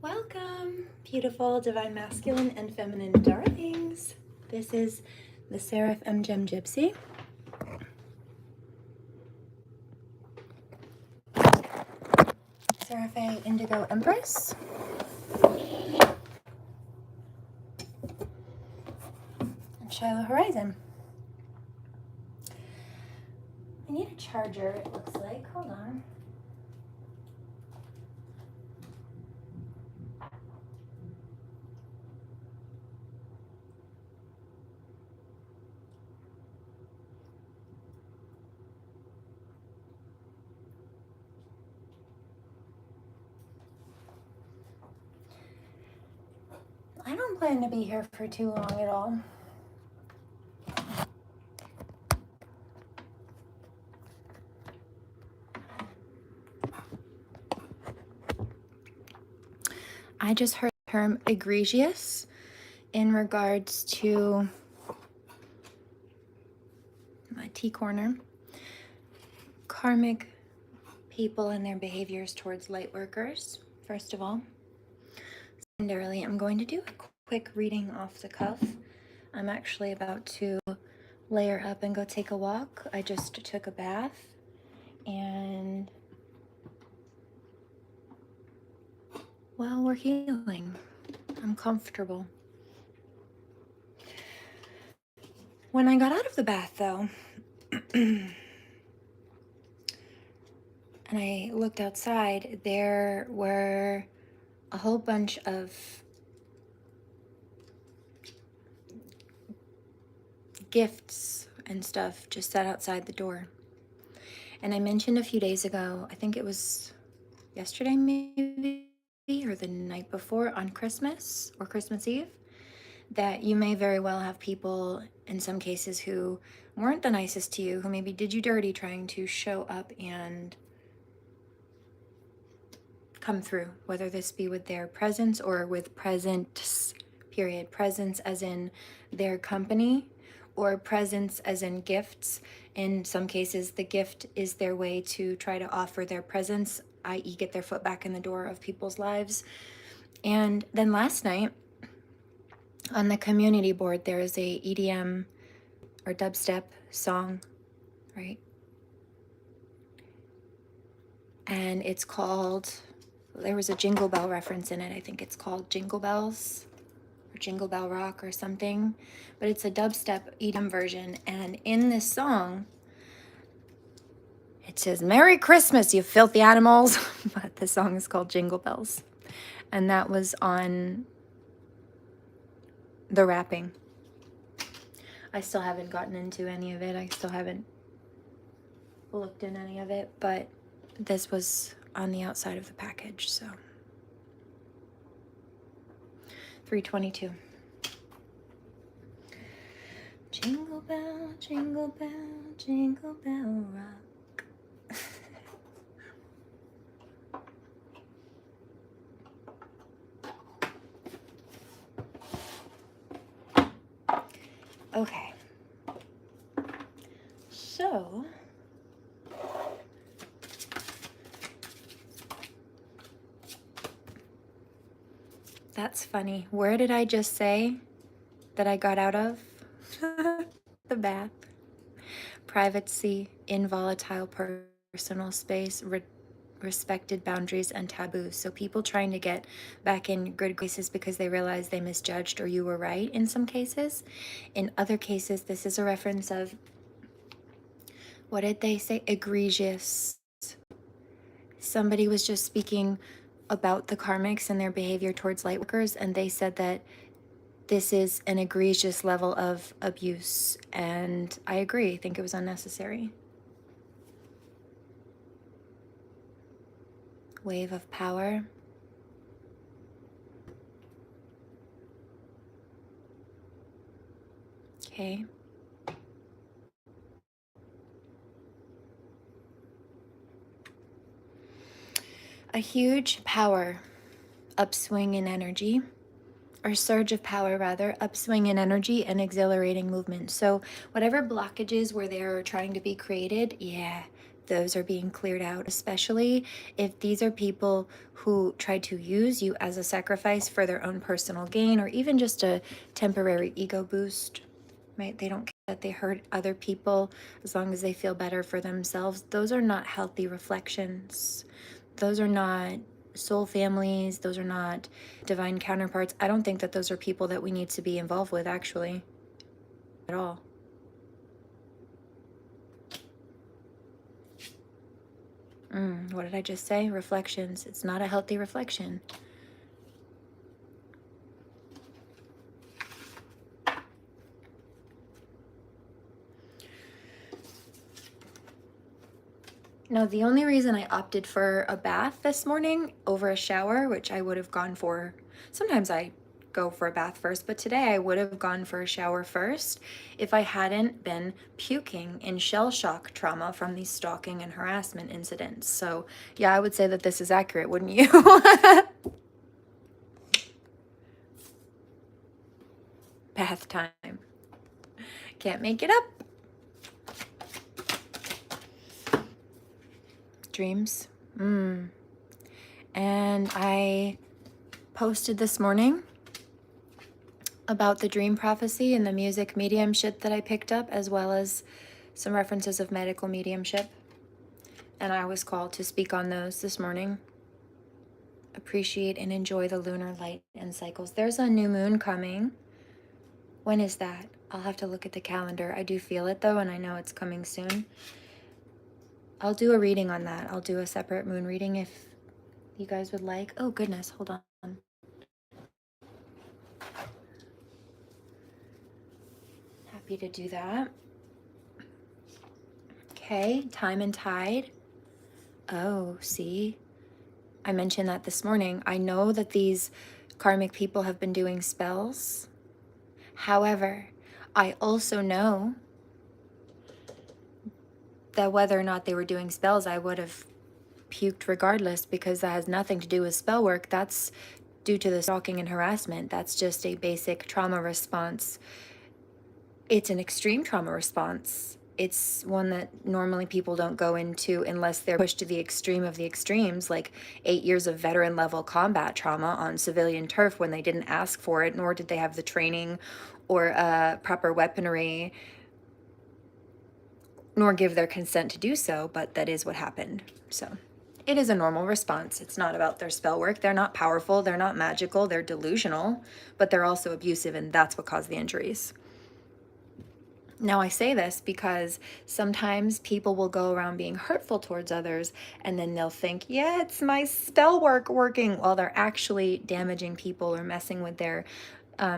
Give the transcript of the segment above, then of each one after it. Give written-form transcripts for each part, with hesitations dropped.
Welcome, beautiful, divine masculine and feminine darlings. This is the Seraphim Gypsy. SeraFae Indigo Empress. And Shiloh Horizon. I need a charger, it looks like. Hold on. I don't plan to be here for too long at all. I just heard the term egregious in regards to my tea corner. Karmic people and their behaviors towards light workers, first of all. Secondarily, I'm going to do a quick reading off the cuff. I'm actually about to layer up and go take a walk. I just took a bath and, well, we're healing. I'm comfortable. When I got out of the bath, though, and I looked outside, there were a whole bunch of gifts and stuff just sat outside the door. And I mentioned a few days ago, I think it was yesterday maybe, or the night before on Christmas or Christmas Eve, that you may very well have people in some cases who weren't the nicest to you, who maybe did you dirty trying to show up and come through, whether this be with their presence or with presence, period. Presence as in their company, or presence as in gifts. In some cases, the gift is their way to try to offer their presence, i.e. get their foot back in the door of people's lives. And then last night, on the community board, there is a EDM or dubstep song, right? And it's called, there was a Jingle Bell reference in it. I think it's called Jingle Bells or Jingle Bell Rock or something. But it's a dubstep EDM version. And in this song, it says, "Merry Christmas, you filthy animals." But the song is called Jingle Bells. And that was on the wrapping. I still haven't gotten into any of it. I still haven't looked in any of it. But this was on the outside of the package, so. 322. Jingle bell, jingle bell, jingle bell rock. Okay. So, that's funny. Where did I just say that I got out of? The bath. Privacy, involatile personal space, respected boundaries and taboos. So people trying to get back in good graces because they realize they misjudged or you were right in some cases. In other cases, this is a reference of, what did they say? Egregious. Somebody was just speaking about the karmics and their behavior towards lightworkers, and they said that this is an egregious level of abuse, and I agree. I think it was unnecessary. Wave of power. Okay. A huge power upswing in energy, or surge of power rather, upswing in energy and exhilarating movement. So whatever blockages were there or trying to be created, yeah, those are being cleared out, especially if these are people who try to use you as a sacrifice for their own personal gain or even just a temporary ego boost, right? They don't care that they hurt other people as long as they feel better for themselves. Those are not healthy reflections. Those are not soul families. Those are not divine counterparts. I don't think that those are people that we need to be involved with, actually, at all. What did I just say? Reflections. It's not a healthy reflection. Now, the only reason I opted for a bath this morning over a shower, which I would have gone for, sometimes I go for a bath first, but today I would have gone for a shower first if I hadn't been puking in shell shock trauma from these stalking and harassment incidents. So yeah, I would say that this is accurate, wouldn't you? Bath time. Can't make it up. Dreams. And I posted this morning about the dream prophecy and the music mediumship that I picked up, as well as some references of medical mediumship. And I was called to speak on those this morning. Appreciate and enjoy the lunar light and cycles. There's a new moon coming. When is that? I'll have to look at the calendar. I do feel it though, and I know it's coming soon. I'll do a reading on that. I'll do a separate moon reading if you guys would like. Oh goodness, hold on. Happy to do that. Okay, time and tide. Oh, see? I mentioned that this morning. I know that these karmic people have been doing spells. However, I also know that whether or not they were doing spells, I would have puked regardless, because that has nothing to do with spell work. That's due to the stalking and harassment. That's just a basic trauma response. It's an extreme trauma response. It's one that normally people don't go into unless they're pushed to the extreme of the extremes, like 8 years of veteran level combat trauma on civilian turf when they didn't ask for it, nor did they have the training or proper weaponry, nor give their consent to do so, but that is what happened. So it is a normal response. It's not about their spell work. They're not powerful. They're not magical. They're delusional, but they're also abusive, and that's what caused the injuries. Now, I say this because sometimes people will go around being hurtful towards others, and then they'll think, yeah, it's my spell work working, while they're actually damaging people or messing with their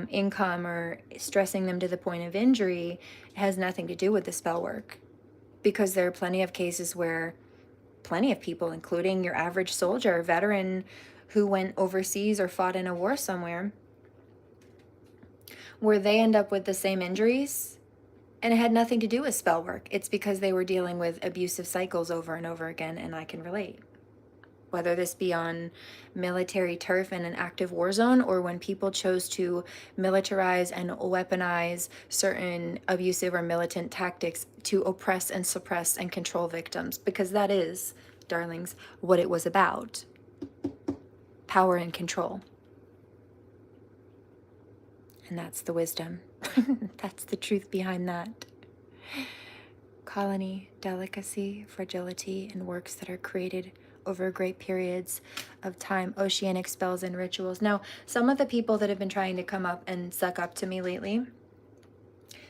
income or stressing them to the point of injury. It has nothing to do with the spell work, because there are plenty of cases where plenty of people, including your average soldier, veteran who went overseas or fought in a war somewhere, where they end up with the same injuries. And it had nothing to do with spell work. It's because they were dealing with abusive cycles over and over again, and I can relate. Whether this be on military turf in an active war zone, or when people chose to militarize and weaponize certain abusive or militant tactics to oppress and suppress and control victims. Because that is, darlings, what it was about. Power and control. And that's the wisdom. That's the truth behind that. Colony, delicacy, fragility, and works that are created over great periods of time, oceanic spells and rituals. Now, some of the people that have been trying to come up and suck up to me lately,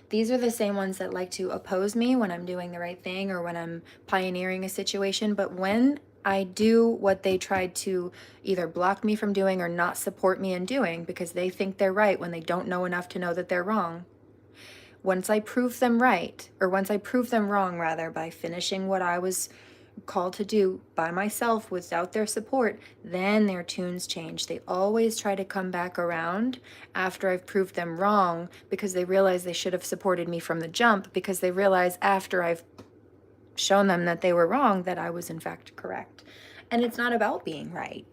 these are the same ones that like to oppose me when I'm doing the right thing or when I'm pioneering a situation. But when I do what they tried to either block me from doing or not support me in doing because they think they're right when they don't know enough to know that they're wrong, once I prove them right, or once I prove them wrong, rather, by finishing what I was called to do by myself without their support, then their tunes change. They always try to come back around after I've proved them wrong, because they realize they should have supported me from the jump, because they realize after I've shown them that they were wrong that I was in fact correct. And it's not about being right.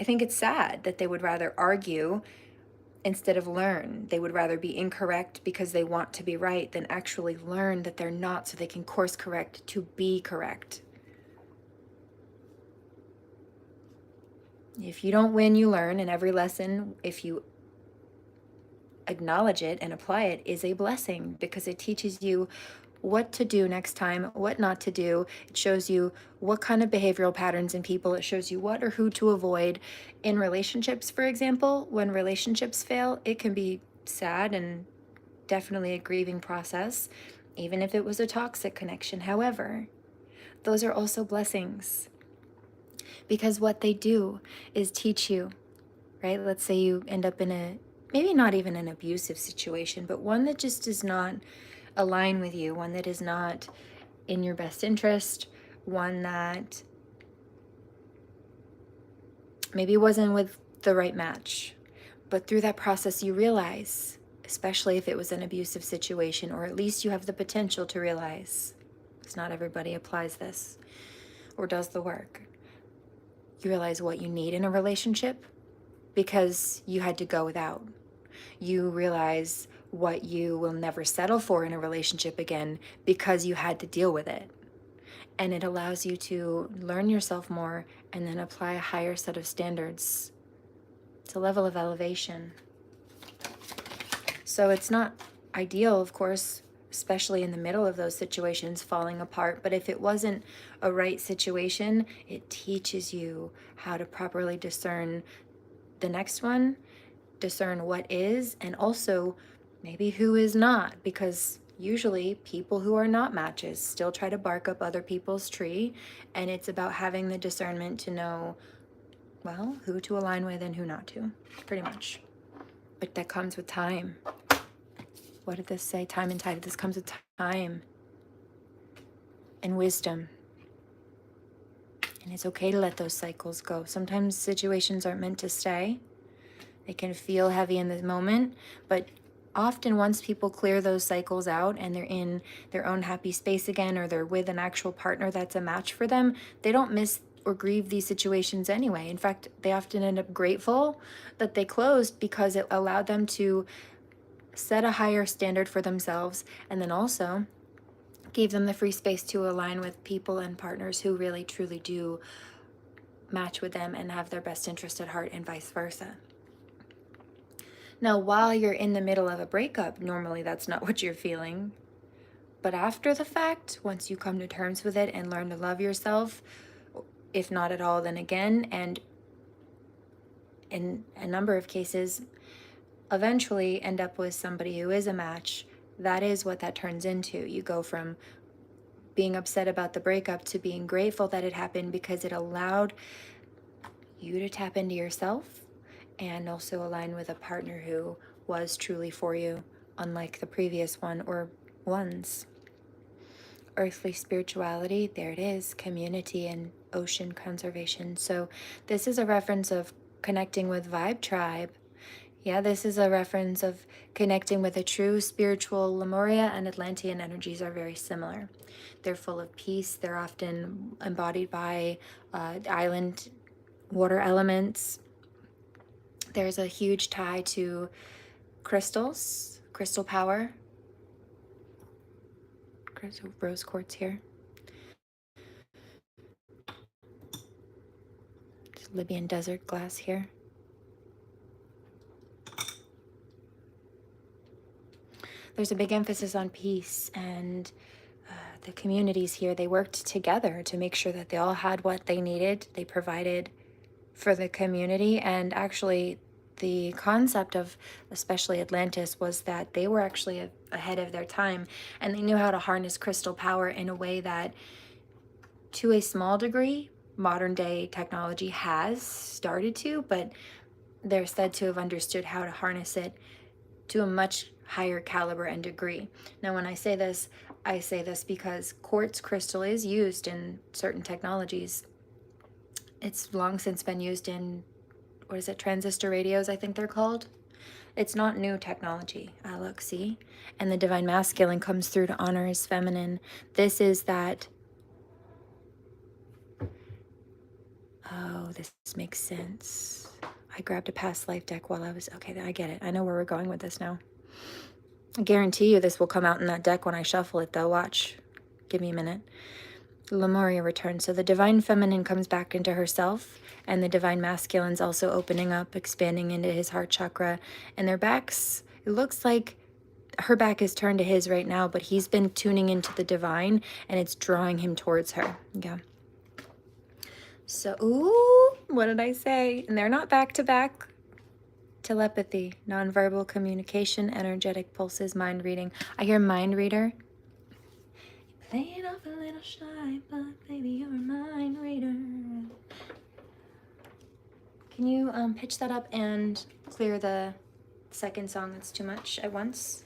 I think it's sad that they would rather argue instead of learn. They would rather be incorrect because they want to be right than actually learn that they're not, so they can course correct to be correct. If you don't win, you learn, and every lesson, if you acknowledge it and apply it, is a blessing, because it teaches you what to do next time, what not to do. It shows you what kind of behavioral patterns in people. It shows you what or who to avoid. In relationships, for example, when relationships fail, it can be sad and definitely a grieving process, even if it was a toxic connection. However, those are also blessings, because what they do is teach you, right? Let's say you end up in a, maybe not even an abusive situation, but one that just does not align with you, one that is not in your best interest, one that maybe wasn't with the right match. But through that process, you realize, especially if it was an abusive situation, or at least you have the potential to realize, because not everybody applies this or does the work. You realize what you need in a relationship because you had to go without. You realize what you will never settle for in a relationship again because you had to deal with it. And it allows you to learn yourself more and then apply a higher set of standards. It's a level of elevation. So it's not ideal, of course, especially in the middle of those situations falling apart. But if it wasn't a right situation, it teaches you how to properly discern the next one, discern what is, and also maybe who is not, because usually people who are not matches still try to bark up other people's tree, and it's about having the discernment to know, well, who to align with and who not to, pretty much. But that comes with time. What did this say? Time and tide. This comes with time and wisdom. And it's okay to let those cycles go. Sometimes situations aren't meant to stay. They can feel heavy in the moment, but often once people clear those cycles out and they're in their own happy space again, or they're with an actual partner that's a match for them, they don't miss or grieve these situations anyway. In fact, they often end up grateful that they closed, because it allowed them to set a higher standard for themselves, and then also gave them the free space to align with people and partners who really truly do match with them and have their best interest at heart, and vice versa. Now, while you're in the middle of a breakup, normally that's not what you're feeling. But after the fact, once you come to terms with it and learn to love yourself, if not at all, then again, and in a number of cases, eventually end up with somebody who is a match, that is what that turns into. You go from being upset about the breakup to being grateful that it happened, because it allowed you to tap into yourself and also align with a partner who was truly for you, unlike the previous one or ones. Earthly spirituality, there it is, community and ocean conservation. So this is a reference of connecting with Vibe Tribe. Yeah, this is a reference of connecting with a true spiritual. Lemuria and Atlantean energies are very similar. They're full of peace. They're often embodied by island water elements. There's a huge tie to crystals, crystal power. Crystal rose quartz here. There's Libyan desert glass here. There's a big emphasis on peace, and the communities here, they worked together to make sure that they all had what they needed. They provided for the community, and actually the concept of especially Atlantis was that they were actually ahead of their time, and they knew how to harness crystal power in a way that, to a small degree, modern day technology has started to, but they're said to have understood how to harness it to a much higher caliber and degree. Now, when I say this because quartz crystal is used in certain technologies. It's long since been used in, what is it, transistor radios, I think they're called. It's not new technology. Look, see? And the divine masculine comes through to honor his feminine. This is that, oh, this makes sense. I grabbed a past life deck while I was... Okay, I get it. I know where we're going with this now. I guarantee you this will come out in that deck when I shuffle it, though. Watch. Give me a minute. Lemuria returns. So the divine feminine comes back into herself, and the divine masculine's also opening up, expanding into his heart chakra. And their backs, it looks like her back is turned to his right now, but he's been tuning into the divine, and it's drawing him towards her. Yeah. So, ooh, what did I say? And they're not back to back. Telepathy, nonverbal communication, energetic pulses, mind reading. I hear mind reader. Playing off a little shy, but baby, you're a mind reader. Can you pitch that up and clear the second song that's too much at once?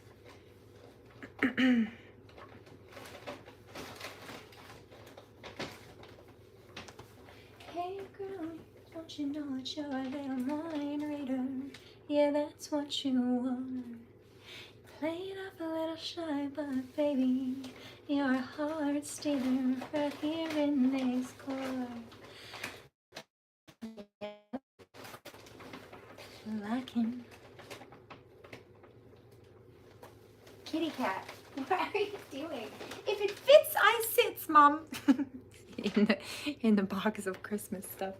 Hey girl, don't you know that you're a little mind reader? Yeah, that's what you are. Playing off a little shy, but baby, you're a heart stealer right here in this core. Lacking. Kitty cat, what are you doing? If it fits, I sits, Mom. in the box of Christmas stuff.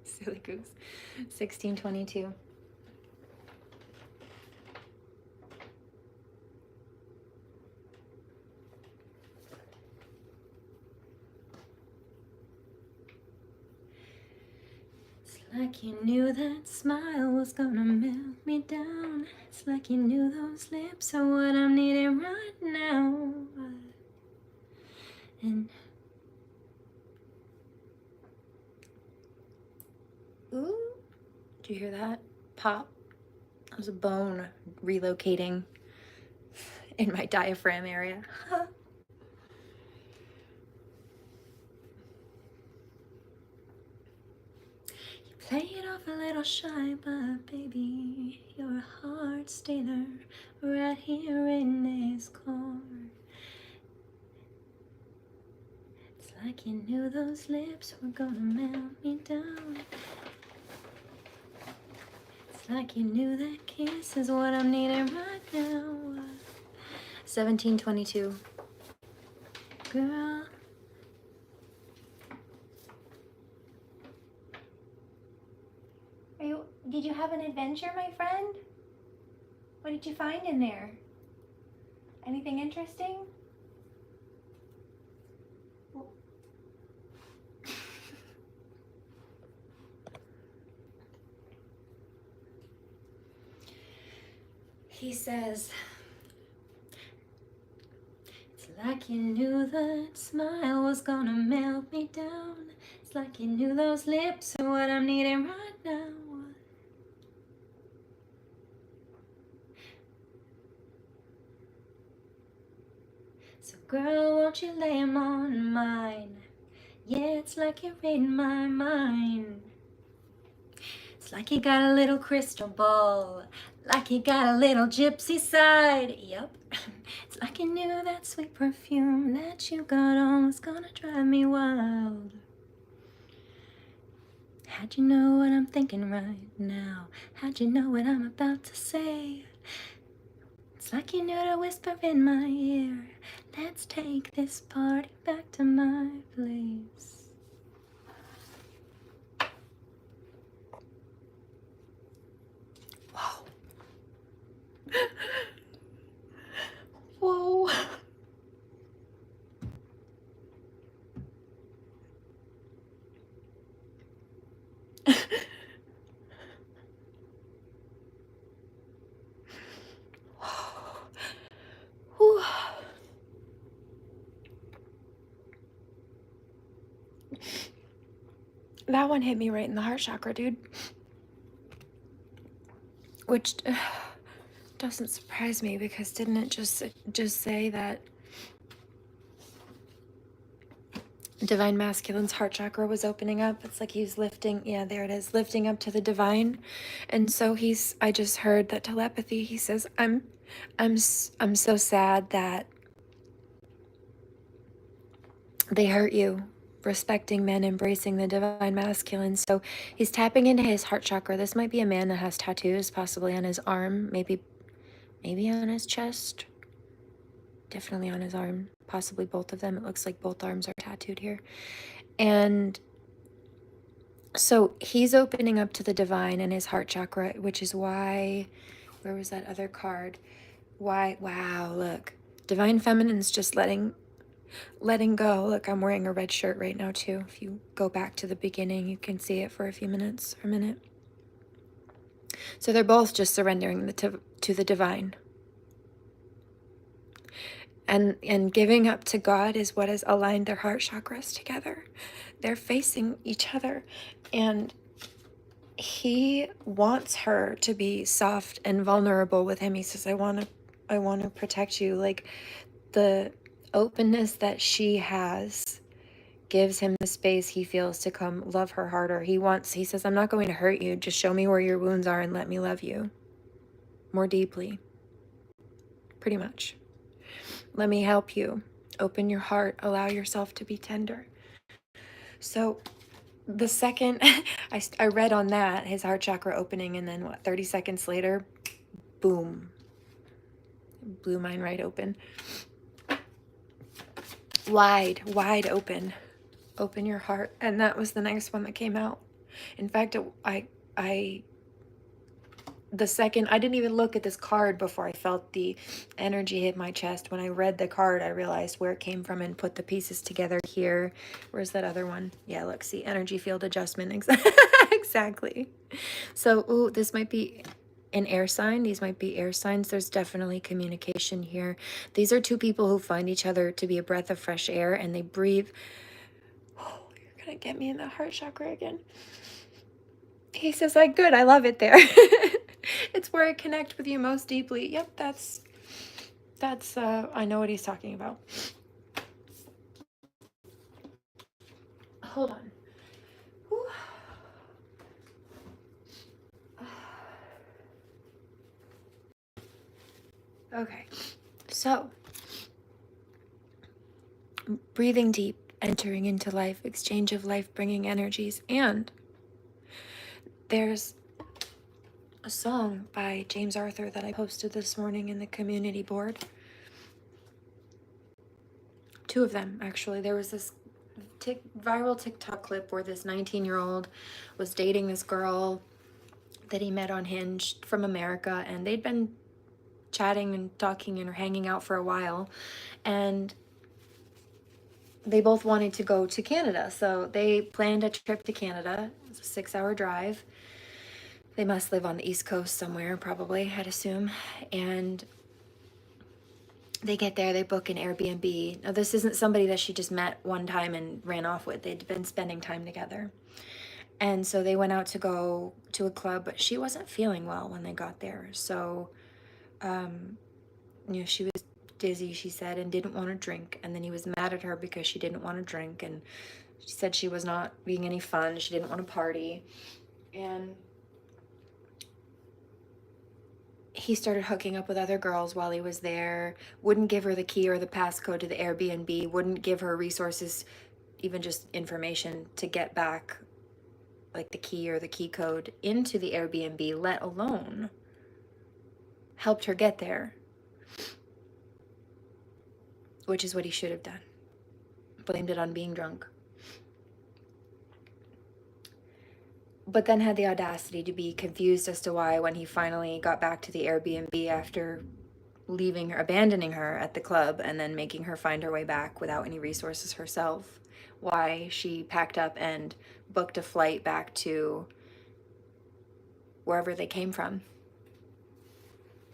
Silly goose. 1622. It's like you knew that smile was gonna melt me down. It's like you knew those lips are what I'm needing right now. And ooh, did you hear that? Pop. That was a bone relocating in my diaphragm area. You play it off a little shy, but baby, you're a heart stealer right here in this core. It's like you knew those lips were gonna melt me down. It's like you knew that kiss is what I'm needing right now. 1722. Girl. Did you have an adventure, my friend? What did you find in there? Anything interesting? He says, it's like you knew that smile was gonna melt me down. It's like you knew those lips are what I'm needing right now. So girl, won't you lay 'em on mine? Yeah, it's like you're reading my mind. It's like you got a little crystal ball, like you got a little gypsy side. Yep. It's like you knew that sweet perfume that you got on was gonna drive me wild. How'd you know what I'm thinking right now? How'd you know what I'm about to say? It's like you knew to whisper in my ear, let's take this party back to my place. Whoa. Whoa. That one hit me right in the heart chakra, dude. Which doesn't surprise me, because didn't it just say that divine masculine's heart chakra was opening up? It's like he's lifting, yeah, there it is, lifting up to the divine. And so I just heard that telepathy. He says, I'm so sad that they hurt you. respecting men, embracing the divine masculine. So he's tapping into his heart chakra. This might be a man that has tattoos, possibly on his arm, maybe on his chest, definitely on his arm, possibly both of them. It looks like both arms are tattooed here. And so he's opening up to the divine in his heart chakra, which is why, where was that other card? Why, wow, look, divine feminine's just letting go. Look, I'm wearing a red shirt right now too. If you go back to the beginning, you can see it for a few minutes or a minute. So they're both just surrendering to the divine. And giving up to God is what has aligned their heart chakras together. They're facing each other, and he wants her to be soft and vulnerable with him. He says, I want to protect you. Like, the openness that she has gives him the space he feels to come love her harder. He says, I'm not going to hurt you. Just show me where your wounds are and let me love you more deeply. Pretty much. Let me help you. Open your heart. Allow yourself to be tender. So the second I read on that, his heart chakra opening, and then 30 seconds later, boom, blew mine right open. Wide open. Open your heart. And that was the next one that came out. In fact, the second, I didn't even look at this card before I felt the energy hit my chest. When I read the card, I realized where it came from and put the pieces together here. Where's that other one? Yeah, look, see, energy field adjustment. Exactly. So, ooh, this might be an air sign. These might be air signs. There's definitely communication here. These are two people who find each other to be a breath of fresh air, and they breathe. Oh, you're going to get me in the heart chakra again. He says, good, I love it there. It's where I connect with you most deeply. Yep, that's I know what he's talking about. Hold on. Whew. Okay, so breathing deep, entering into life, exchange of life-bringing energies, and there's a song by James Arthur that I posted this morning in the community board. Two of them, actually. There was this viral TikTok clip where this 19-year-old was dating this girl that he met on Hinge from America, and they'd been chatting and talking and hanging out for a while, and they both wanted to go to Canada, so they planned a trip to Canada. It was a 6-hour drive. They must live on the East Coast somewhere, probably, I'd assume. And they get there, they book an Airbnb. Now, this isn't somebody that she just met one time and ran off with. They'd been spending time together. And so they went out to go to a club, but she wasn't feeling well when they got there. So, she was dizzy, she said, and didn't want to drink. And then he was mad at her because she didn't want to drink. And she said she was not being any fun. She didn't want to party. And he started hooking up with other girls while he was there, wouldn't give her the key or the passcode to the Airbnb, wouldn't give her resources, even just information to get back, like the key or the key code into the Airbnb, let alone helped her get there, which is what he should have done. Blamed it on being drunk. But then had the audacity to be confused as to why, when he finally got back to the Airbnb after leaving her, abandoning her at the club, and then making her find her way back without any resources herself, why she packed up and booked a flight back to wherever they came from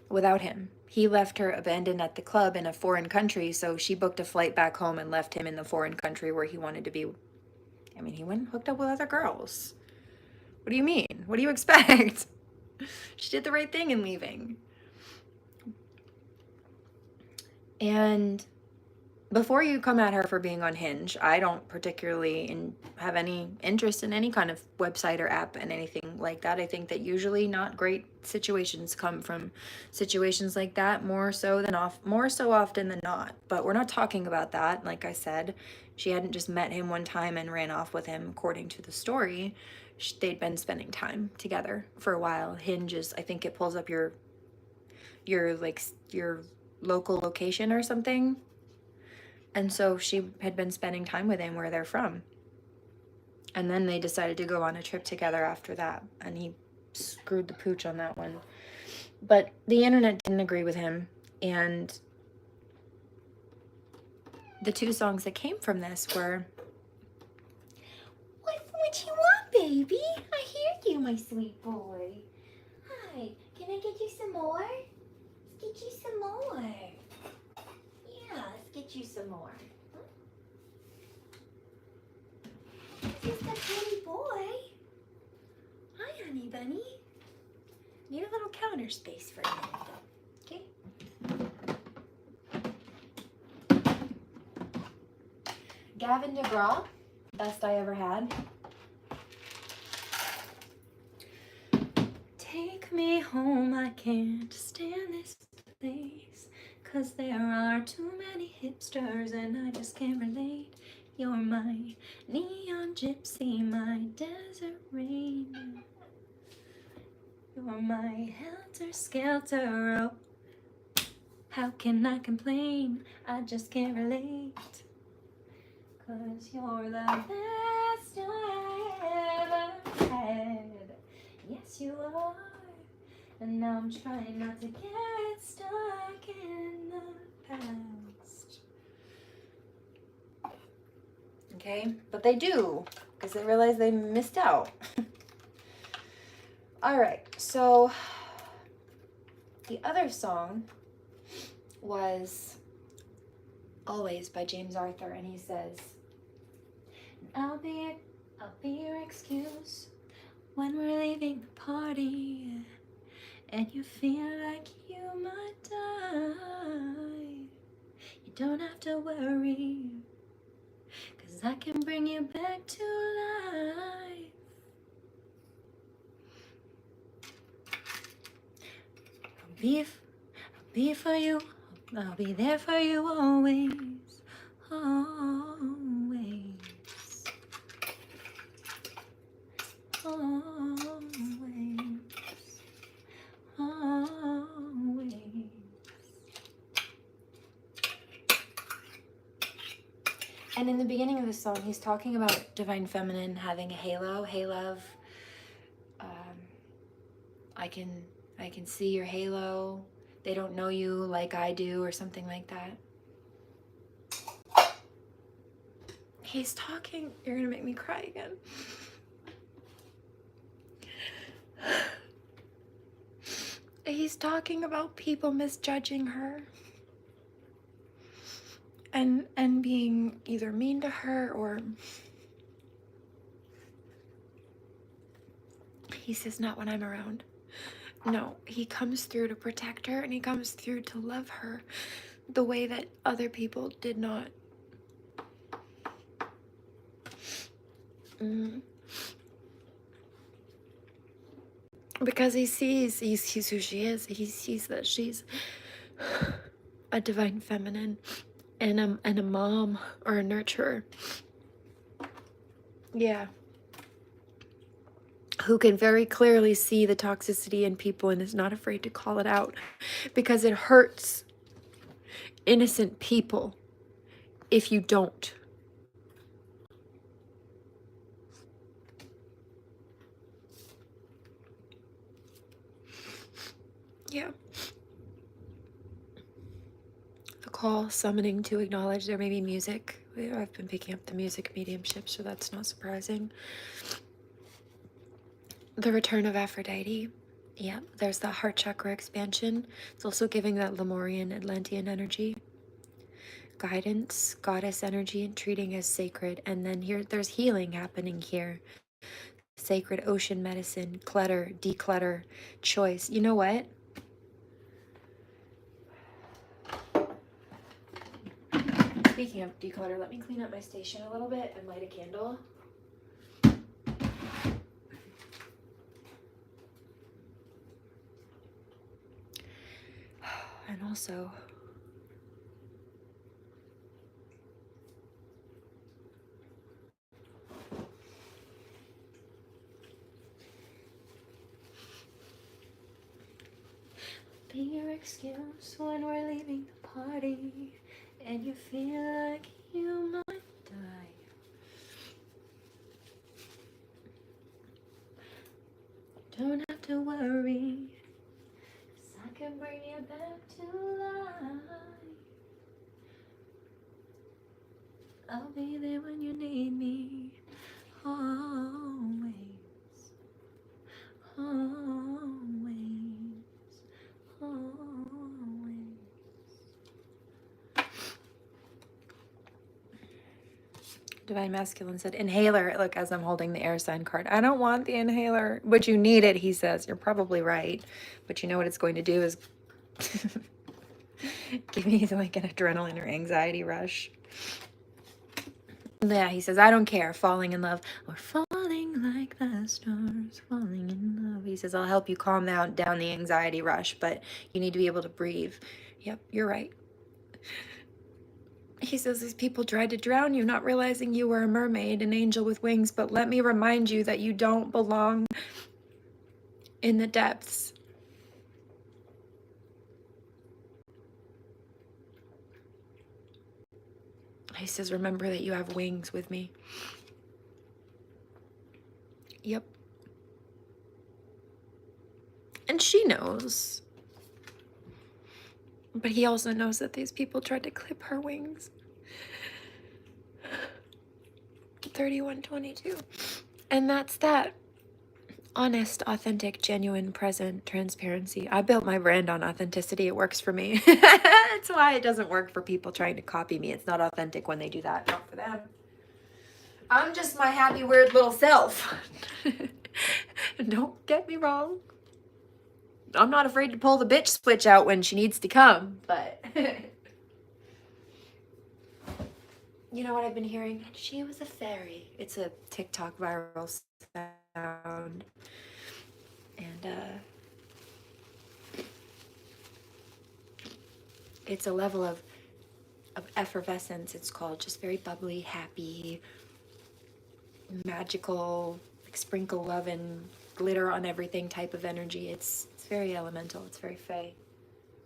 without him. He left her abandoned at the club in a foreign country, so she booked a flight back home and left him in the foreign country where he wanted to be. I mean, he went and hooked up with other girls. What do you mean? What do you expect? She did the right thing in leaving. And before you come at her for being on Hinge, I don't particularly have any interest in any kind of website or app and anything like that. I think that usually not great situations come from situations like that, more so often than not. But we're not talking about that. Like I said, she hadn't just met him one time and ran off with him, according to the story. They'd been spending time together for a while. Hinge is, I think it pulls up your like your local location or something. And so she had been spending time with him where they're from. And then they decided to go on a trip together after that. And he screwed the pooch on that one. But the internet didn't agree with him. And the two songs that came from this were, what you want, baby? I hear you, my sweet boy. Hi, can I get you some more? Let's get you some more. Yeah, let's get you some more. Just a pretty boy. Hi, honey bunny. Need a little counter space for a minute, okay? Gavin DeGraw, best I ever had. Take me home, I can't stand this place, 'cause there are too many hipsters and I just can't relate. You're my neon gypsy, my desert rain. You're my helter-skelter, oh, how can I complain? I just can't relate. 'Cause you're the best I ever had. Yes, you are. And now I'm trying not to get stuck in the past. Okay, but they do, because they realize they missed out. All right, so the other song was Always by James Arthur, and he says, I'll be your excuse when we're leaving the party and you feel like you might die. You don't have to worry, 'cause I can bring you back to life. I'll be for you, I'll be there for you always, always, always, always. And in the beginning of the song, he's talking about Divine Feminine having a halo. Hey, love, I can see your halo. They don't know you like I do, or something like that. He's talking, you're gonna make me cry again. He's talking about people misjudging her and being either mean to her, or he says, not when I'm around. No, he comes through to protect her, and he comes through to love her the way that other people did not. Because he sees who she is. He sees that she's a divine feminine and a mom or a nurturer. Yeah. Who can very clearly see the toxicity in people and is not afraid to call it out, because it hurts innocent people if you don't. Yeah. The call summoning to acknowledge there may be music. I've been picking up the music mediumship, so that's not surprising. The return of Aphrodite. Yeah, there's the heart chakra expansion. It's also giving that Lemurian Atlantean energy. Guidance, goddess energy, and treating as sacred. And then there's healing happening here. Sacred ocean medicine, clutter, declutter, choice. You know what? Speaking of declutter, let me clean up my station a little bit and light a candle. And also, be your excuse when we're leaving the party and you feel like you might die. Don't have to worry, 'cause I can bring you back to life. I'll be there when you need me, always, always, always. Divine Masculine said, inhaler. Look, as I'm holding the air sign card. I don't want the inhaler, but you need it, he says. You're probably right. But you know what it's going to do is give me like an adrenaline or anxiety rush. Yeah, he says, I don't care. Falling in love. We're falling like the stars, falling in love. He says, I'll help you calm down the anxiety rush, but you need to be able to breathe. Yep, you're right. He says, these people tried to drown you, not realizing you were a mermaid, an angel with wings, but let me remind you that you don't belong in the depths. He says, remember that you have wings with me. Yep. And she knows. But he also knows that these people tried to clip her wings. 3122. And that's that. Honest, authentic, genuine, present, transparency. I built my brand on authenticity. It works for me. That's why it doesn't work for people trying to copy me. It's not authentic when they do that. Not for them. I'm just my happy, weird little self. Don't get me wrong. I'm not afraid to pull the bitch switch out when she needs to come, but you know what I've been hearing? She was a fairy. It's a TikTok viral sound. And it's a level of effervescence, it's called. Just very bubbly, happy, magical, like sprinkle love and glitter on everything type of energy. It's very elemental. It's very fae.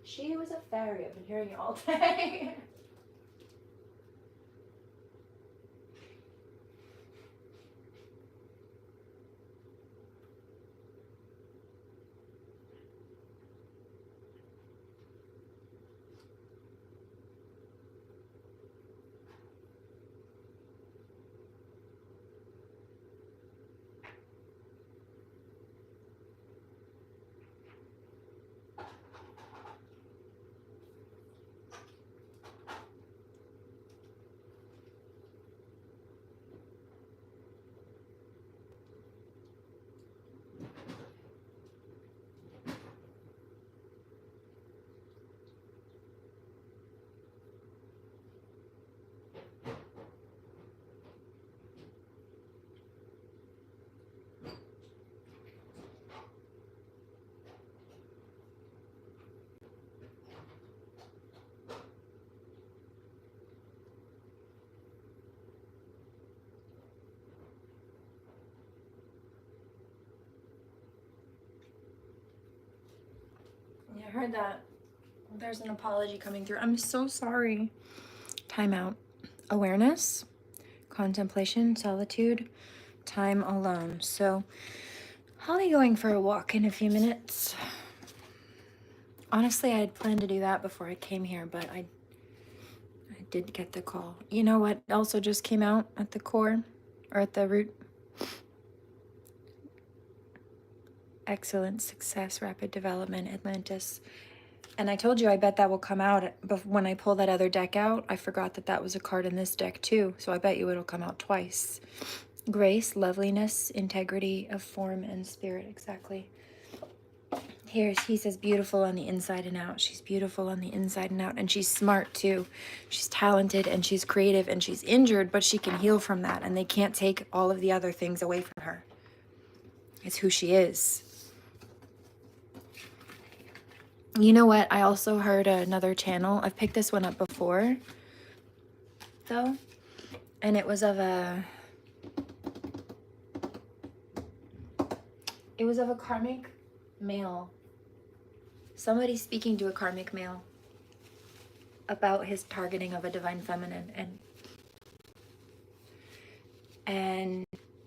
She was a fairy. I've been hearing it all day. Yeah, I heard that. There's an apology coming through. I'm so sorry. Time out. Awareness, contemplation, solitude, time alone. So I'll be going for a walk in a few minutes. Honestly, I had planned to do that before I came here, but I did get the call. You know what also just came out at the core, or at the root? Excellence, success, rapid development, Atlantis. And I told you I bet that will come out when I pull that other deck out. I forgot that that was a card in this deck too, so I bet you it'll come out twice. Grace, loveliness, integrity of form and spirit, exactly. he says beautiful on the inside and out. She's beautiful on the inside and out. And she's smart too. She's talented and she's creative and she's injured, but she can heal from that. And they can't take all of the other things away from her. It's who she is. You know what? I also heard another channel. I've picked this one up before, though. And it was of a karmic male. Somebody speaking to a karmic male about his targeting of a divine feminine, and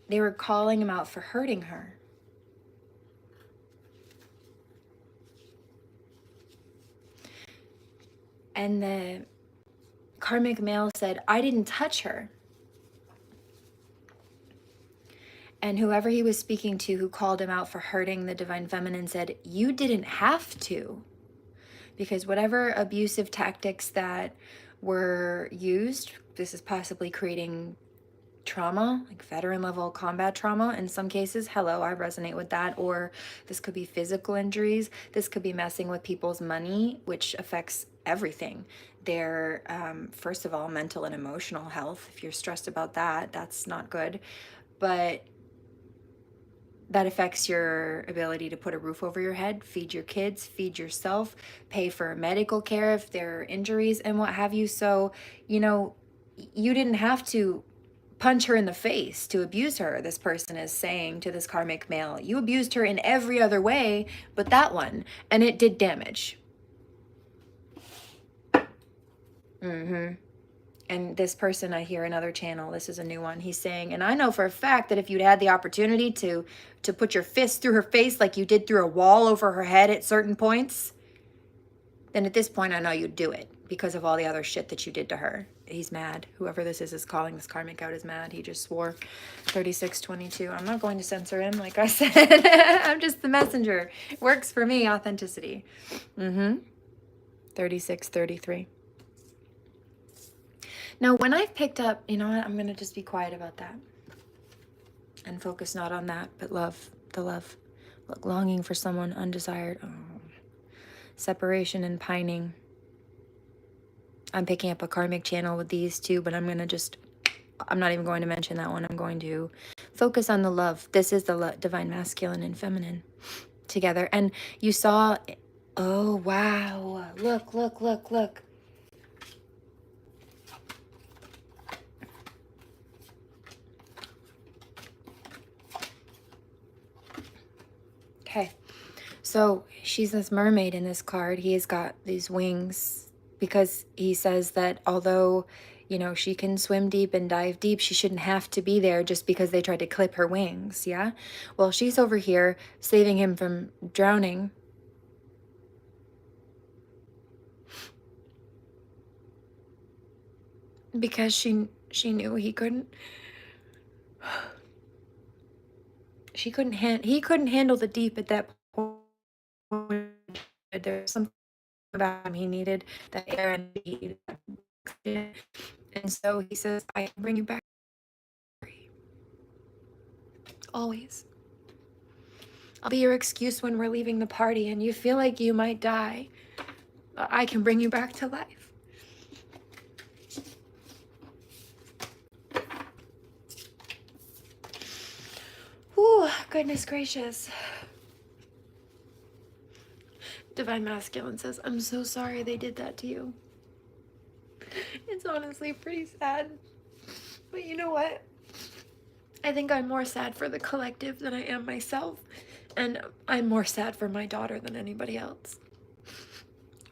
they were calling him out for hurting her. And the karmic male said, I didn't touch her. And whoever he was speaking to who called him out for hurting the divine feminine said, you didn't have to. Because whatever abusive tactics that were used, this is possibly creating trauma, like veteran level combat trauma. In some cases, hello, I resonate with that. Or this could be physical injuries. This could be messing with people's money, which affects everything. Their, first of all, mental and emotional health. If you're stressed about that, that's not good. But that affects your ability to put a roof over your head, feed your kids, feed yourself, pay for medical care if there are injuries and what have you. So, you know, you didn't have to punch her in the face to abuse her, this person is saying to this karmic male. You abused her in every other way but that one, and it did damage. And this person, I hear another channel, this is a new one, he's saying, and I know for a fact that if you'd had the opportunity to put your fist through her face like you did through a wall over her head at certain points, then at this point I know you'd do it because of all the other shit that you did to her. He's mad. Whoever this is calling this karmic out is mad. He just swore. 3622. I'm not going to censor him, like I said. I'm just the messenger. Works for me, authenticity. 3633. Now, when I've picked up, you know what? I'm going to just be quiet about that and focus not on that, but love, the love. Look, longing for someone, undesired. Oh. Separation and pining. I'm picking up a karmic channel with these two, but I'm not even going to mention that one. I'm going to focus on the love. This is the divine masculine and feminine together. And you saw, oh, wow. Look. Okay. So she's this mermaid in this card. He has got these wings because he says that although, you know, she can swim deep and dive deep, she shouldn't have to be there just because they tried to clip her wings. Yeah. Well, she's over here saving him from drowning. Because she knew he couldn't. He couldn't handle the deep at that point. There's something about him. He needed that air and he and so he says, I can bring you back always. I'll be your excuse when we're leaving the party and you feel like you might die. I can bring you back to life. Ooh, goodness gracious. Divine Masculine says, I'm so sorry they did that to you. It's honestly pretty sad. But you know what? I think I'm more sad for the collective than I am myself. And I'm more sad for my daughter than anybody else.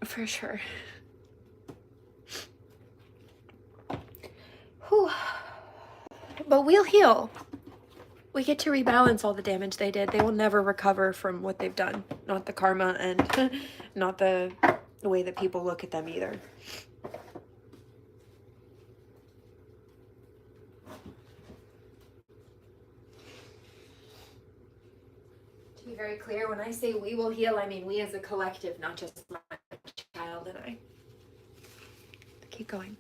For sure. Whew. But we'll heal. We get to rebalance all the damage they did. They will never recover from what they've done. Not the karma and not the way that people look at them either. To be very clear, when I say we will heal, I mean we as a collective, not just my child and I. Keep going.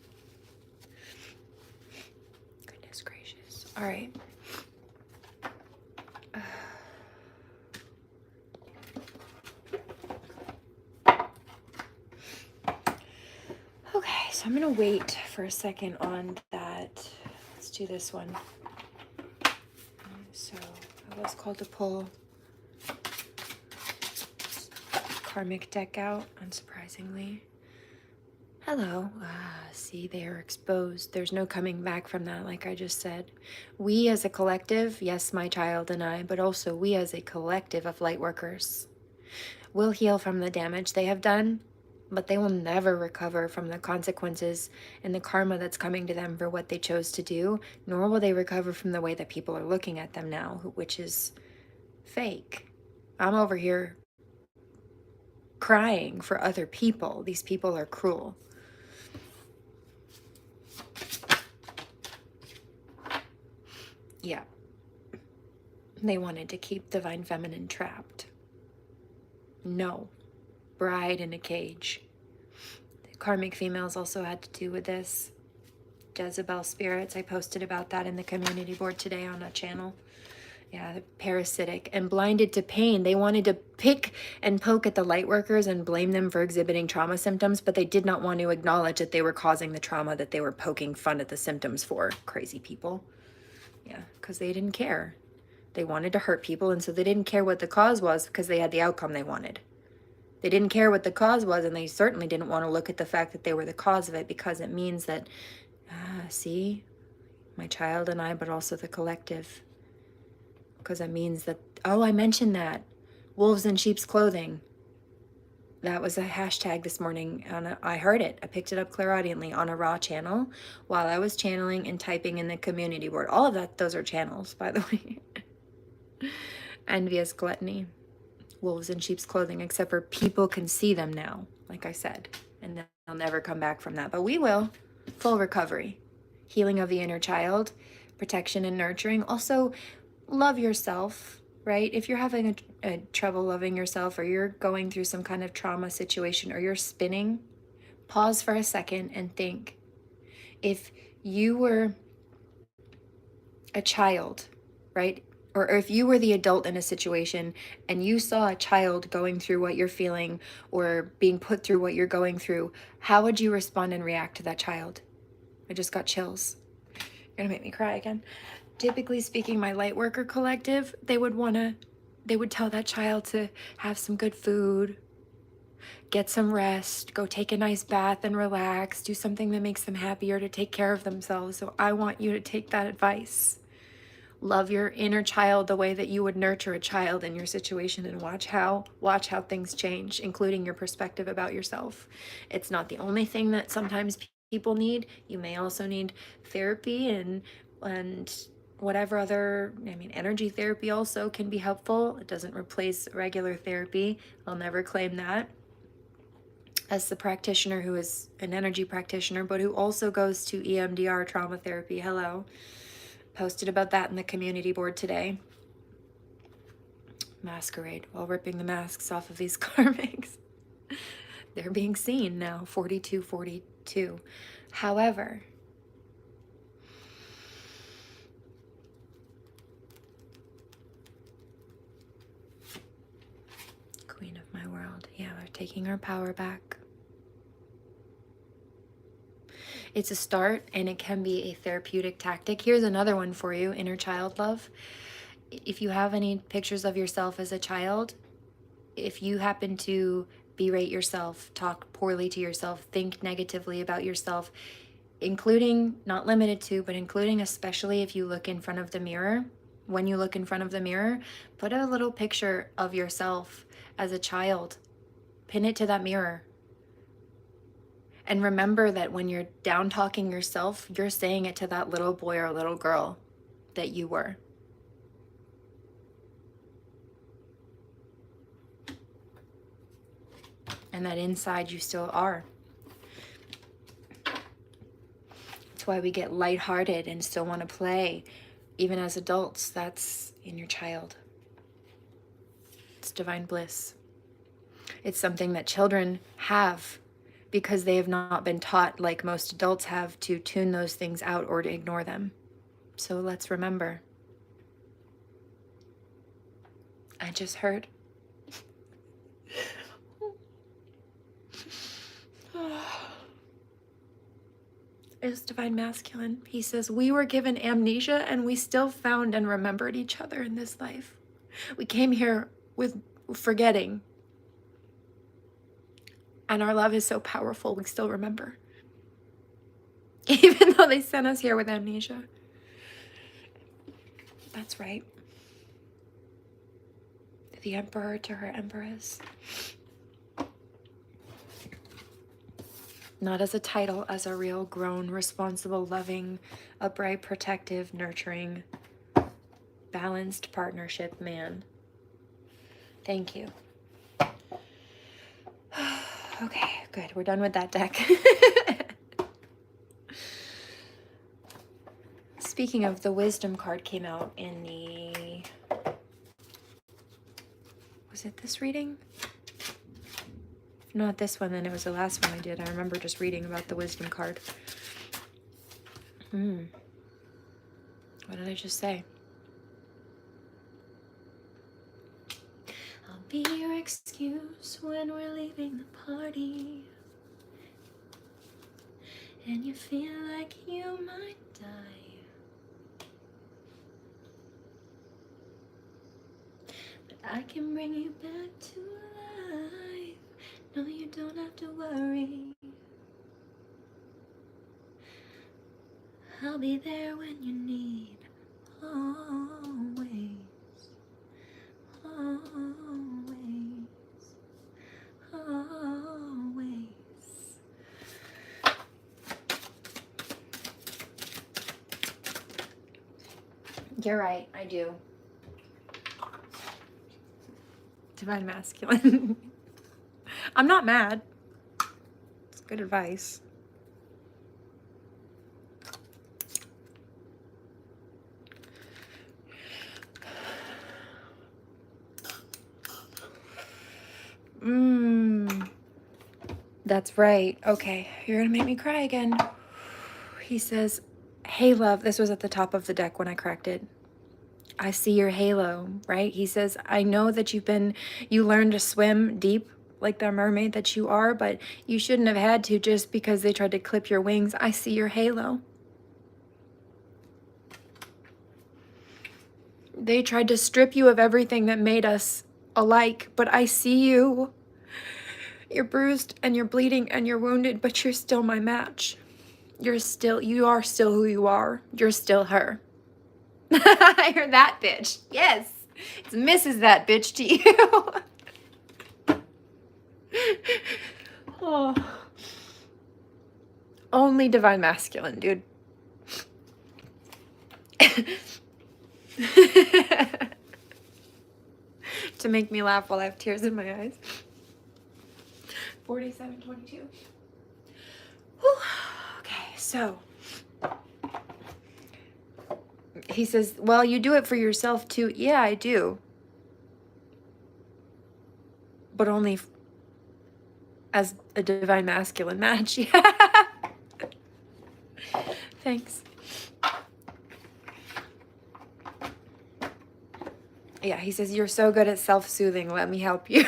Goodness gracious. All right. So I'm going to wait for a second on that. Let's do this one. So I was called to pull karmic deck out, unsurprisingly. Hello. See, they are exposed. There's no coming back from that, like I just said. We as a collective, yes, my child and I, but also we as a collective of light workers will heal from the damage they have done, but they will never recover from the consequences and the karma that's coming to them for what they chose to do, nor will they recover from the way that people are looking at them now, which is fake. I'm over here crying for other people. These people are cruel. Yeah. They wanted to keep Divine Feminine trapped. No. Bride in a cage. The karmic females also had to do with this. Jezebel spirits. I posted about that in the community board today on a channel. Yeah, the parasitic and blinded to pain. They wanted to pick and poke at the light workers and blame them for exhibiting trauma symptoms, but they did not want to acknowledge that they were causing the trauma that they were poking fun at the symptoms for. Crazy people. Yeah, because they didn't care. They wanted to hurt people, and so they didn't care what the cause was because they had the outcome they wanted. They didn't care what the cause was, and they certainly didn't want to look at the fact that they were the cause of it, because it means that, see, my child and I, but also the collective. Because it means that, oh, I mentioned that. Wolves in sheep's clothing. That was a hashtag this morning. I heard it. I picked it up clairaudiently on a raw channel while I was channeling and typing in the community board. All of that, those are channels, by the way. Envious gluttony. Wolves in sheep's clothing, except for people can see them now, like I said, and they'll never come back from that. But we will. Full recovery. Healing of the inner child. Protection and nurturing. Also, love yourself, right? If you're having a trouble loving yourself, or you're going through some kind of trauma situation, or you're spinning, pause for a second and think. If you were a child, right? Or if you were the adult in a situation and you saw a child going through what you're feeling or being put through what you're going through, how would you respond and react to that child? I just got chills. You're gonna make me cry again. Typically speaking, my light worker collective, they would tell that child to have some good food, get some rest, go take a nice bath and relax, do something that makes them happy, or to take care of themselves. So I want you to take that advice. Love your inner child the way that you would nurture a child in your situation, and watch how things change, including your perspective about yourself. It's not the only thing that sometimes people need. You may also need therapy and whatever other, energy therapy also can be helpful. It doesn't replace regular therapy. I'll never claim that. As the practitioner who is an energy practitioner, but who also goes to EMDR trauma therapy, hello. Posted about that in the community board today. Masquerade, while ripping the masks off of these karmics. They're being seen now, 4242. However, Queen of my world. Yeah, we're taking our power back. It's a start, and it can be a therapeutic tactic. Here's another one for you, inner child love. If you have any pictures of yourself as a child, if you happen to berate yourself, talk poorly to yourself, think negatively about yourself, including, not limited to, but including especially if you look in front of the mirror, when you look in front of the mirror, put a little picture of yourself as a child. Pin it to that mirror. And remember that when you're down talking yourself, you're saying it to that little boy or little girl that you were. And that inside you still are. That's why we get lighthearted and still want to play. Even as adults, that's in your child. It's divine bliss. It's something that children have because they have not been taught, like most adults have, to tune those things out or to ignore them. So let's remember. I just heard. is Divine Masculine. He says, we were given amnesia and we still found and remembered each other in this life. We came here with forgetting. And our love is so powerful, we still remember. Even though they sent us here with amnesia. That's right. The Emperor to her Empress. Not as a title, as a real, grown, responsible, loving, upright, protective, nurturing, balanced partnership man. Thank you. Okay, good. We're done with that deck. Speaking of, the Wisdom card came out in the... Was it this reading? If not this one, then it was the last one I did. I remember just reading about the Wisdom card. What did I just say? I'll be your excuse when we're leaving the party. And you feel like you might die. But I can bring you back to life. No, you don't have to worry. I'll be there when you need. Always. Always. Always. You're right, I do. Divine Masculine. I'm not mad. It's good advice. That's right. Okay, you're gonna make me cry again. He says, hey love, this was at the top of the deck when I cracked it. I see your halo, right? He says, I know that you learned to swim deep like the mermaid that you are, but you shouldn't have had to just because they tried to clip your wings. I see your halo. They tried to strip you of everything that made us alike, but I see you. You're bruised and you're bleeding and you're wounded, but you're still my match. You are still who you are. You're still her. You're that bitch. Yes. It's Mrs. That bitch to you. Oh. Only Divine Masculine, dude. To make me laugh while I have tears in my eyes. 47:22. Okay, so he says, well, you do it for yourself too. Yeah, I do. But only as a Divine Masculine match. Yeah. Thanks. Yeah, he says, you're so good at self-soothing. Let me help you.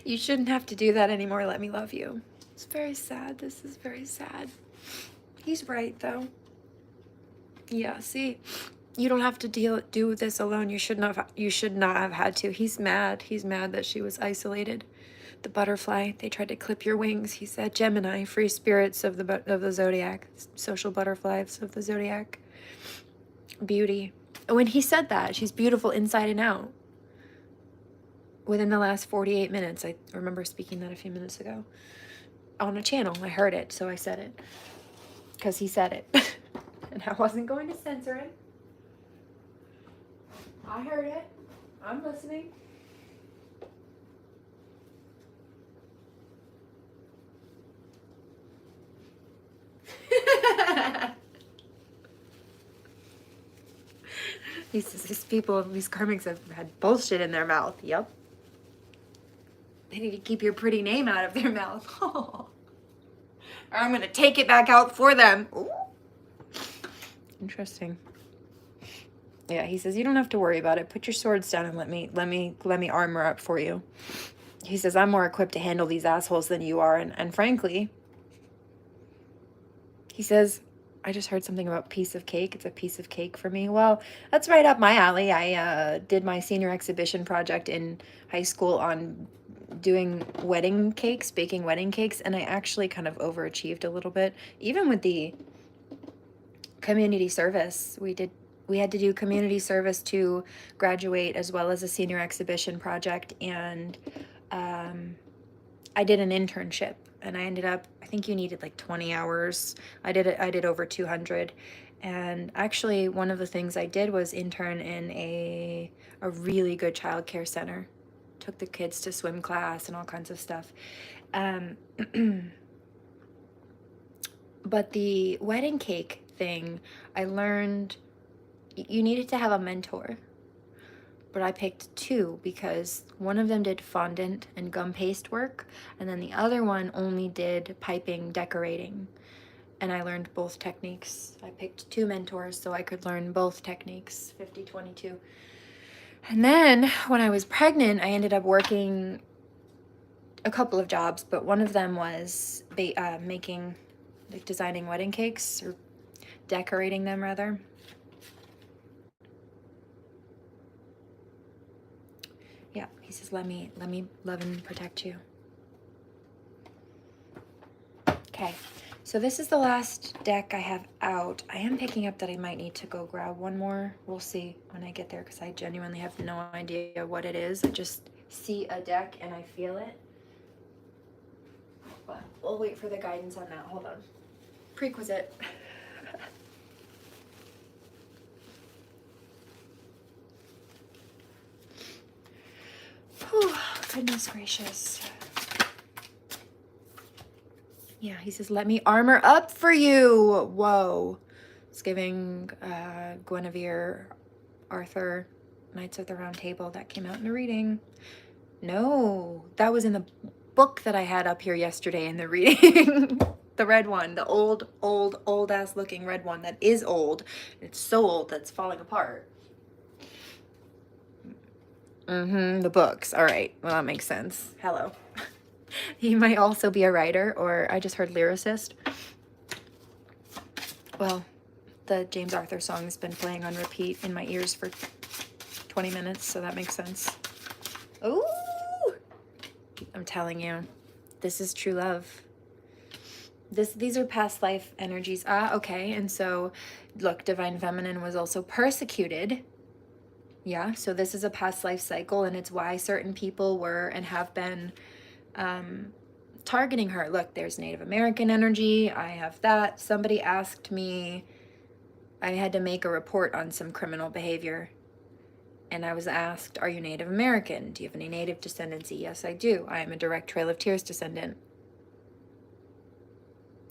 You shouldn't have to do that anymore. Let me love you. It's very sad. This is very sad. He's right, though. Yeah, see, you don't have to do this alone. You should not have had to. He's mad. He's mad that she was isolated. The butterfly, they tried to clip your wings. He said, Gemini, free spirits of the zodiac, social butterflies of the zodiac. Beauty. When he said that, she's beautiful inside and out. Within the last 48 minutes, I remember speaking that a few minutes ago on a channel. I heard it, so I said it because he said it. And I wasn't going to censor it. I heard it. I'm listening. These people, these karmics have had bullshit in their mouth. Yep. They need to keep your pretty name out of their mouth. Oh. Or I'm going to take it back out for them. Ooh. Interesting. Yeah, he says, you don't have to worry about it. Put your swords down and let me armor up for you. he says, I'm more equipped to handle these assholes than you are. And frankly, he says, I just heard something about piece of cake. It's a piece of cake for me. Well, that's right up my alley. I did my senior exhibition project in high school on doing wedding cakes, baking wedding cakes, and I actually kind of overachieved a little bit. Even with the community service, we had to do community service to graduate as well as a senior exhibition project, and I did an internship, and I ended up, I think you needed like 20 hours. I did over 200. And actually one of the things I did was intern in a really good childcare center. Took the kids to swim class and all kinds of stuff. But the wedding cake thing, I learned you needed to have a mentor. But I picked two because one of them did fondant and gum paste work, and then the other one only did piping decorating. And I learned both techniques. I picked two mentors so I could learn both techniques, 50-22. And then when I was pregnant, I ended up working a couple of jobs, but one of them was making, like designing wedding cakes, or decorating them rather. Yeah, he says, let me love and protect you. Okay, so this is the last deck I have out. I am picking up that I might need to go grab one more. We'll see when I get there, because I genuinely have no idea what it is. I just see a deck and I feel it. But we'll wait for the guidance on that. Hold on. Prerequisite. Whew, goodness gracious. Yeah, he says, let me armor up for you. Whoa. It's giving Guinevere, Arthur, Knights of the Round Table. That came out in a reading. No, that was in the book that I had up here yesterday in the reading. The red one, the old ass looking red one that is old. It's so old that's falling apart. The books. All right. Well, that makes sense. Hello. He might also be a writer, or I just heard lyricist. Well, the James Arthur song has been playing on repeat in my ears for 20 minutes, so that makes sense. Ooh! I'm telling you, this is true love. These are past life energies. Okay. And so, look, Divine Feminine was also persecuted. Yeah, so this is a past life cycle, and it's why certain people were and have been targeting her. Look, there's Native American energy. I have that. Somebody asked me, I had to make a report on some criminal behavior. And I was asked, are you Native American? Do you have any Native descendancy? Yes, I do. I am a direct Trail of Tears descendant.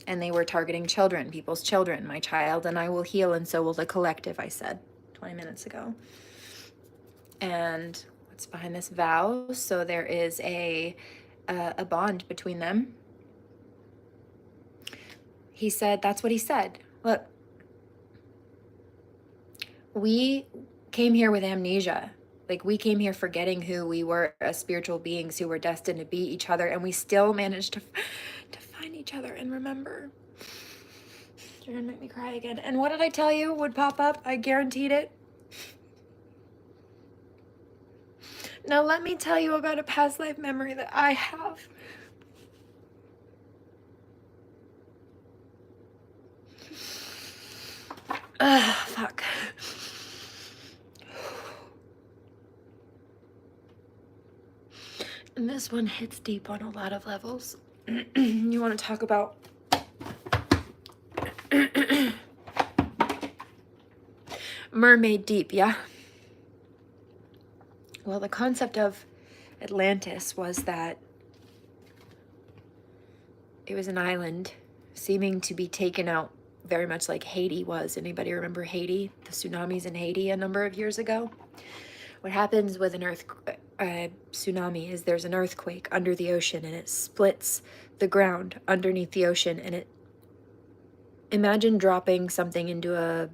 And they were targeting children, people's children. My child and I will heal, and so will the collective, I said 20 minutes ago. And what's behind this vow? So there is a bond between them. He said, that's what he said. Look, we came here with amnesia. Like, we came here forgetting who we were as spiritual beings who were destined to be each other, and we still managed to find each other and remember. You're gonna make me cry again. And what did I tell you would pop up? I guaranteed it. Now let me tell you about a past life memory that I have. Fuck. And this one hits deep on a lot of levels. You want to talk about mermaid deep, yeah? Well, the concept of Atlantis was that it was an island seeming to be taken out very much like Haiti was. Anybody remember Haiti? The tsunamis in Haiti a number of years ago? What happens with an tsunami is there's an earthquake under the ocean, and it splits the ground underneath the ocean, and imagine dropping something into a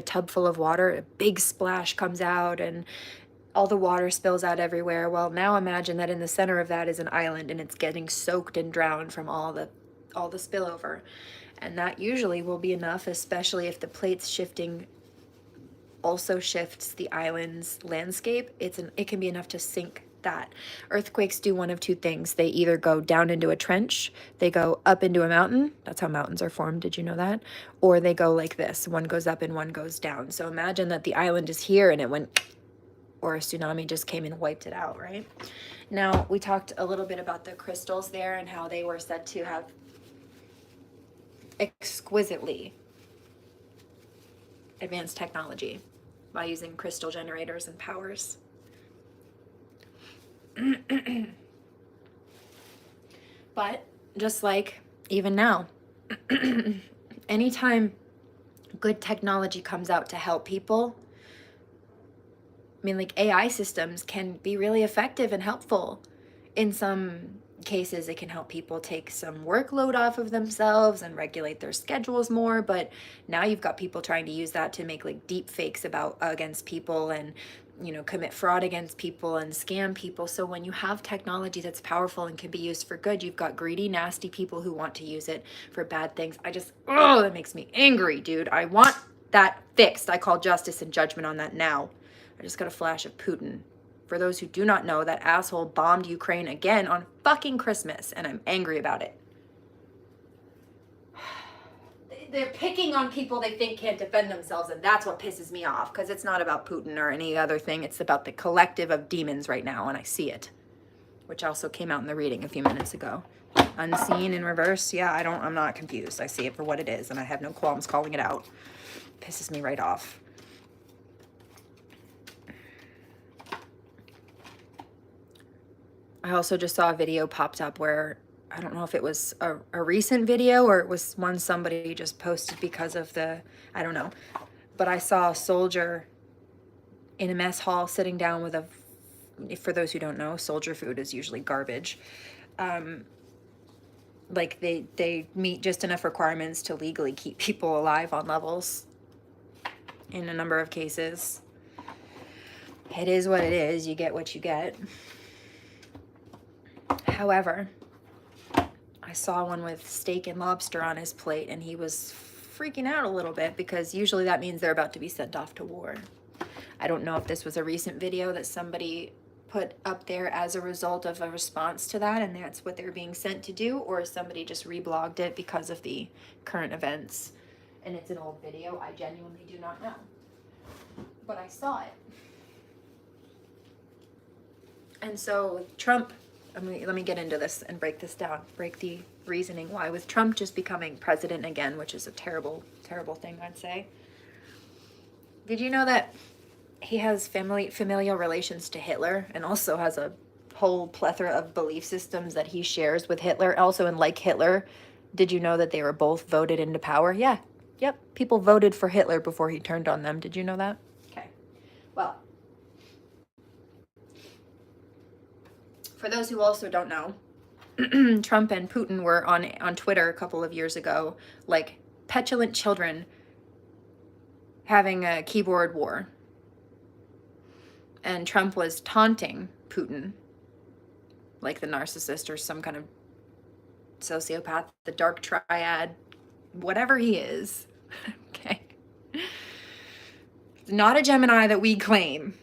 tub full of water. A big splash comes out, and all the water spills out everywhere. Well, now imagine that in the center of that is an island and it's getting soaked and drowned from all the spillover. And that usually will be enough, especially if the plate's shifting also shifts the island's landscape. It can be enough to sink that. Earthquakes do one of two things. They either go down into a trench, they go up into a mountain. That's how mountains are formed. Did you know that? Or they go like this. One goes up and one goes down. So imagine that the island is here and it went, or a tsunami just came and wiped it out, right? Now, we talked a little bit about the crystals there and how they were said to have exquisitely advanced technology by using crystal generators and powers. But just like even now, anytime good technology comes out to help people, I mean, like AI systems can be really effective and helpful. In some cases, it can help people take some workload off of themselves and regulate their schedules more. But now you've got people trying to use that to make like deep fakes against people and, you know, commit fraud against people and scam people. So when you have technology that's powerful and can be used for good, you've got greedy, nasty people who want to use it for bad things. That makes me angry, dude. I want that fixed. I call justice and judgment on that now. I just got a flash of Putin. For those who do not know, that asshole bombed Ukraine again on fucking Christmas, and I'm angry about it. They're picking on people they think can't defend themselves, and that's what pisses me off, because it's not about Putin or any other thing. It's about the collective of demons right now, and I see it, which also came out in the reading a few minutes ago. Unseen in reverse, yeah, I'm not confused. I see it for what it is, and I have no qualms calling it out. Pisses me right off. I also just saw a video popped up where, I don't know if it was a recent video or it was one somebody just posted because of I don't know. But I saw a soldier in a mess hall sitting down with for those who don't know, soldier food is usually garbage. Like they meet just enough requirements to legally keep people alive on levels in a number of cases. It is what it is. You get what you get. However, I saw one with steak and lobster on his plate, and he was freaking out a little bit because usually that means they're about to be sent off to war. I don't know if this was a recent video that somebody put up there as a result of a response to that, and that's what they're being sent to do, or somebody just reblogged it because of the current events. And it's an old video. I genuinely do not know. But I saw it. And so Trump... let me get into this and break this down, break the reasoning why. With Trump just becoming president again, which is a terrible, terrible thing, I'd say. Did you know that he has familial relations to Hitler and also has a whole plethora of belief systems that he shares with Hitler? Also, and like Hitler, did you know that they were both voted into power? Yeah. Yep. People voted for Hitler before he turned on them. Did you know that? Okay. Well, for those who also don't know, Trump and Putin were on Twitter a couple of years ago, like petulant children having a keyboard war. And Trump was taunting Putin, like the narcissist or some kind of sociopath, the dark triad, whatever he is. Okay. Not a Gemini that we claim.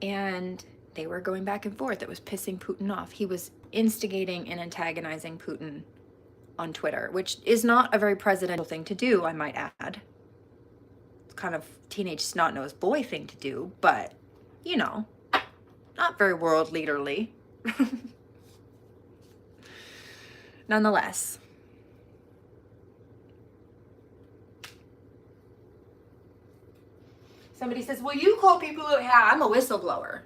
And they were going back and forth. It was pissing Putin off. He was instigating and antagonizing Putin on Twitter, which is not a very presidential thing to do, I might add. It's kind of teenage snot-nosed boy thing to do, but, you know, not very world leaderly. Nonetheless. Somebody says, well, you call people who, yeah, I'm a whistleblower.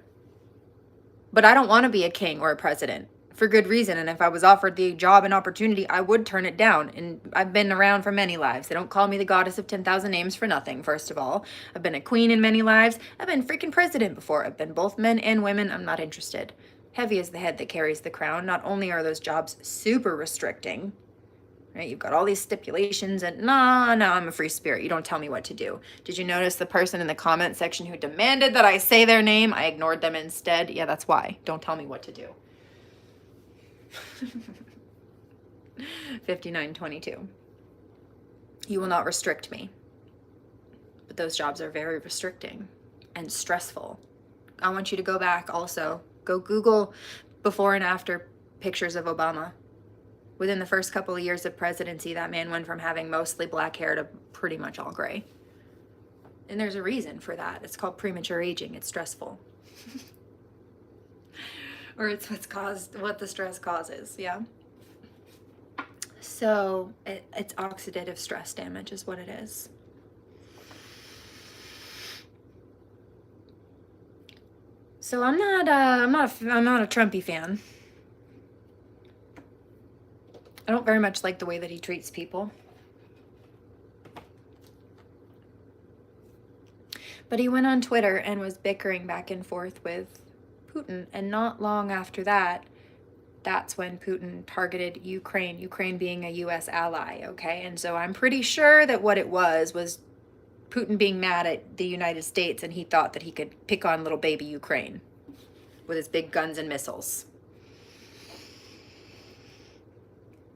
But I don't want to be a king or a president for good reason. And if I was offered the job and opportunity, I would turn it down. And I've been around for many lives. They don't call me the goddess of 10,000 names for nothing, first of all. I've been a queen in many lives. I've been freaking president before. I've been both men and women. I'm not interested. Heavy is the head that carries the crown. Not only are those jobs super restricting, right? You've got all these stipulations and no, I'm a free spirit. You don't tell me what to do. Did you notice the person in the comment section who demanded that I say their name? I ignored them instead. Yeah, that's why. Don't tell me what to do. 5922. You will not restrict me. But those jobs are very restricting and stressful. I want you to go back also. Go Google before and after pictures of Obama. Within the first couple of years of presidency, that man went from having mostly black hair to pretty much all gray. And there's a reason for that. It's called premature aging. It's stressful. Or it's what the stress causes, yeah? So it's oxidative stress damage is what it is. So I'm not a Trumpy fan. I don't very much like the way that he treats people. But he went on Twitter and was bickering back and forth with Putin. And not long after that, that's when Putin targeted Ukraine, Ukraine being a U.S. ally, okay? And so I'm pretty sure that what it was Putin being mad at the United States, and he thought that he could pick on little baby Ukraine with his big guns and missiles.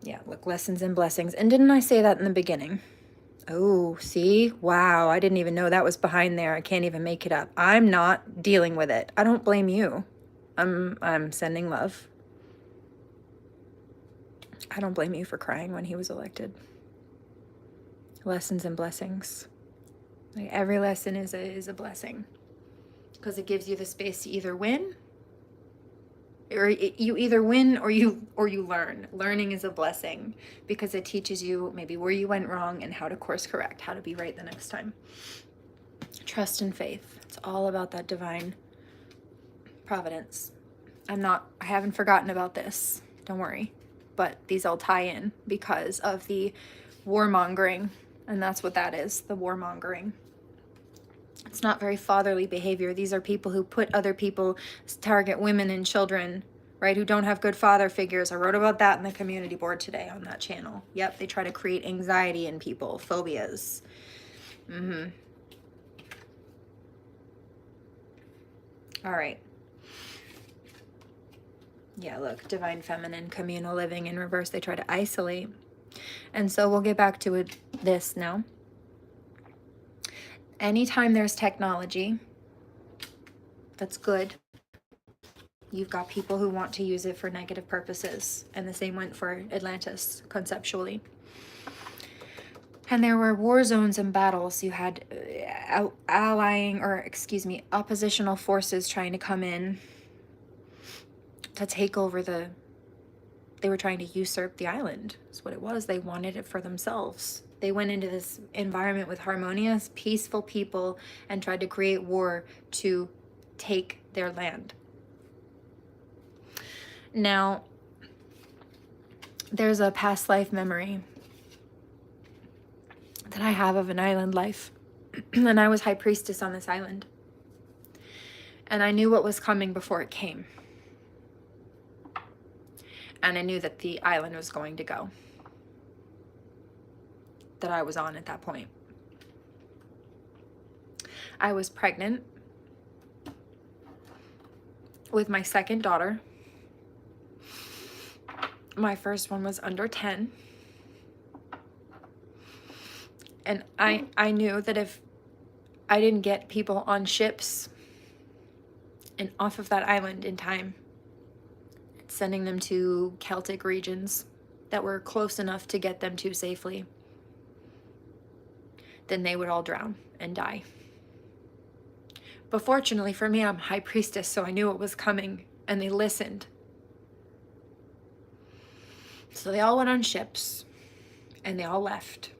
Yeah, look, lessons and blessings. And didn't I say that in the beginning? Oh, see? Wow, I didn't even know that was behind there. I can't even make it up. I'm not dealing with it. I don't blame you. I'm sending love. I don't blame you for crying when he was elected. Lessons and blessings. Like every lesson is a blessing, because it gives you the space to either win, or you either win or you learn. Learning is a blessing because it teaches you maybe where you went wrong and how to course correct, how to be right the next time. Trust and faith. It's all about that divine providence. I haven't forgotten about this. Don't worry. But these all tie in because of the warmongering, and that's what that is, the warmongering. It's not very fatherly behavior. These are people who put other people, target women and children, right, who don't have good father figures. I wrote about that in the community board today on that channel. Yep, they try to create anxiety in people, phobias. All right. Yeah, look, divine feminine, communal living in reverse. They try to isolate. And so we'll get back to this now. Anytime there's technology that's good, you've got people who want to use it for negative purposes. And the same went for Atlantis, conceptually. And there were war zones and battles. You had oppositional forces trying to come in to take over they were trying to usurp the island. That's what it was. They wanted it for themselves. They went into this environment with harmonious, peaceful people and tried to create war to take their land. Now, there's a past life memory that I have of an island life. And I was high priestess on this island. And I knew what was coming before it came. And I knew that the island was going to go, that I was on at that point. I was pregnant with my second daughter. My first one was under 10. And I knew that if I didn't get people on ships and off of that island in time, sending them to Celtic regions that were close enough to get them to safely, then they would all drown and die. But fortunately for me, I'm high priestess, so I knew it was coming, and they listened. So they all went on ships, and they all left.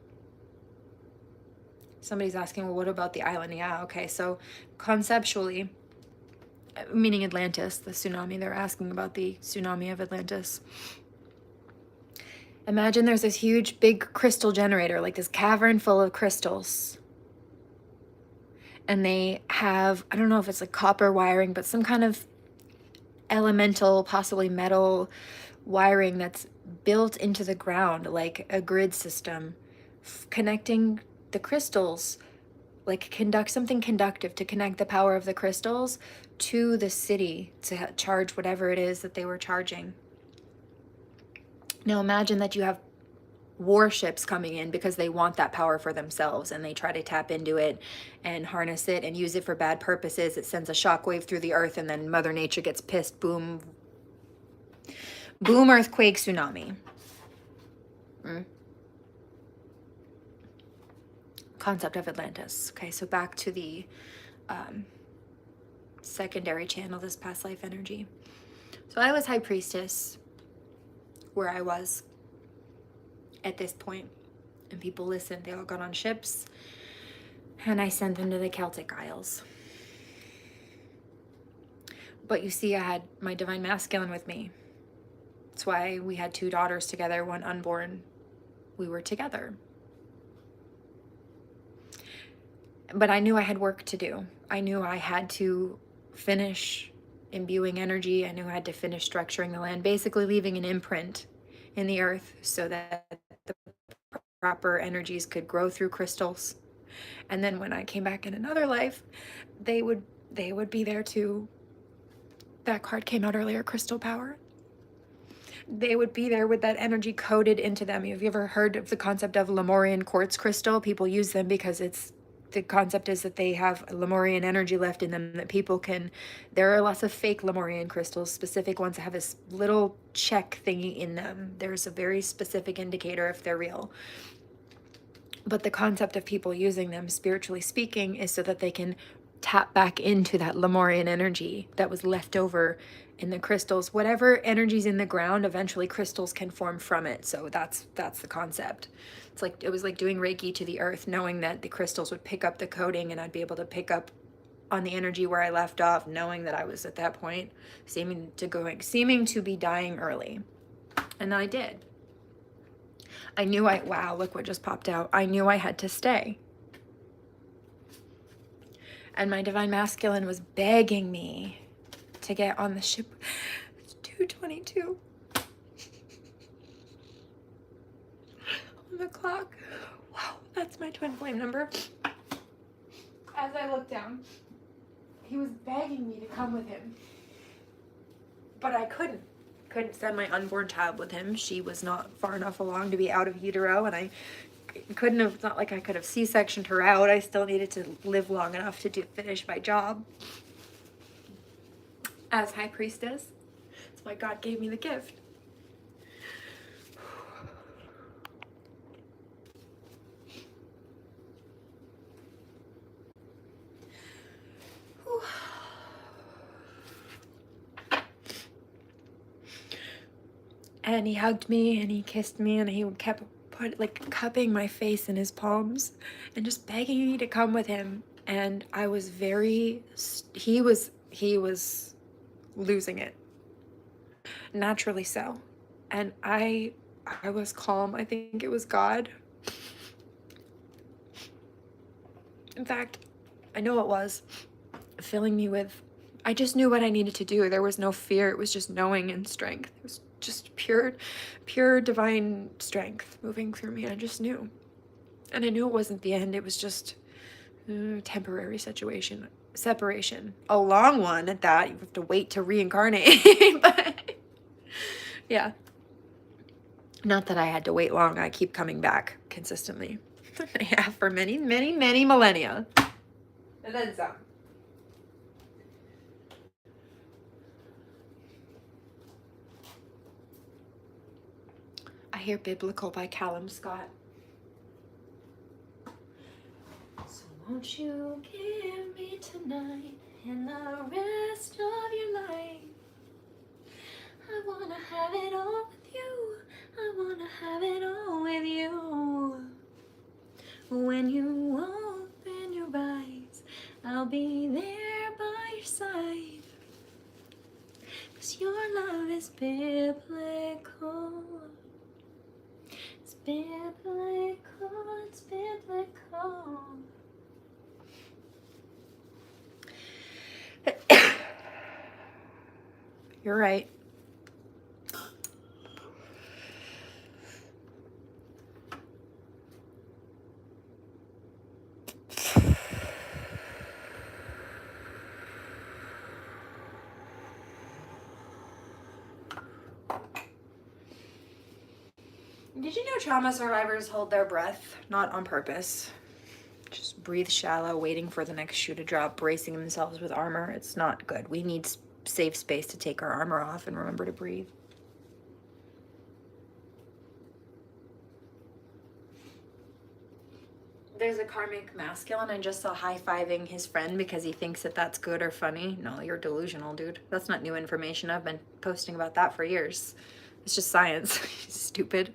Somebody's asking, well, what about the island? Yeah, okay, so conceptually, meaning Atlantis, the tsunami, they're asking about the tsunami of Atlantis. Imagine there's this huge, big crystal generator, like this cavern full of crystals. And they have, I don't know if it's like copper wiring, but some kind of elemental, possibly metal wiring that's built into the ground, like a grid system, connecting the crystals, like conduct something conductive to connect the power of the crystals to the city to charge whatever it is that they were charging. Now imagine that you have warships coming in because they want that power for themselves, and they try to tap into it and harness it and use it for bad purposes. It sends a shockwave through the earth, and then Mother Nature gets pissed. Boom, boom, earthquake, tsunami. Concept of Atlantis. Okay, so back to the secondary channel, this past life energy. So I was high priestess where I was at this point, and people listened. They all got on ships, and I sent them to the Celtic Isles. But you see, I had my divine masculine with me. That's why we had 2 daughters together, 1 unborn. We were together. But I knew I had work to do. I knew I had to finish imbuing energy. I knew I had to finish structuring the land, basically leaving an imprint in the earth so that the proper energies could grow through crystals. And then when I came back in another life, they would be there too. That card came out earlier, crystal power. They would be there with that energy coded into them. Have you ever heard of the concept of Lemurian quartz crystal? People use them because the concept is that they have Lemurian energy left in them that people can. There are lots of fake Lemurian crystals, specific ones that have this little check thingy in them. There's a very specific indicator if they're real. But the concept of people using them, spiritually speaking, is so that they can tap back into that Lemurian energy that was left over in the crystals. Whatever energy's in the ground, eventually crystals can form from it. So that's the concept. It was like doing Reiki to the earth, knowing that the crystals would pick up the coding and I'd be able to pick up on the energy where I left off, knowing that I was at that point seeming to be dying early. And I did. I knew wow, look what just popped out. I knew I had to stay. And my divine masculine was begging me to get on the ship. It's 2:22 on the clock. Wow, that's my twin flame number. As I looked down, he was begging me to come with him. But I couldn't send my unborn child with him. She was not far enough along to be out of utero, and I couldn't have, it's not like I could have C-sectioned her out. I still needed to live long enough to finish my job as high priestess. That's why God gave me the gift. And he hugged me and he kissed me and he kept cupping my face in his palms and just begging me to come with him. And I was he was losing it. Naturally so. And I was calm. I think it was God. In fact, I know it was filling me with, I just knew what I needed to do. There was no fear. It was just knowing and strength. It was just pure divine strength moving through me. I just knew. And I knew it wasn't the end. It was just a temporary separation. A long one at that. You have to wait to reincarnate. But yeah. Not that I had to wait long. I keep coming back consistently. I have for many, many, many millennia. And then some. I hear Biblical by Callum Scott. So won't you give me tonight and the rest of your life? I wanna have it all with you. I wanna have it all with you. When you open your eyes, I'll be there by your side. 'Cause your love is biblical. It's biblical, it's biblical. You're right. Did you know trauma survivors hold their breath? Not on purpose. Just breathe shallow, waiting for the next shoe to drop, bracing themselves with armor. It's not good. We need safe space to take our armor off and remember to breathe. There's a karmic masculine I just saw high-fiving his friend because he thinks that that's good or funny. No, you're delusional, dude. That's not new information. I've been posting about that for years. It's just science. Stupid.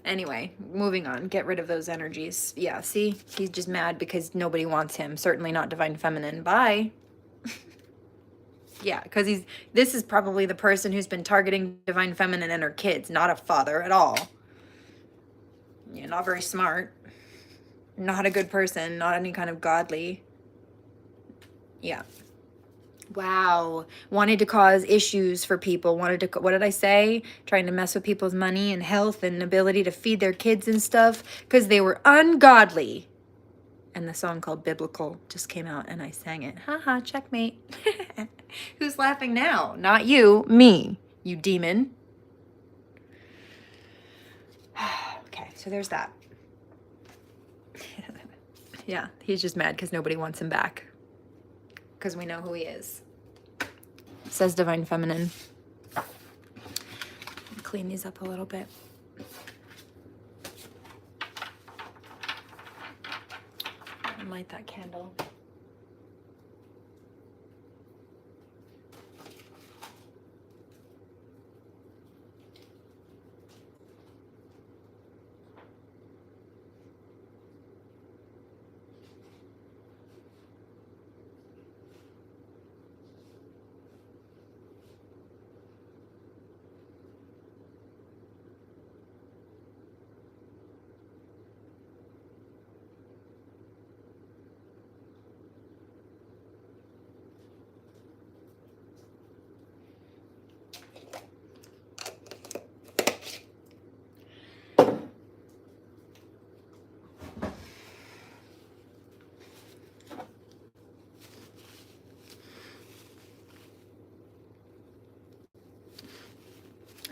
Anyway, moving on. Get rid of those energies. Yeah, see? He's just mad because nobody wants him. Certainly not Divine Feminine. Bye. Yeah, because this is probably the person who's been targeting Divine Feminine and her kids, not a father at all. Yeah, not very smart. Not a good person, not any kind of godly. Yeah. Wow. Wanted to cause issues for people. Wanted to, what did I say? Trying to mess with people's money and health and ability to feed their kids and stuff because they were ungodly. And the song called Biblical just came out and I sang it. Haha, checkmate. Who's laughing now? Not you, me, you demon. Okay, so there's that. Yeah, he's just mad because nobody wants him back. Because we know who he is. Says Divine Feminine. Clean these up a little bit. And light that candle.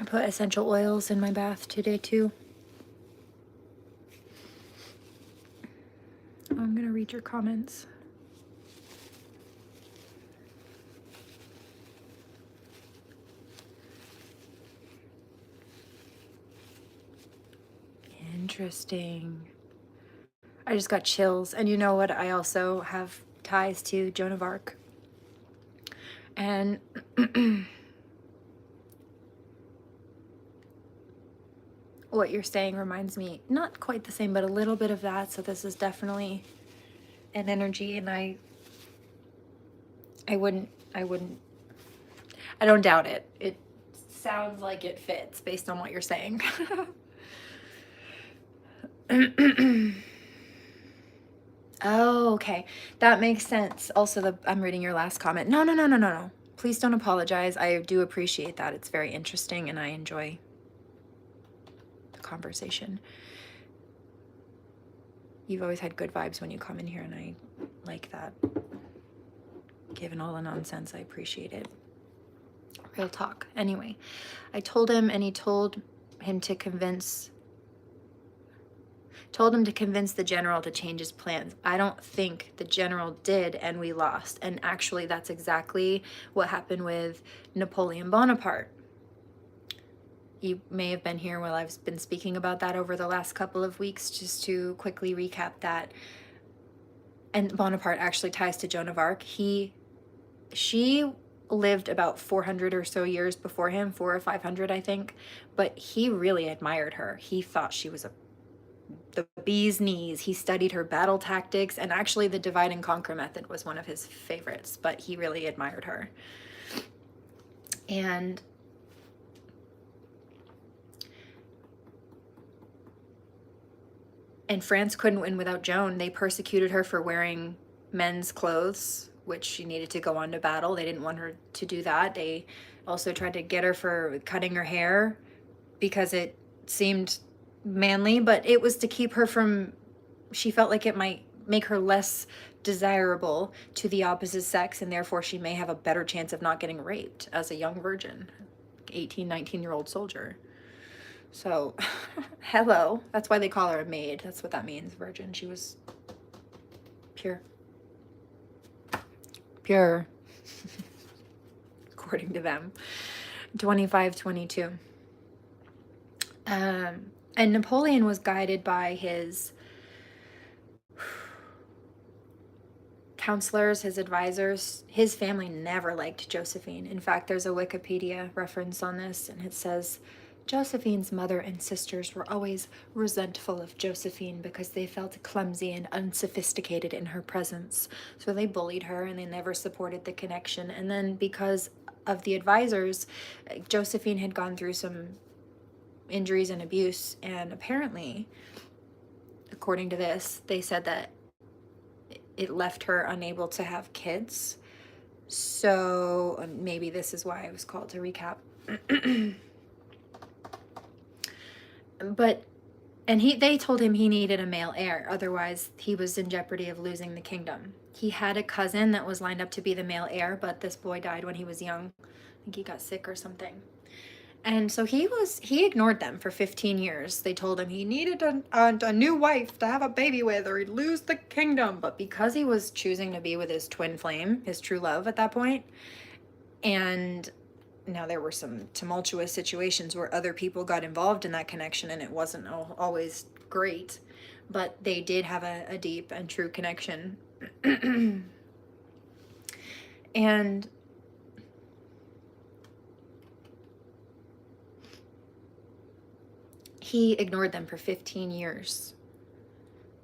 I put essential oils in my bath today too. I'm gonna read your comments. Interesting. I just got chills. And you know what? I also have ties to Joan of Arc. And what you're saying reminds me, not quite the same, but a little bit of that. So this is definitely an energy, and I don't doubt it. It sounds like it fits based on what you're saying. Oh, okay. That makes sense. Also, I'm reading your last comment. No. Please don't apologize. I do appreciate that. It's very interesting, and I enjoy the conversation. You've always had good vibes when you come in here, and I like that. Given all the nonsense, I appreciate it. Real talk. Anyway, I told him, and he told him to convince the general to change his plans. I don't think the general did, and we lost. And actually, that's exactly what happened with Napoleon Bonaparte. You may have been here while I've been speaking about that over the last couple of weeks, just to quickly recap that. And Bonaparte actually ties to Joan of Arc. She lived about 400 or so years before him, 400 or 500, I think. But he really admired her. He thought she was the bee's knees. He studied her battle tactics, and actually the divide and conquer method was one of his favorites, but he really admired her. And France couldn't win without Joan. They persecuted her for wearing men's clothes, which she needed to go on to battle. They didn't want her to do that. They also tried to get her for cutting her hair because it seemed manly, but it was to keep her from, she felt like it might make her less desirable to the opposite sex, and therefore she may have a better chance of not getting raped as a young virgin, 18, 19-year-old soldier. So, hello. That's why they call her a maid. That's what that means, virgin. She was pure. Pure. According to them. 2522. And Napoleon was guided by his counselors, his advisors. His family never liked Josephine. In fact, there's a Wikipedia reference on this, and it says, Josephine's mother and sisters were always resentful of Josephine because they felt clumsy and unsophisticated in her presence. So they bullied her and they never supported the connection. And then because of the advisors, Josephine had gone through some injuries and abuse, and apparently, according to this, they said that it left her unable to have kids. So maybe this is why I was called to recap. But, and they told him he needed a male heir, otherwise he was in jeopardy of losing the kingdom. He had a cousin that was lined up to be the male heir, but this boy died when he was young. I think he got sick or something. And so he ignored them for 15 years. They told him he needed a new wife to have a baby with or he'd lose the kingdom. But because he was choosing to be with his twin flame, his true love at that point, and now there were some tumultuous situations where other people got involved in that connection and it wasn't always great, but they did have a deep and true connection. And he ignored them for 15 years.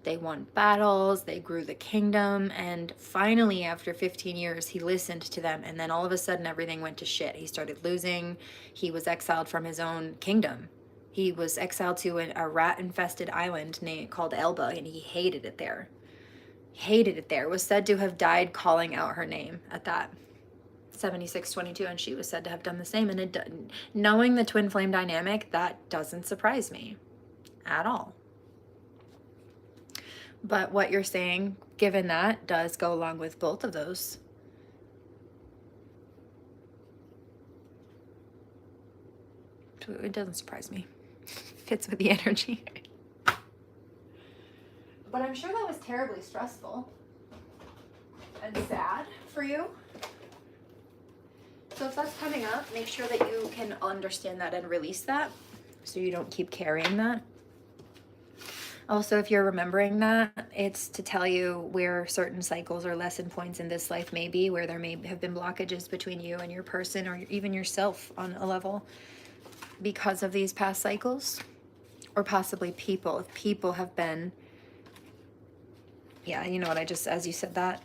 They won battles, they grew the kingdom, and finally, after 15 years, he listened to them, and then all of a sudden, everything went to shit. He started losing. He was exiled from his own kingdom. He was exiled to a rat-infested island called Elba, and he hated it there. Hated it there. Was said to have died calling out her name at that. 7622, and she was said to have done the same. And knowing the twin flame dynamic, that doesn't surprise me at all. But what you're saying, given that, does go along with both of those. It doesn't surprise me. Fits with the energy. But I'm sure that was terribly stressful and sad for you. So if that's coming up, make sure that you can understand that and release that so you don't keep carrying that. Also, if you're remembering that, it's to tell you where certain cycles or lesson points in this life may be, where there may have been blockages between you and your person or even yourself on a level because of these past cycles, or possibly people. If people have been, yeah, you know what, as you said that,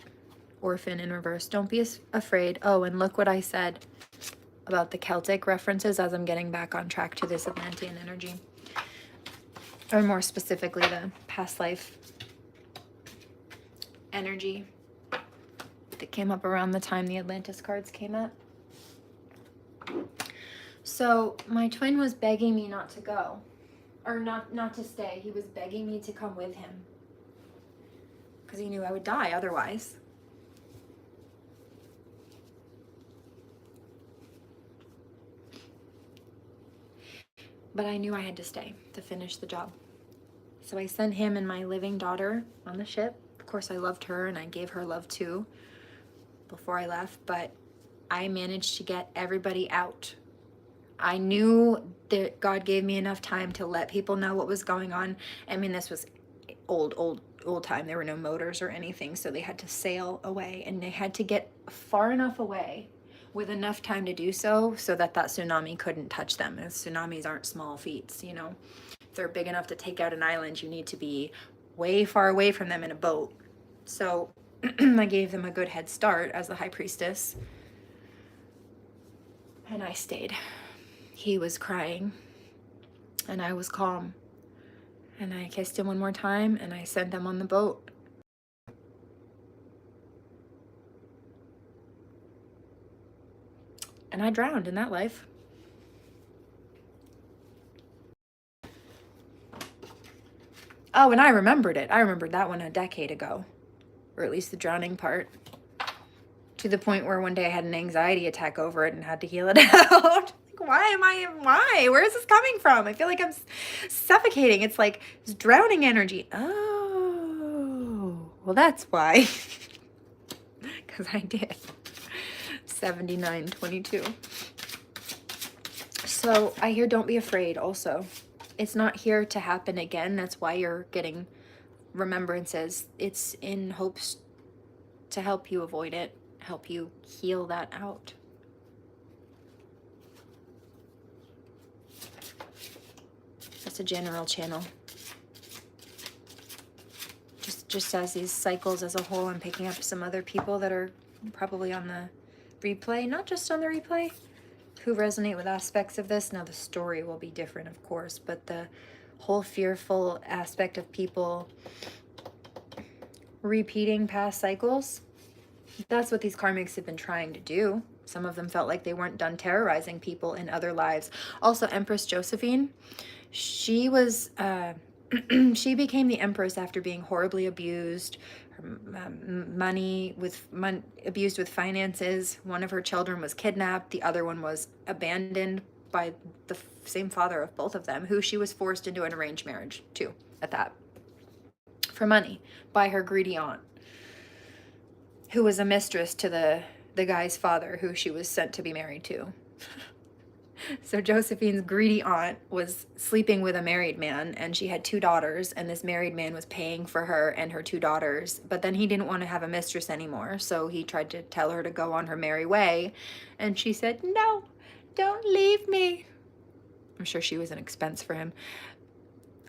orphan in reverse, don't be afraid. Oh, and look what I said about the Celtic references as I'm getting back on track to this Atlantean energy. Or more specifically, the past life energy that came up around the time the Atlantis cards came up. So my twin was begging me not to go, or not to stay. He was begging me to come with him because he knew I would die otherwise. But I knew I had to stay to finish the job. So I sent him and my living daughter on the ship. Of course, I loved her and I gave her love too before I left, but I managed to get everybody out. I knew that God gave me enough time to let people know what was going on. I mean, this was old time. There were no motors or anything, so they had to sail away, and they had to get far enough away with enough time to do so that tsunami couldn't touch them. And tsunamis aren't small feats, you know. If they're big enough to take out an island, you need to be way far away from them in a boat. So I gave them a good head start as the high priestess, and I stayed. He was crying, and I was calm. And I kissed him one more time, and I sent them on the boat. And I drowned in that life. Oh, and I remembered it. I remembered that one a decade ago, or at least the drowning part, to the point where one day I had an anxiety attack over it and had to heal it out. Like, Why? Where is this coming from? I feel like I'm suffocating. It's like this drowning energy. Oh, well, that's why. Because I did. 7922. So I hear don't be afraid also. It's not here to happen again. That's why you're getting remembrances. It's in hopes to help you avoid it, help you heal that out. That's a general channel. Just as these cycles as a whole, I'm picking up some other people that are probably on the replay, not just on the replay, who resonate with aspects of this. Now the story will be different, of course, but the whole fearful aspect of people repeating past cycles, that's what these karmics have been trying to do. Some of them felt like they weren't done terrorizing people in other lives. Also, Empress Josephine, she was she became the empress after being horribly abused, abused with finances. One of her children was kidnapped. The other one was abandoned by the same father of both of them, who she was forced into an arranged marriage to at that, for money, by her greedy aunt, who was a mistress to the guy's father, who she was sent to be married to. So Josephine's greedy aunt was sleeping with a married man, and she had 2 daughters, and this married man was paying for her and her 2 daughters, but then he didn't want to have a mistress anymore, so he tried to tell her to go on her merry way, and she said, "No, don't leave me." I'm sure she was an expense for him.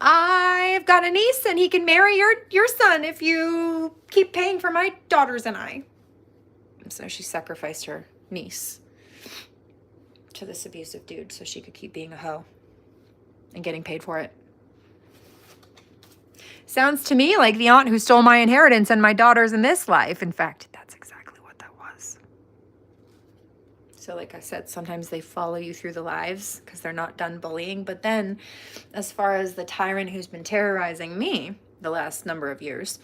"I've got a niece, and he can marry your son if you keep paying for my daughters and I." So she sacrificed her niece to this abusive dude so she could keep being a hoe and getting paid for it. Sounds to me like the aunt who stole my inheritance and my daughters in this life. In fact, that's exactly what that was. So like I said, sometimes they follow you through the lives because they're not done bullying. But then as far as the tyrant who's been terrorizing me the last number of years,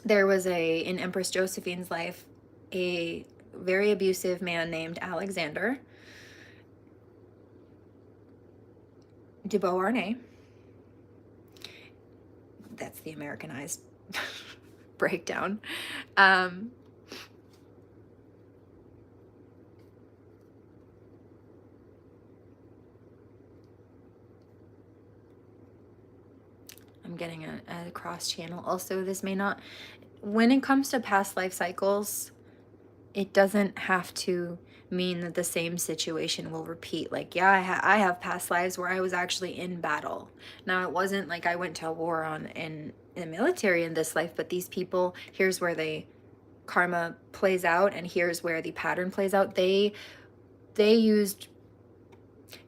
there was in Empress Josephine's life, a very abusive man named Alexander de Beauharnais. That's the Americanized breakdown. I'm getting a cross channel. Also, this may not, when it comes to past life cycles, it doesn't have to mean that the same situation will repeat. Like, yeah, I have past lives where I was actually in battle. Now, it wasn't like I went to a war in the military in this life, but these people, here's where the karma plays out, and here's where the pattern plays out. They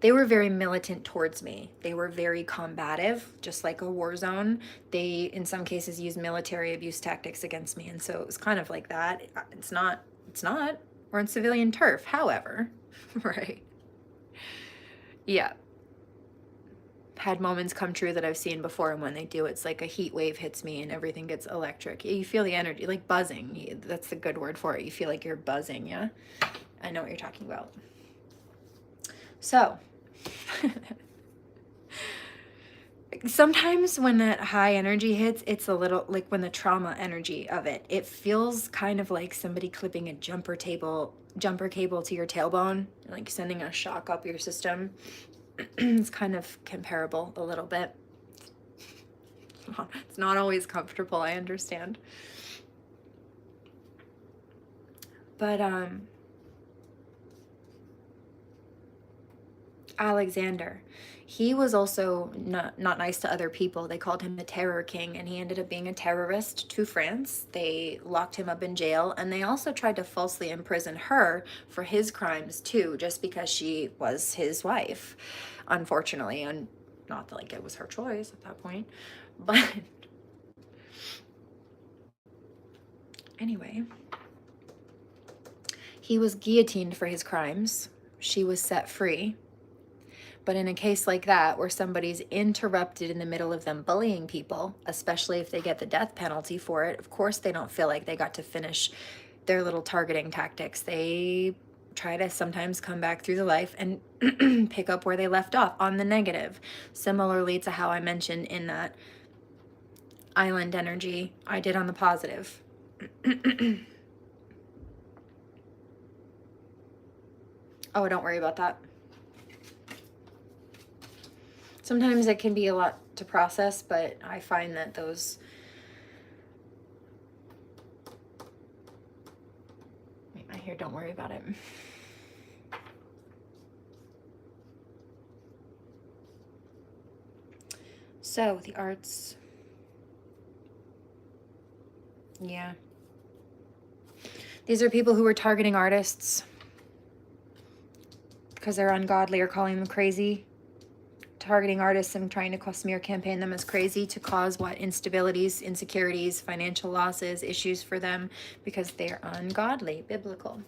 were very militant towards me. They were very combative, just like a war zone. They, in some cases, used military abuse tactics against me, and so it was kind of like that. It's not. We're in civilian turf, however, right? Yeah. Had moments come true that I've seen before, and when they do, it's like a heat wave hits me and everything gets electric. You feel the energy, like buzzing. That's the good word for it. You feel like you're buzzing, yeah? I know what you're talking about. So, sometimes when that high energy hits, it's a little like when the trauma energy of it feels kind of like somebody clipping a jumper cable to your tailbone, like sending a shock up your system. It's kind of comparable a little bit. It's not always comfortable, I understand. But Alexander, he was also not nice to other people. They called him the Terror King, and he ended up being a terrorist to France. They locked him up in jail, and they also tried to falsely imprison her for his crimes too, just because she was his wife, unfortunately. And not that like it was her choice at that point, but anyway, he was guillotined for his crimes. She was set free. But in a case like that, where somebody's interrupted in the middle of them bullying people, especially if they get the death penalty for it, of course they don't feel like they got to finish their little targeting tactics. They try to sometimes come back through the life and pick up where they left off on the negative. Similarly to how I mentioned in that island energy, I did on the positive. Oh, don't worry about that. Sometimes it can be a lot to process, but I find that those... I hear don't worry about it. So, the arts. Yeah. These are people who are targeting artists because they're ungodly or calling them crazy. Targeting artists and trying to smear campaign them as crazy to cause what? Instabilities, insecurities, financial losses, issues for them because they're ungodly. Biblical.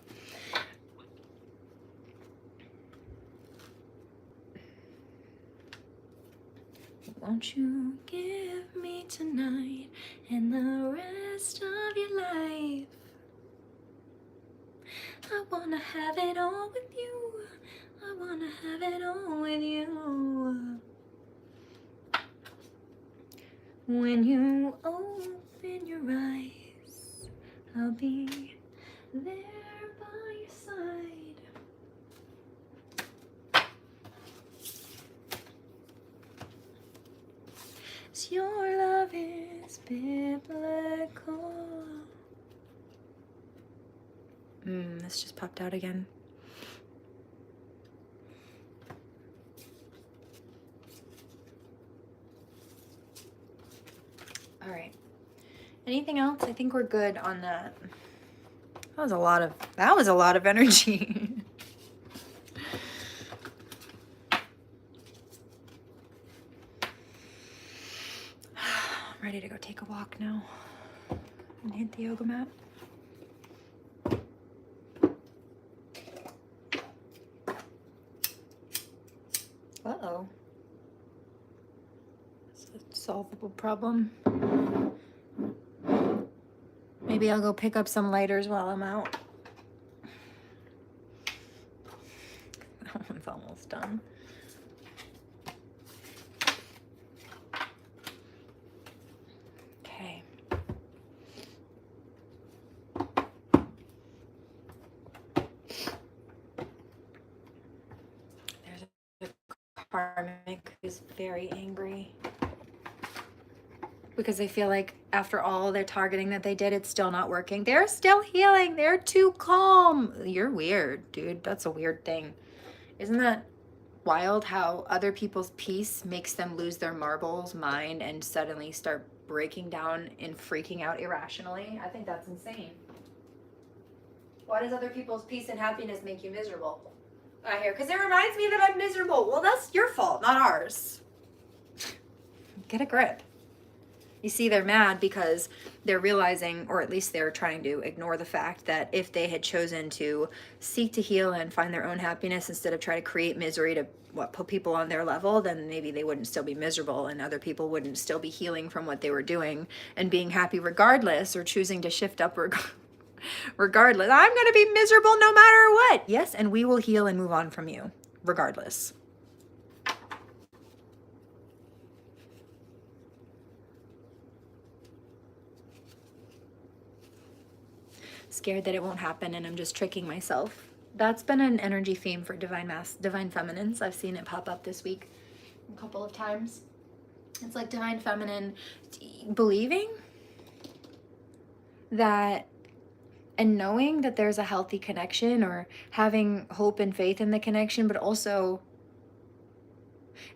Won't you give me tonight and the rest of your life? I wanna have it all with you. I wanna have it all with you. When you open your eyes, I'll be there by your side. So your love is biblical. This just popped out again. All right. Anything else? I think we're good on that. That was a lot of energy. I'm ready to go take a walk now and hit the yoga mat. Uh-oh. It's a solvable problem. Maybe I'll go pick up some lighters while I'm out. That one's almost done. Okay. There's a karmic who's very angry because they feel like after all their targeting that they did, it's still not working. They're still healing. They're too calm. You're weird, dude. That's a weird thing. Isn't that wild how other people's peace makes them lose their marbles mind and suddenly start breaking down and freaking out irrationally? I think that's insane. Why does other people's peace and happiness make you miserable? I hear, because it reminds me that I'm miserable. Well, that's your fault, not ours. Get a grip. You see, they're mad because they're realizing, or at least they're trying to ignore the fact that if they had chosen to seek to heal and find their own happiness instead of try to create misery to put people on their level, then maybe they wouldn't still be miserable and other people wouldn't still be healing from what they were doing and being happy regardless, or choosing to shift up regardless. I'm going to be miserable no matter what. Yes, and we will heal and move on from you regardless. Scared that it won't happen and I'm just tricking myself. That's been an energy theme for Divine Feminines. I've seen it pop up this week a couple of times. It's like Divine Feminine believing that and knowing that there's a healthy connection, or having hope and faith in the connection, but also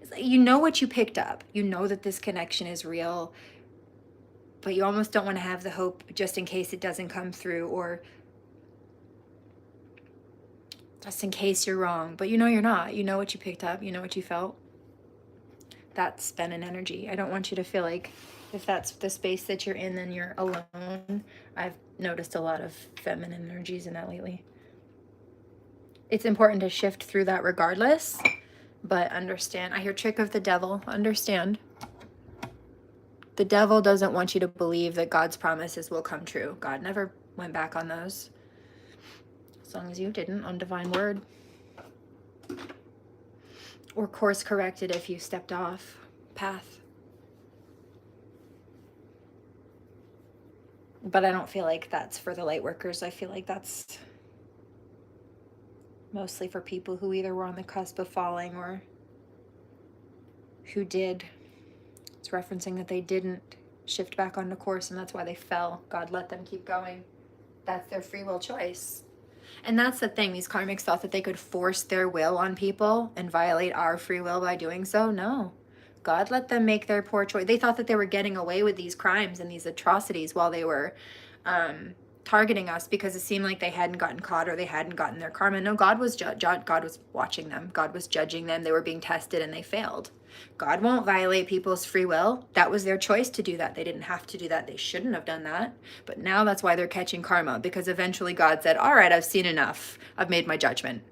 it's like, you know what you picked up. You know that this connection is real, but you almost don't want to have the hope just in case it doesn't come through, or just in case you're wrong. But you know you're not. You know what you picked up. You know what you felt. That's been an energy. I don't want you to feel like if that's the space that you're in, then you're alone. I've noticed a lot of feminine energies in that lately. It's important to shift through that regardless, but understand. I hear trick of the devil. Understand. The devil doesn't want you to believe that God's promises will come true. God never went back on those. As long as you didn't on divine word. Or course corrected if you stepped off path. But I don't feel like that's for the light workers. I feel like that's mostly for people who either were on the cusp of falling or who did. It's referencing that they didn't shift back onto course and that's why they fell. God let them keep going. That's their free will choice. And that's the thing. These karmics thought that they could force their will on people and violate our free will by doing so. No. God let them make their poor choice. They thought that they were getting away with these crimes and these atrocities while they were targeting us because it seemed like they hadn't gotten caught or they hadn't gotten their karma. No, God was God was watching them. God was judging them. They were being tested and they failed. God won't violate people's free will. That was their choice to do that. They didn't have to do that. They shouldn't have done that. But now that's why they're catching karma, because eventually God said, all right, I've seen enough. I've made my judgment.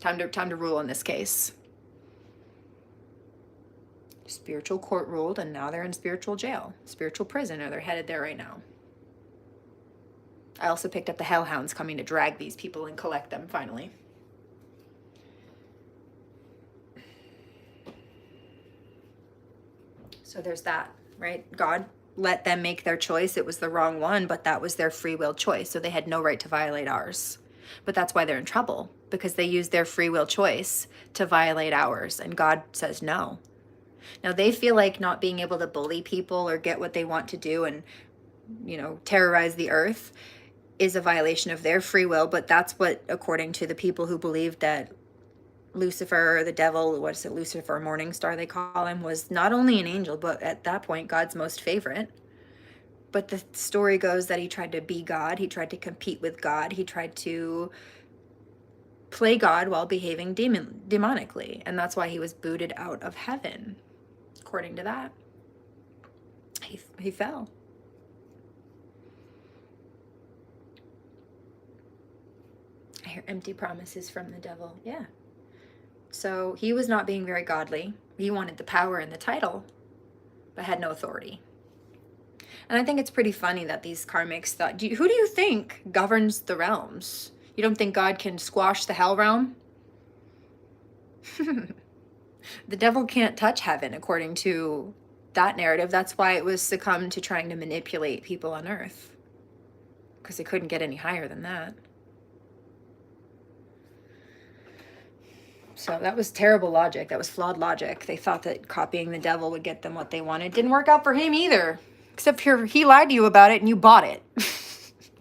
Time to rule in this case. Spiritual court ruled, and now they're in spiritual jail, spiritual prison, or they're headed there right now. I also picked up the hellhounds coming to drag these people and collect them finally. So there's that, right? God let them make their choice. It was the wrong one, but that was their free will choice. So they had no right to violate ours. But that's why they're in trouble, because they used their free will choice to violate ours. And God says no. Now they feel like not being able to bully people or get what they want to do and, you know, terrorize the earth is a violation of their free will. But that's what, according to the people who believed that Lucifer, or the devil, what is it, Lucifer, morning star they call him, was not only an angel, but at that point, God's most favorite. But the story goes that he tried to be God. He tried to compete with God. He tried to play God while behaving demonically. And that's why he was booted out of heaven. According to that, he fell. I hear empty promises from the devil. Yeah. So he was not being very godly. He wanted the power and the title, but had no authority. And I think it's pretty funny that these karmics thought, who do you think governs the realms? You don't think God can squash the hell realm? The devil can't touch heaven, according to that narrative. That's why it was succumbed to trying to manipulate people on earth, because it couldn't get any higher than that. So that was terrible logic. That was flawed logic. They thought that copying the devil would get them what they wanted. Didn't work out for him either. Except he lied to you about it and you bought it.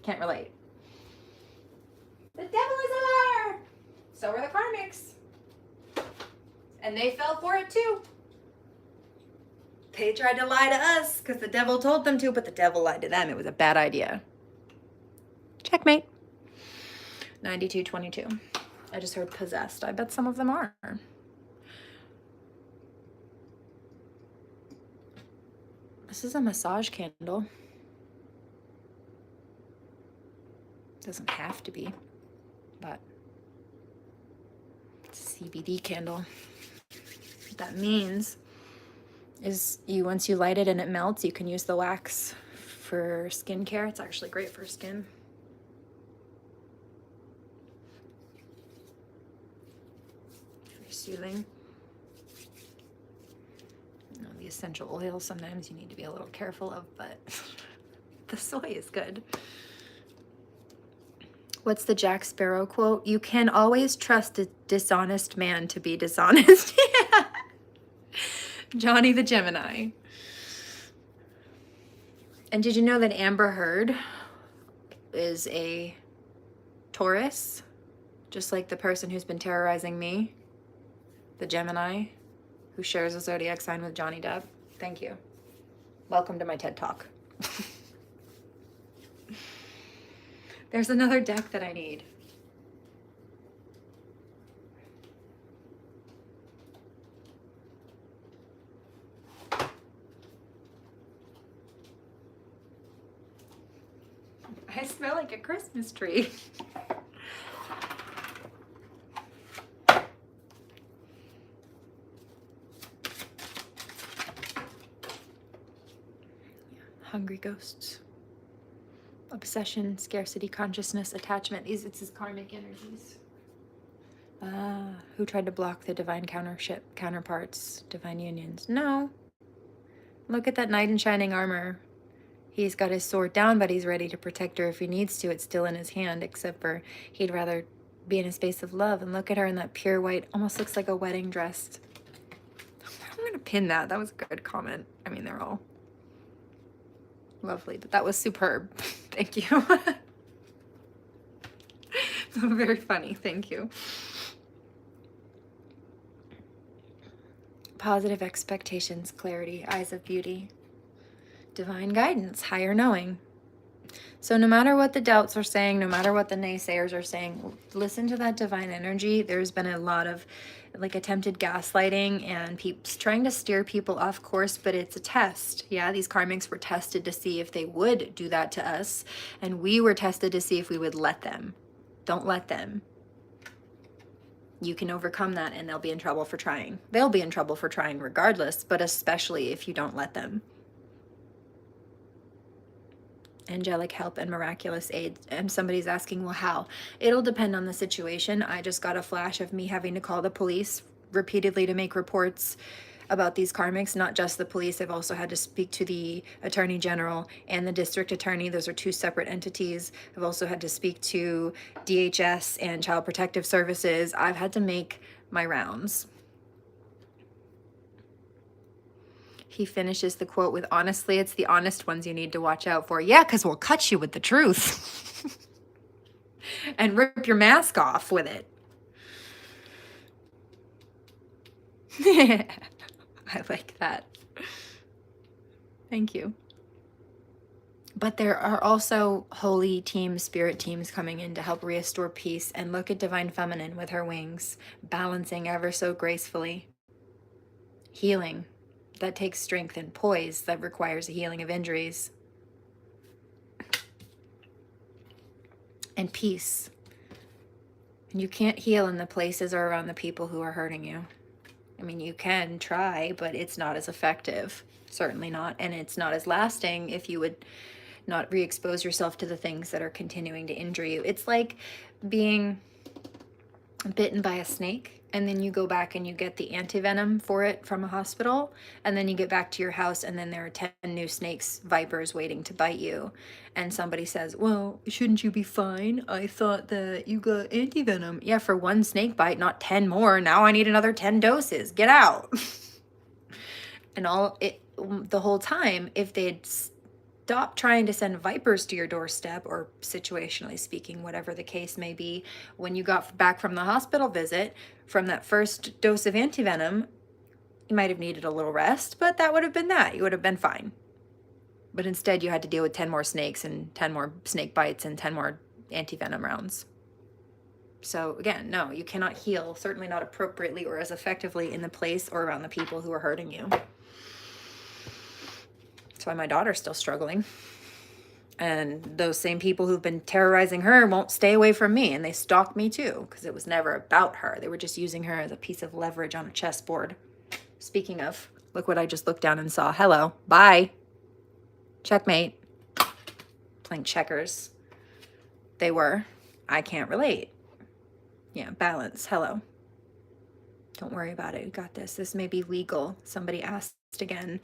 Can't relate. The devil is a liar. So are the karmics. And they fell for it too. They tried to lie to us because the devil told them to, but the devil lied to them. It was a bad idea. Checkmate. 92-22. I just heard possessed. I bet some of them are. This is a massage candle. Doesn't have to be, but it's a CBD candle. What that means is once you light it and it melts, you can use the wax for skincare. It's actually great for skin. Soothing. The essential oils sometimes you need to be a little careful of, but the soy is good. What's the Jack Sparrow quote? You can always trust a dishonest man to be dishonest. Yeah. Johnny the Gemini. And did you know that Amber Heard is a Taurus? Just like the person who's been terrorizing me, the Gemini, who shares a zodiac sign with Johnny Depp. Thank you. Welcome to my TED Talk. There's another deck that I need. I smell like a Christmas tree. Hungry ghosts. Obsession, scarcity, consciousness, attachment. It's his karmic energies. Who tried to block the divine counterparts, divine unions? No. Look at that knight in shining armor. He's got his sword down, but he's ready to protect her if he needs to. It's still in his hand, except for he'd rather be in a space of love. And look at her in that pure white, almost looks like a wedding dress. I'm going to pin that. That was a good comment. I mean, they're all lovely, but that was superb. Thank you. Very funny. Thank you. Positive expectations, clarity, eyes of beauty, divine guidance, higher knowing. So no matter what the doubts are saying, no matter what the naysayers are saying, listen to that divine energy. There's been a lot of like attempted gaslighting and trying to steer people off course, but it's a test. Yeah, these karmics were tested to see if they would do that to us, and we were tested to see if we would let them. Don't let them. You can overcome that, and they'll be in trouble for trying. They'll be in trouble for trying regardless, but especially if you don't let them. Angelic help and miraculous aid. And somebody's asking, well, how? It'll depend on the situation. I just got a flash of me having to call the police repeatedly to make reports about these karmics, not just the police. I've also had to speak to the attorney general and the district attorney. Those are two separate entities. I've also had to speak to DHS and Child Protective Services. I've had to make my rounds. He finishes the quote with, honestly, it's the honest ones you need to watch out for. Yeah, because we'll cut you with the truth and rip your mask off with it. I like that. Thank you. But there are also holy teams, spirit teams coming in to help restore peace. And look at Divine Feminine with her wings, balancing ever so gracefully. Healing. That takes strength and poise. That requires a healing of injuries. And peace. And you can't heal in the places or around the people who are hurting you. I mean, you can try, but it's not as effective. Certainly not. And it's not as lasting if you would not re-expose yourself to the things that are continuing to injure you. It's like being bitten by a snake, and then you go back and you get the antivenom for it from a hospital, and then you get back to your house, and then there are 10 new snakes, vipers waiting to bite you. And somebody says, well, shouldn't you be fine? I thought that you got antivenom. Yeah, for one snake bite, not 10 more. Now I need another 10 doses. Get out. And the whole time, if they'd stop trying to send vipers to your doorstep, or situationally speaking, whatever the case may be, when you got back from the hospital visit, from that first dose of antivenom, you might have needed a little rest, but that would have been that. You would have been fine. But instead, you had to deal with 10 more snakes and 10 more snake bites and 10 more antivenom rounds. So again, no, you cannot heal, certainly not appropriately or as effectively in the place or around the people who are hurting you. That's why my daughter's still struggling. And those same people who've been terrorizing her won't stay away from me, and they stalk me too, because it was never about her. They were just using her as a piece of leverage on a chessboard. Speaking of, look what I just looked down and saw. Hello, bye. Checkmate. Playing checkers. They were. I can't relate. Yeah, balance. Hello. Don't worry about it. We got this. This may be legal. Somebody asked again.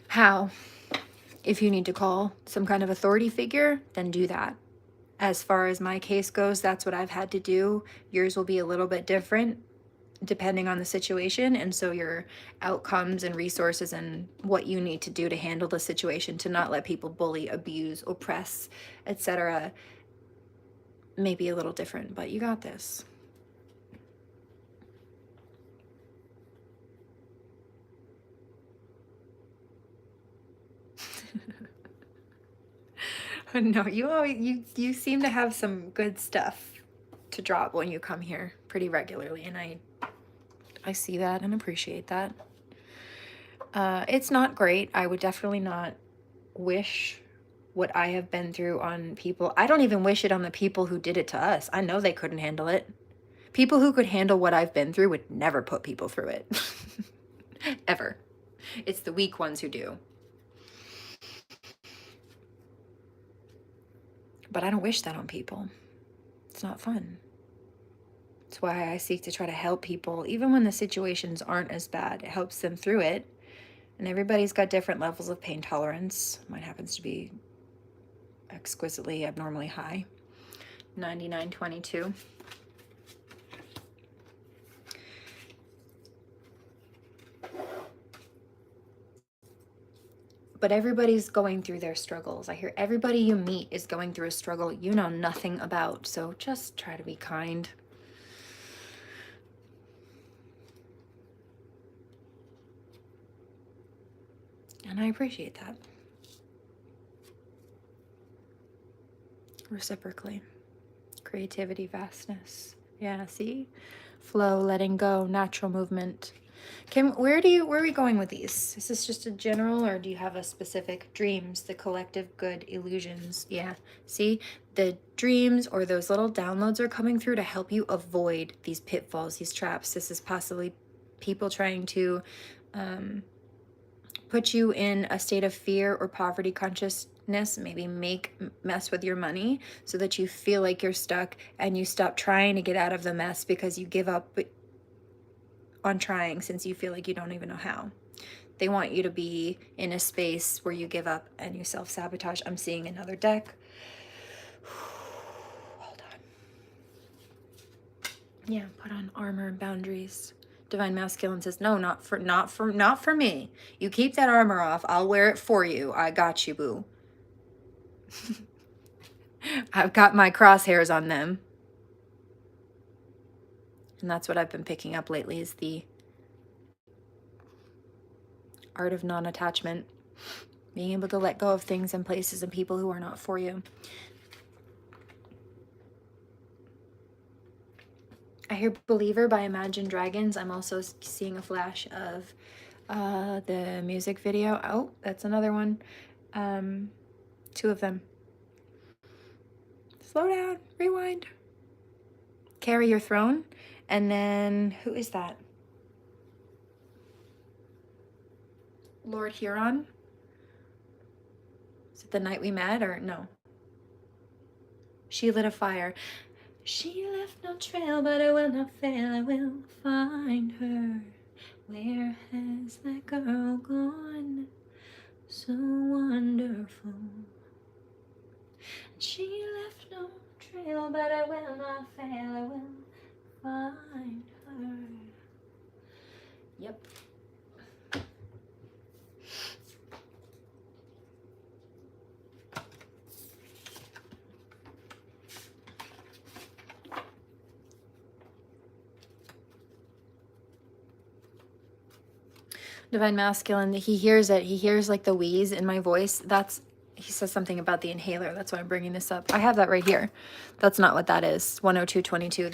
How? If you need to call some kind of authority figure, then do that. As far as my case goes, that's what I've had to do. Yours will be a little bit different depending on the situation. And so your outcomes and resources and what you need to do to handle the situation, to not let people bully, abuse, oppress, etc., may be a little different, but you got this. No, you seem to have some good stuff to drop when you come here pretty regularly, and I see that and appreciate that. It's not great. I would definitely not wish what I have been through on people. I don't even wish it on the people who did it to us. I know they couldn't handle it. People who could handle what I've been through would never put people through it. Ever. It's the weak ones who do. But I don't wish that on people. It's not fun. That's why I seek to try to help people, even when the situations aren't as bad. It helps them through it. And everybody's got different levels of pain tolerance. Mine happens to be exquisitely abnormally high. 9922. But everybody's going through their struggles. I hear everybody you meet is going through a struggle you know nothing about. So just try to be kind. And I appreciate that. Reciprocally. Creativity, vastness. Yeah, see? Flow, letting go, natural movement. Kim, where are we going with these? Is this just a general, or do you have a specific dreams, the collective good illusions? Yeah. See, the dreams or those little downloads are coming through to help you avoid these pitfalls, these traps. This is possibly people trying to put you in a state of fear or poverty consciousness, maybe mess with your money so that you feel like you're stuck and you stop trying to get out of the mess because you give up on trying since you feel like you don't even know how. They want you to be in a space where you give up and you self-sabotage. I'm seeing another deck. Hold on. Yeah, put on armor and boundaries. Divine Masculine says, no, not for me. You keep that armor off. I'll wear it for you. I got you, boo. I've got my crosshairs on them. And that's what I've been picking up lately, is the art of non-attachment. Being able to let go of things and places and people who are not for you. I hear Believer by Imagine Dragons. I'm also seeing a flash of the music video. Oh, that's another one. Two of them. Slow down, rewind. Carry Your Throne. And then, who is that? Lord Huron? Is it The Night We Met, or no? She Lit a Fire. She left no trail, but I will not fail. I will find her. Where has that girl gone? So wonderful. She left no trail, but I will not fail. I will find her. Yep. Divine Masculine, he hears it. He hears like the wheeze in my voice. He says something about the inhaler. That's why I'm bringing this up. I have that right here. That's not what that is. 10222.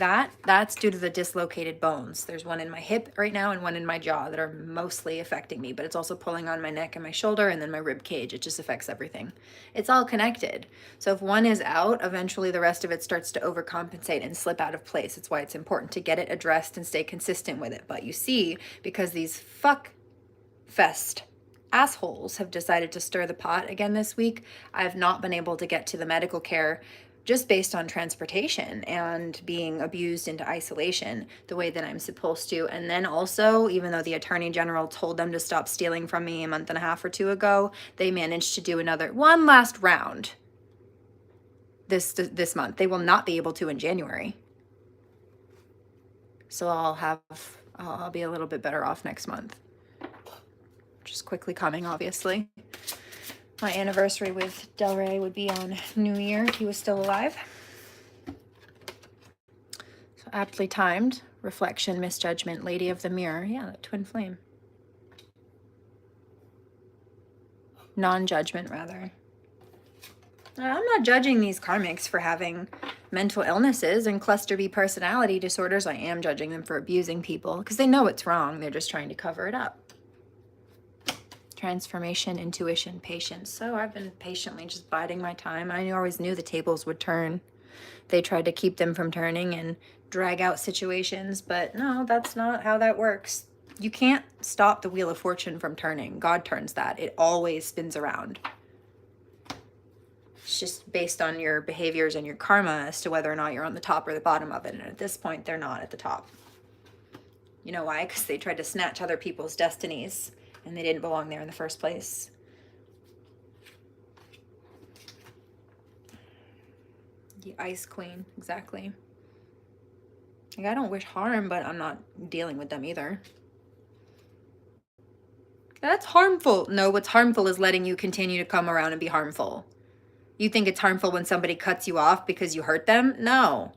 That's due to the dislocated bones. There's one in my hip right now and one in my jaw that are mostly affecting me, but it's also pulling on my neck and my shoulder and then my rib cage. It just affects everything. It's all connected. So if one is out, eventually the rest of it starts to overcompensate and slip out of place. It's why it's important to get it addressed and stay consistent with it. But you see, because these fest assholes have decided to stir the pot again this week, I've not been able to get to the medical care just based on transportation and being abused into isolation the way that I'm supposed to. And then also, even though the Attorney General told them to stop stealing from me a month and a half or two ago, they managed to do one last round this month. They will not be able to in January. So I'll be a little bit better off next month. Just quickly coming, obviously. My anniversary with Del Rey would be on New Year if he was still alive. So aptly timed. Reflection, misjudgment, Lady of the Mirror. Yeah, that twin flame. Non-judgment, rather. I'm not judging these karmics for having mental illnesses and cluster B personality disorders. I am judging them for abusing people because they know it's wrong. They're just trying to cover it up. Transformation, intuition, patience. So I've been patiently just biding my time. I always knew the tables would turn. They tried to keep them from turning and drag out situations, but no, that's not how that works. You can't stop the Wheel of Fortune from turning. God turns that. It always spins around. It's just based on your behaviors and your karma as to whether or not you're on the top or the bottom of it. And at this point, they're not at the top. You know why? Because they tried to snatch other people's destinies and they didn't belong there in the first place. The Ice Queen, exactly. Like, I don't wish harm, but I'm not dealing with them either. That's harmful. No, what's harmful is letting you continue to come around and be harmful. You think it's harmful when somebody cuts you off because you hurt them? No.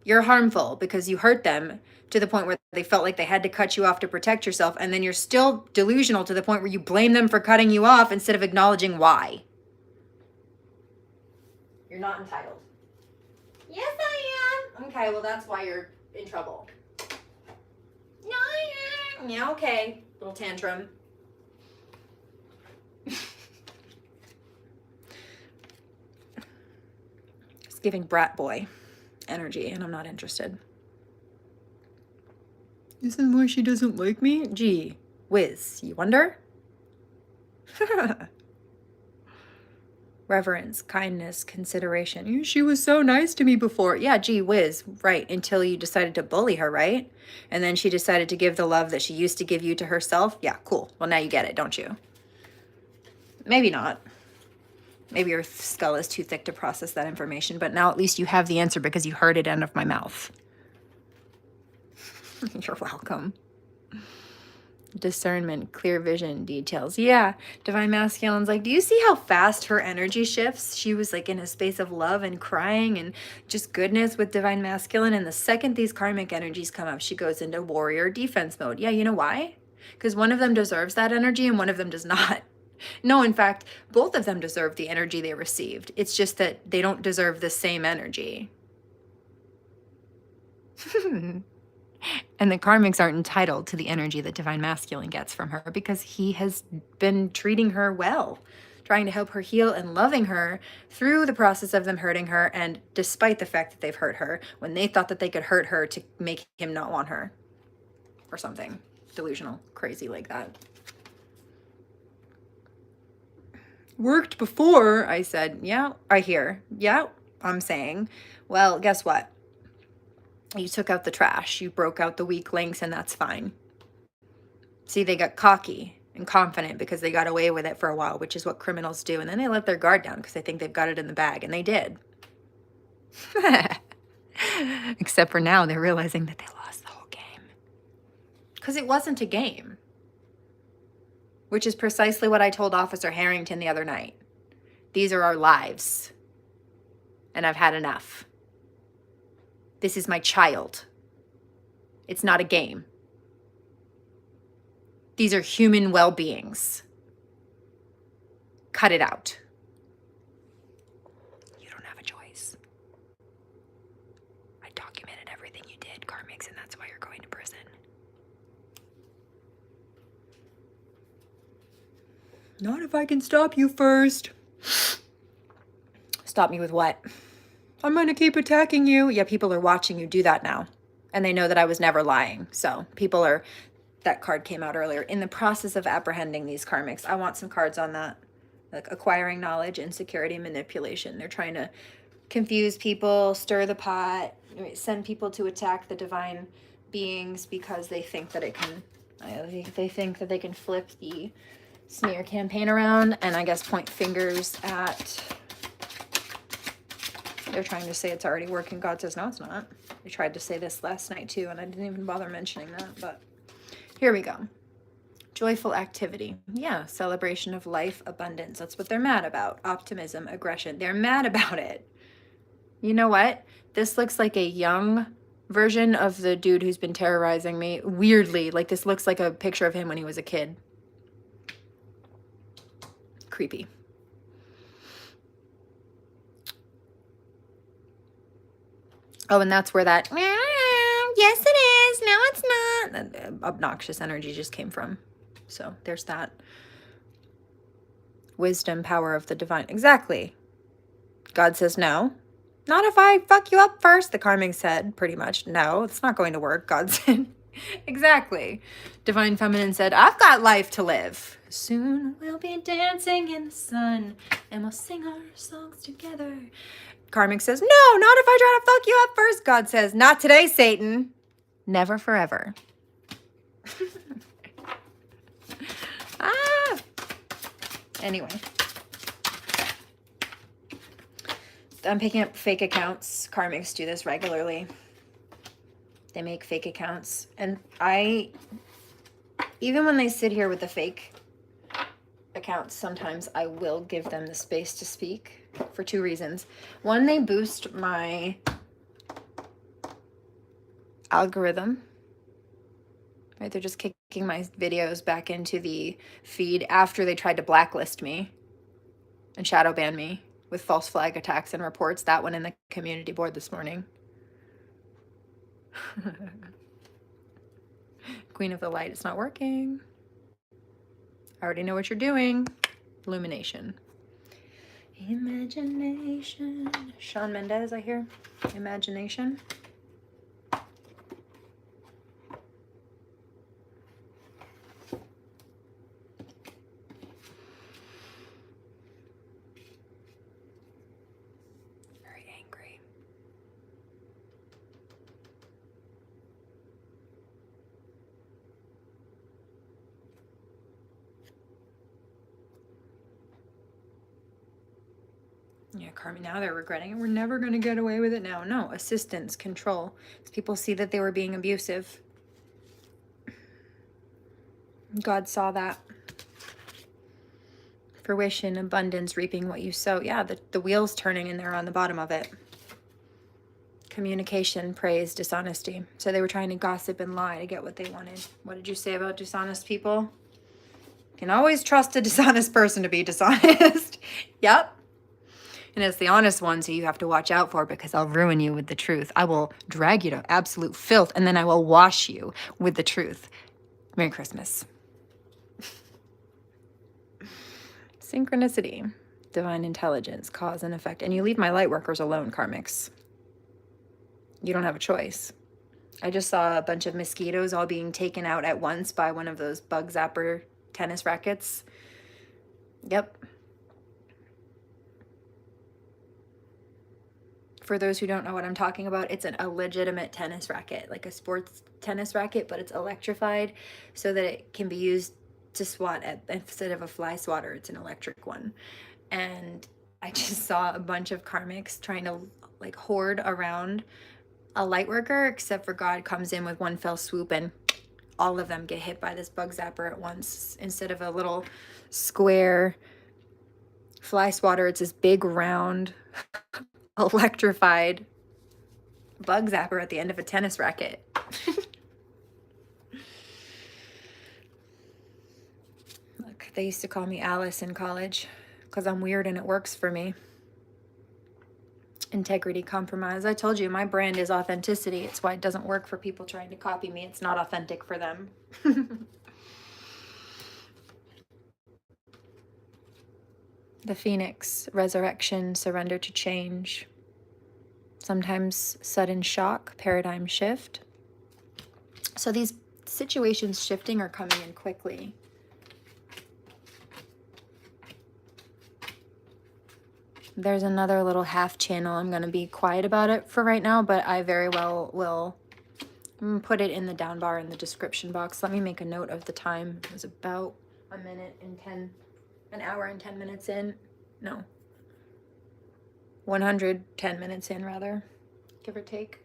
You're harmful because you hurt them to the point where they felt like they had to cut you off to protect yourself, and then you're still delusional to the point where you blame them for cutting you off instead of acknowledging why. You're not entitled. Yes, I am. Okay, well, that's why you're in trouble. No, I am. Yeah, okay. Little tantrum. It's giving brat boy energy, and I'm not interested. Isn't why she doesn't like me? Gee whiz, you wonder? Reverence, kindness, consideration. She was so nice to me before. Yeah, gee whiz, right, until you decided to bully her, right? And then she decided to give the love that she used to give you to herself. Yeah, cool. Well, now you get it, don't you? Maybe not. Maybe your skull is too thick to process that information, but now at least you have the answer because you heard it out of my mouth. You're welcome. Discernment, clear vision, details. Yeah, Divine Masculine's like, do you see how fast her energy shifts? She was like in a space of love and crying and just goodness with Divine Masculine. And the second these karmic energies come up, she goes into warrior defense mode. Yeah, you know why? Because one of them deserves that energy and one of them does not. No, in fact, both of them deserve the energy they received. It's just that they don't deserve the same energy. And the karmics aren't entitled to the energy that Divine Masculine gets from her because he has been treating her well, trying to help her heal and loving her through the process of them hurting her, and despite the fact that they've hurt her, when they thought that they could hurt her to make him not want her or something delusional, crazy like that. Worked before, I said. Yeah, I hear. Yeah, I'm saying. Well, guess what? You took out the trash. You broke out the weak links, and that's fine. See, they got cocky and confident because they got away with it for a while, which is what criminals do. And then they let their guard down because they think they've got it in the bag, and they did. Except for now, they're realizing that they lost the whole game. Because it wasn't a game. Which is precisely what I told Officer Harrington the other night. These are our lives. And I've had enough. This is my child. It's not a game. These are human well-beings. Cut it out. You don't have a choice. I documented everything you did, karmics, and that's why you're going to prison. Not if I can stop you first. Stop me with what? I'm going to keep attacking you. Yeah, people are watching you do that now. And they know that I was never lying. So people are, that card came out earlier. In the process of apprehending these karmics, I want some cards on that. Like acquiring knowledge, insecurity, manipulation. They're trying to confuse people, stir the pot, send people to attack the divine beings because they think that it can, they think that they can flip the smear campaign around and I guess point fingers at, they're trying to say it's already working. God says, no, it's not. They tried to say this last night too, and I didn't even bother mentioning that, but here we go. Joyful activity. Yeah, celebration of life, abundance. That's what they're mad about. Optimism, aggression. They're mad about it. You know what? This looks like a young version of the dude who's been terrorizing me. Weirdly, like this looks like a picture of him when he was a kid. Creepy. Oh, and that's where that, yes it is, no it's not, that obnoxious energy just came from. So there's that. Wisdom, power of the divine. Exactly. God says no. Not if I fuck you up first, the karmic said, pretty much. No, it's not going to work, God said. Exactly. Divine Feminine said, I've got life to live. Soon we'll be dancing in the sun and we'll sing our songs together. Karmic says, no, not if I try to fuck you up first. God says, not today, Satan. Never forever. Ah. Anyway. I'm picking up fake accounts. Karmics do this regularly. They make fake accounts. And even when they sit here with the fake accounts, sometimes I will give them the space to speak for two reasons. One, they boost my algorithm. Right? They're just kicking my videos back into the feed after they tried to blacklist me and shadow ban me with false flag attacks and reports. That one in the community board this morning. Queen of the Light, it's not working. I already know what you're doing. Illumination. Imagination. Shawn Mendes, I hear. Imagination. Very angry. Yeah, Carmen, now they're regretting it. We're never going to get away with it now. No, assistance, control. People see that they were being abusive. God saw that. Fruition, abundance, reaping what you sow. Yeah, the wheel's turning and they're on the bottom of it. Communication, praise, dishonesty. So they were trying to gossip and lie to get what they wanted. What did you say about dishonest people? You can always trust a dishonest person to be dishonest. Yep. And it's the honest ones who you have to watch out for, because I'll ruin you with the truth. I will drag you to absolute filth, and then I will wash you with the truth. Merry Christmas. Synchronicity, divine intelligence, cause and effect. And you leave my light workers alone, karmics. You don't have a choice. I just saw a bunch of mosquitoes all being taken out at once by one of those bug zapper tennis rackets. Yep. For those who don't know what I'm talking about, it's a legitimate tennis racket, like a sports tennis racket, but it's electrified so that it can be used to swat at, instead of a fly swatter, it's an electric one. And I just saw a bunch of karmics trying to like hoard around a light worker, except for God comes in with one fell swoop and all of them get hit by this bug zapper at once. Instead of a little square fly swatter, it's this big round electrified bug zapper at the end of a tennis racket. Look, they used to call me Alice in college because I'm weird and it works for me. Integrity, compromise. I told you, my brand is authenticity. It's why it doesn't work for people trying to copy me. It's not authentic for them. The Phoenix, resurrection, surrender to change. Sometimes sudden shock, paradigm shift. So these situations shifting are coming in quickly. There's another little half channel. I'm going to be quiet about it for right now, but I very well will put it in the down bar in the description box. Let me make a note of the time. It was about an hour and 10 minutes in. No. 110 minutes in, rather, give or take.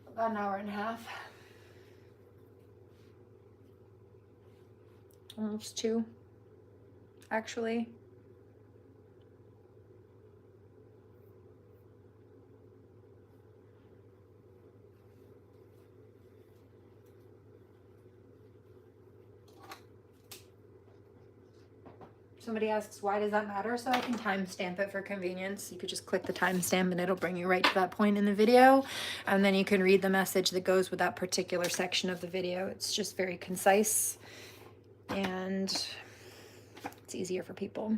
About an hour and a half. Almost 2, actually. Somebody asks, why does that matter? So I can timestamp it for convenience. You could just click the timestamp and it'll bring you right to that point in the video. And then you can read the message that goes with that particular section of the video. It's just very concise and it's easier for people.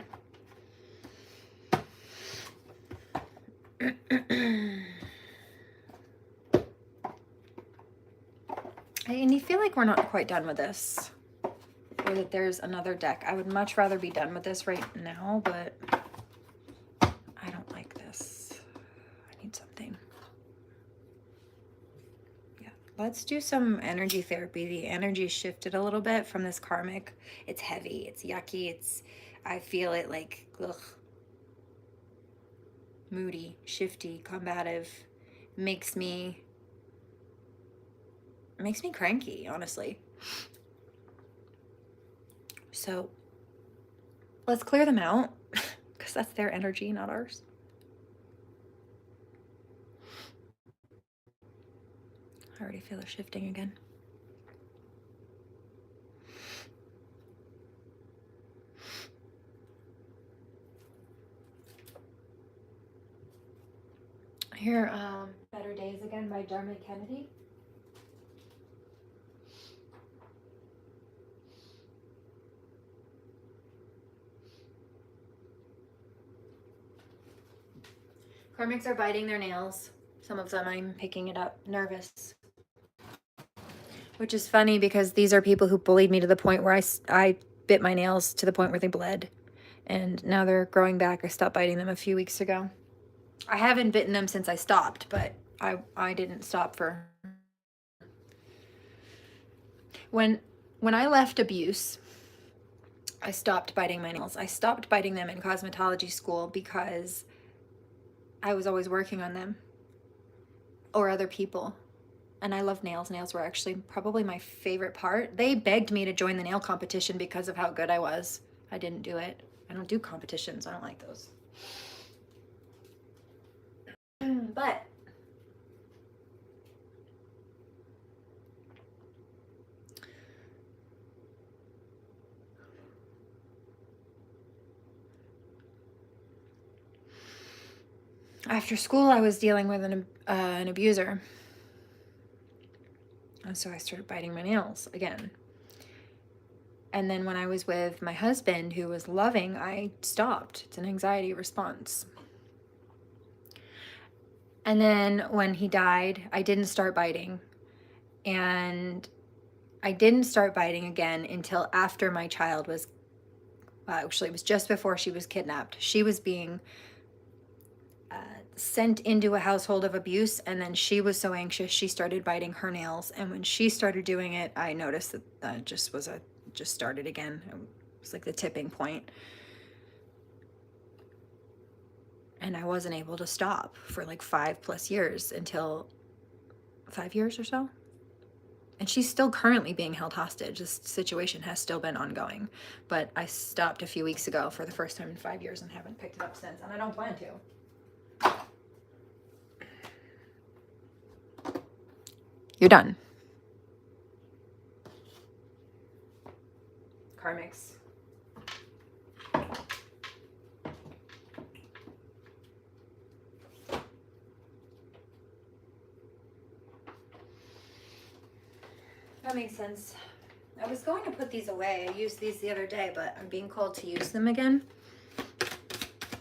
And you feel like we're not quite done with this. or that there's another deck. I would much rather be done with this right now, but I don't like this. I need something. Yeah, let's do some energy therapy. The energy shifted a little bit from this karmic. It's heavy, it's yucky, I feel it like, ugh. Moody, shifty, combative, makes me cranky, honestly. So let's clear them out, because that's their energy, not ours. I already feel it shifting again. I hear Better Days again by Dermot Kennedy. Karmics are biting their nails. Some of them I'm picking it up, nervous. Which is funny because these are people who bullied me to the point where I bit my nails to the point where they bled. And now they're growing back. I stopped biting them a few weeks ago. I haven't bitten them since I stopped, but I didn't stop for... When I left abuse, I stopped biting my nails. I stopped biting them in cosmetology school because I was always working on them or other people. And I love nails. Nails were actually probably my favorite part. They begged me to join the nail competition because of how good I was. I didn't do it. I don't do competitions. I don't like those. But after school, I was dealing with an abuser. And so I started biting my nails again. And then when I was with my husband, who was loving, I stopped. It's an anxiety response. And then when he died, I didn't start biting. And I didn't start biting again until after my child was, actually it was just before she was kidnapped. She was being sent into a household of abuse, and then she was so anxious she started biting her nails. And when she started doing it, I noticed that just started again. It was like the tipping point. And I wasn't able to stop for like 5+ years, until 5 years or so. And she's still currently being held hostage. This situation has still been ongoing. But I stopped a few weeks ago for the first time in 5 years and haven't picked it up since. And I don't plan to. You're done. Karmics. That makes sense. I was going to put these away. I used these the other day, but I'm being called to use them again.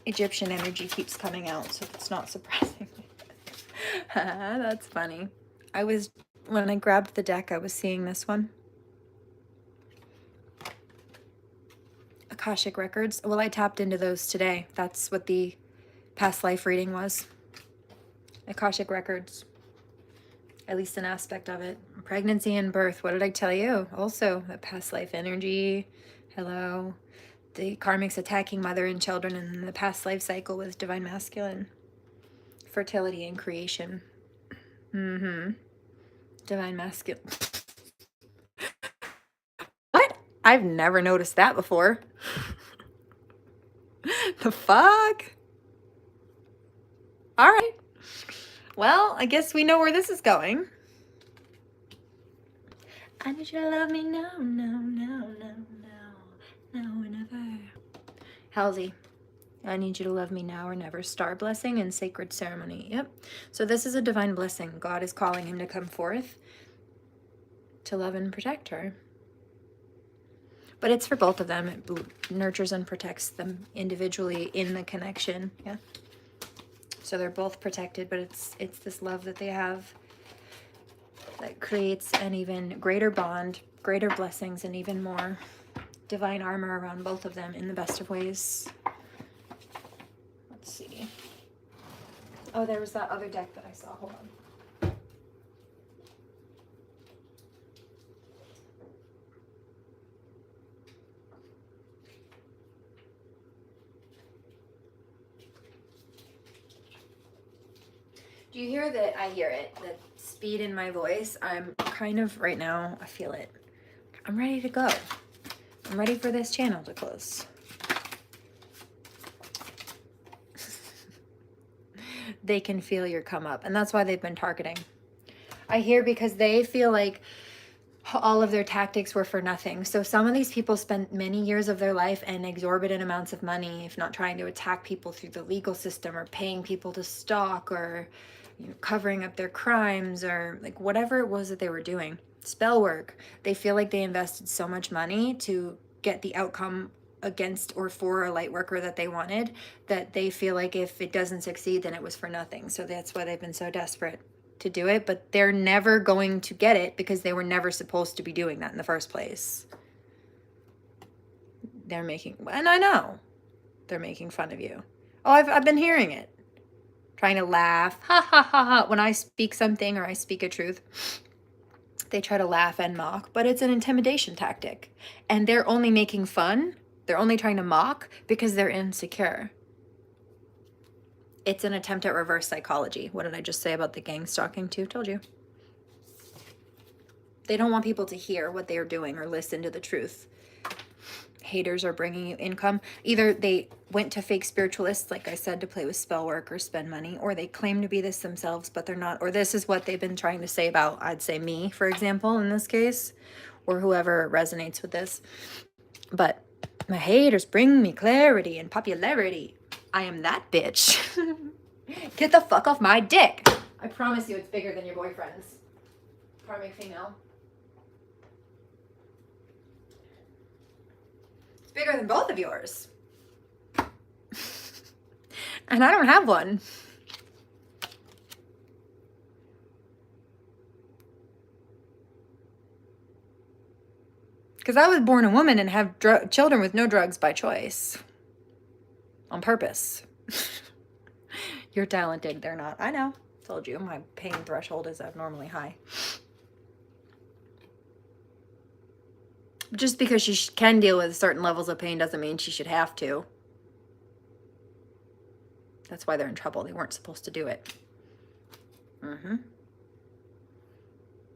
Egyptian energy keeps coming out, so that's not surprising. That's funny. When I grabbed the deck, I was seeing this one. Akashic Records. Well, I tapped into those today. That's what the past life reading was. Akashic Records. At least an aspect of it. Pregnancy and birth. What did I tell you? Also, the past life energy. Hello. The karmics attacking mother and children, and the past life cycle with divine masculine. Fertility and creation. Divine masculine. What? I've never noticed that before. The fuck? All right. Well, I guess we know where this is going. I need you to love me now, now, now, now, now, now or never. Halsey, I need you to love me now or never. Star blessing and sacred ceremony. Yep. So this is a divine blessing. God is calling him to come forth to love and protect her. But it's for both of them. It nurtures and protects them individually in the connection. Yeah. So they're both protected, but it's this love that they have that creates an even greater bond, greater blessings, and even more divine armor around both of them in the best of ways. Let's see. Oh, there was that other deck that I saw. Hold on. Do you hear that? I hear it. The speed in my voice. I'm kind of, right now, I feel it. I'm ready to go. I'm ready for this channel to close. They can feel your come up. And that's why they've been targeting. I hear because they feel like all of their tactics were for nothing. So some of these people spent many years of their life and exorbitant amounts of money, if not trying to attack people through the legal system or paying people to stalk or covering up their crimes or like whatever it was that they were doing. Spell work. They feel like they invested so much money to get the outcome against or for a light worker that they wanted, that they feel like if it doesn't succeed, then it was for nothing. So that's why they've been so desperate to do it, but they're never going to get it because they were never supposed to be doing that in the first place. They're making, and I know they're making fun of you. Oh, I've been hearing it. Trying to laugh, ha ha ha ha, when I speak something or I speak a truth. They try to laugh and mock, but it's an intimidation tactic. And they're only making fun, they're only trying to mock because they're insecure. It's an attempt at reverse psychology. What did I just say about the gang stalking too? Told you. They don't want people to hear what they are doing or listen to the truth. Haters are bringing you income. Either they went to fake spiritualists, like I said, to play with spell work or spend money, or they claim to be this themselves, but they're not. Or this is what they've been trying to say about, I'd say me, for example, in this case, or whoever resonates with this. But my haters bring me clarity and popularity. I am that bitch. Get the fuck off my dick. I promise you it's bigger than your boyfriend's. Karmic female. It's bigger than both of yours. And I don't have one. Because I was born a woman and have children with no drugs by choice. On purpose. You're talented. They're not. I know. Told you. My pain threshold is abnormally high. Just because she can deal with certain levels of pain doesn't mean she should have to. That's why they're in trouble. They weren't supposed to do it.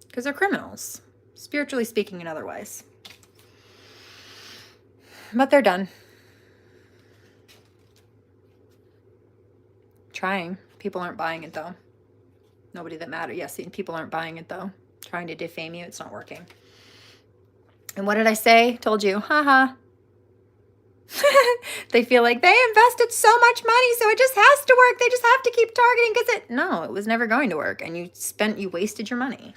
Because they're criminals. Spiritually speaking and otherwise. But they're done. Trying. People aren't buying it though. Nobody that matters. Yes, people aren't buying it though. Trying to defame you. It's not working. And what did I say? Told you. Haha. They feel like they invested so much money, so it just has to work. They just have to keep targeting because no, it was never going to work. And you wasted your money.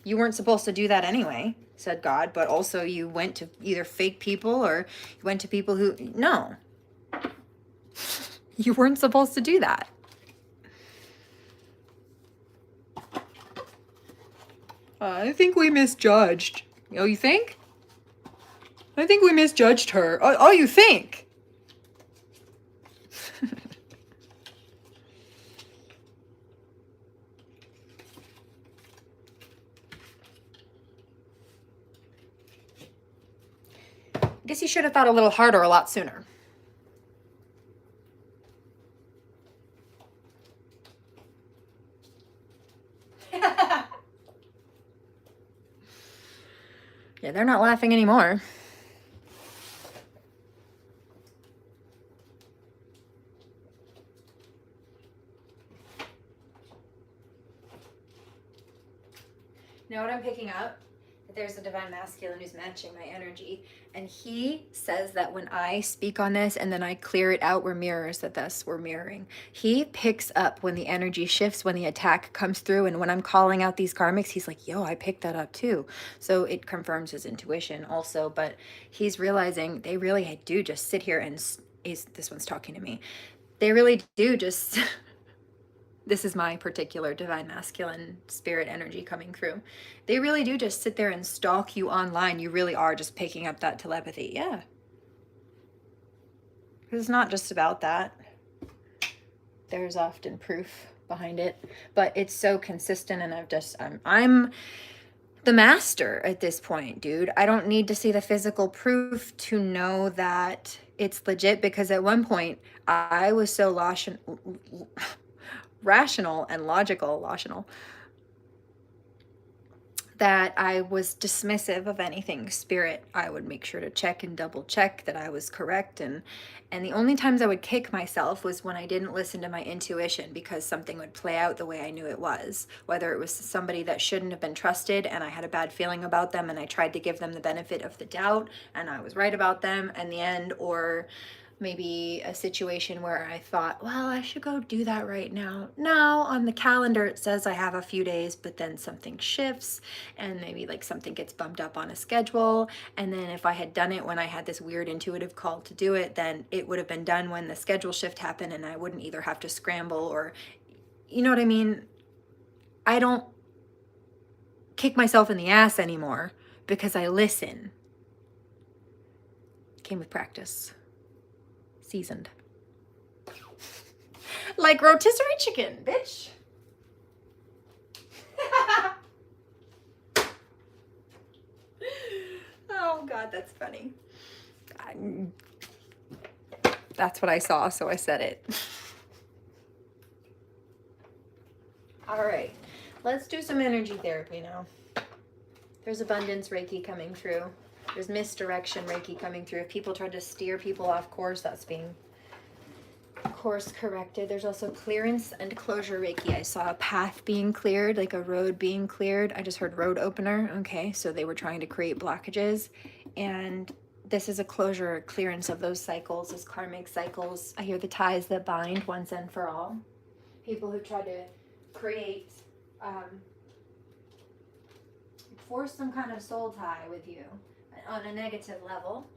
You weren't supposed to do that anyway, said God. But also you went to either fake people or you went to people who, no. You weren't supposed to do that. I think we misjudged. Oh, you think? I think we misjudged her. Oh, you think? I guess you should have thought a little harder a lot sooner. Yeah, they're not laughing anymore. You know what I'm picking up? That there's a divine masculine who's matching my energy. And he says that when I speak on this and then I clear it out, we're mirrors, that thus we're mirroring. He picks up when the energy shifts, when the attack comes through. And when I'm calling out these karmics, he's like, yo, I picked that up too. So it confirms his intuition also. But he's realizing they really do just sit here and this one's talking to me. They really do just This is my particular divine masculine spirit energy coming through. They really do just sit there and stalk you online. You really are just picking up that telepathy. Yeah. It's not just about that. There's often proof behind it, but it's so consistent, and I'm the master at this point, dude. I don't need to see the physical proof to know that it's legit, because at one point I was so rational and logical that I was dismissive of anything spirit. I would make sure to check and double check that I was correct, and the only times I would kick myself was when I didn't listen to my intuition, because something would play out the way I knew it was, whether it was somebody that shouldn't have been trusted and I had a bad feeling about them and I tried to give them the benefit of the doubt and I was right about them in the end, or maybe a situation where I thought, well, I should go do that right now. No, on the calendar it says I have a few days, but then something shifts and maybe like something gets bumped up on a schedule. And then if I had done it when I had this weird intuitive call to do it, then it would have been done when the schedule shift happened and I wouldn't either have to scramble or, you know what I mean? I don't kick myself in the ass anymore because I listen. Came with practice. Seasoned. Like rotisserie chicken, bitch. Oh God, that's funny. That's what I saw, so I said it. All right, let's do some energy therapy now. There's abundance Reiki coming through. There's misdirection Reiki coming through. If people try to steer people off course, that's being course corrected. There's also clearance and closure Reiki. I saw a path being cleared, like a road being cleared. I just heard road opener. Okay, so they were trying to create blockages. And this is a closure, clearance of those cycles, those karmic cycles. I hear the ties that bind once and for all. People who try to create, force some kind of soul tie with you on a negative level.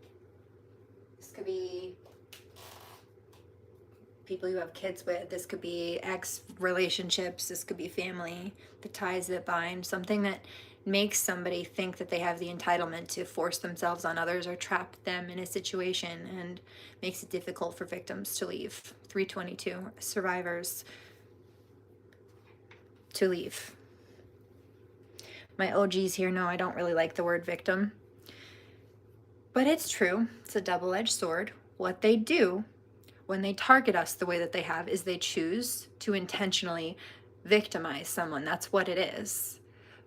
This could be people you have kids with. This could be ex relationships. This could be family. The ties that bind. Something that makes somebody think that they have the entitlement to force themselves on others or trap them in a situation and makes it difficult for victims to leave. 322. Survivors to leave. My OGs here know I don't really like the word victim. But it's true. It's a double-edged sword. What they do when they target us the way that they have is they choose to intentionally victimize someone. That's what it is.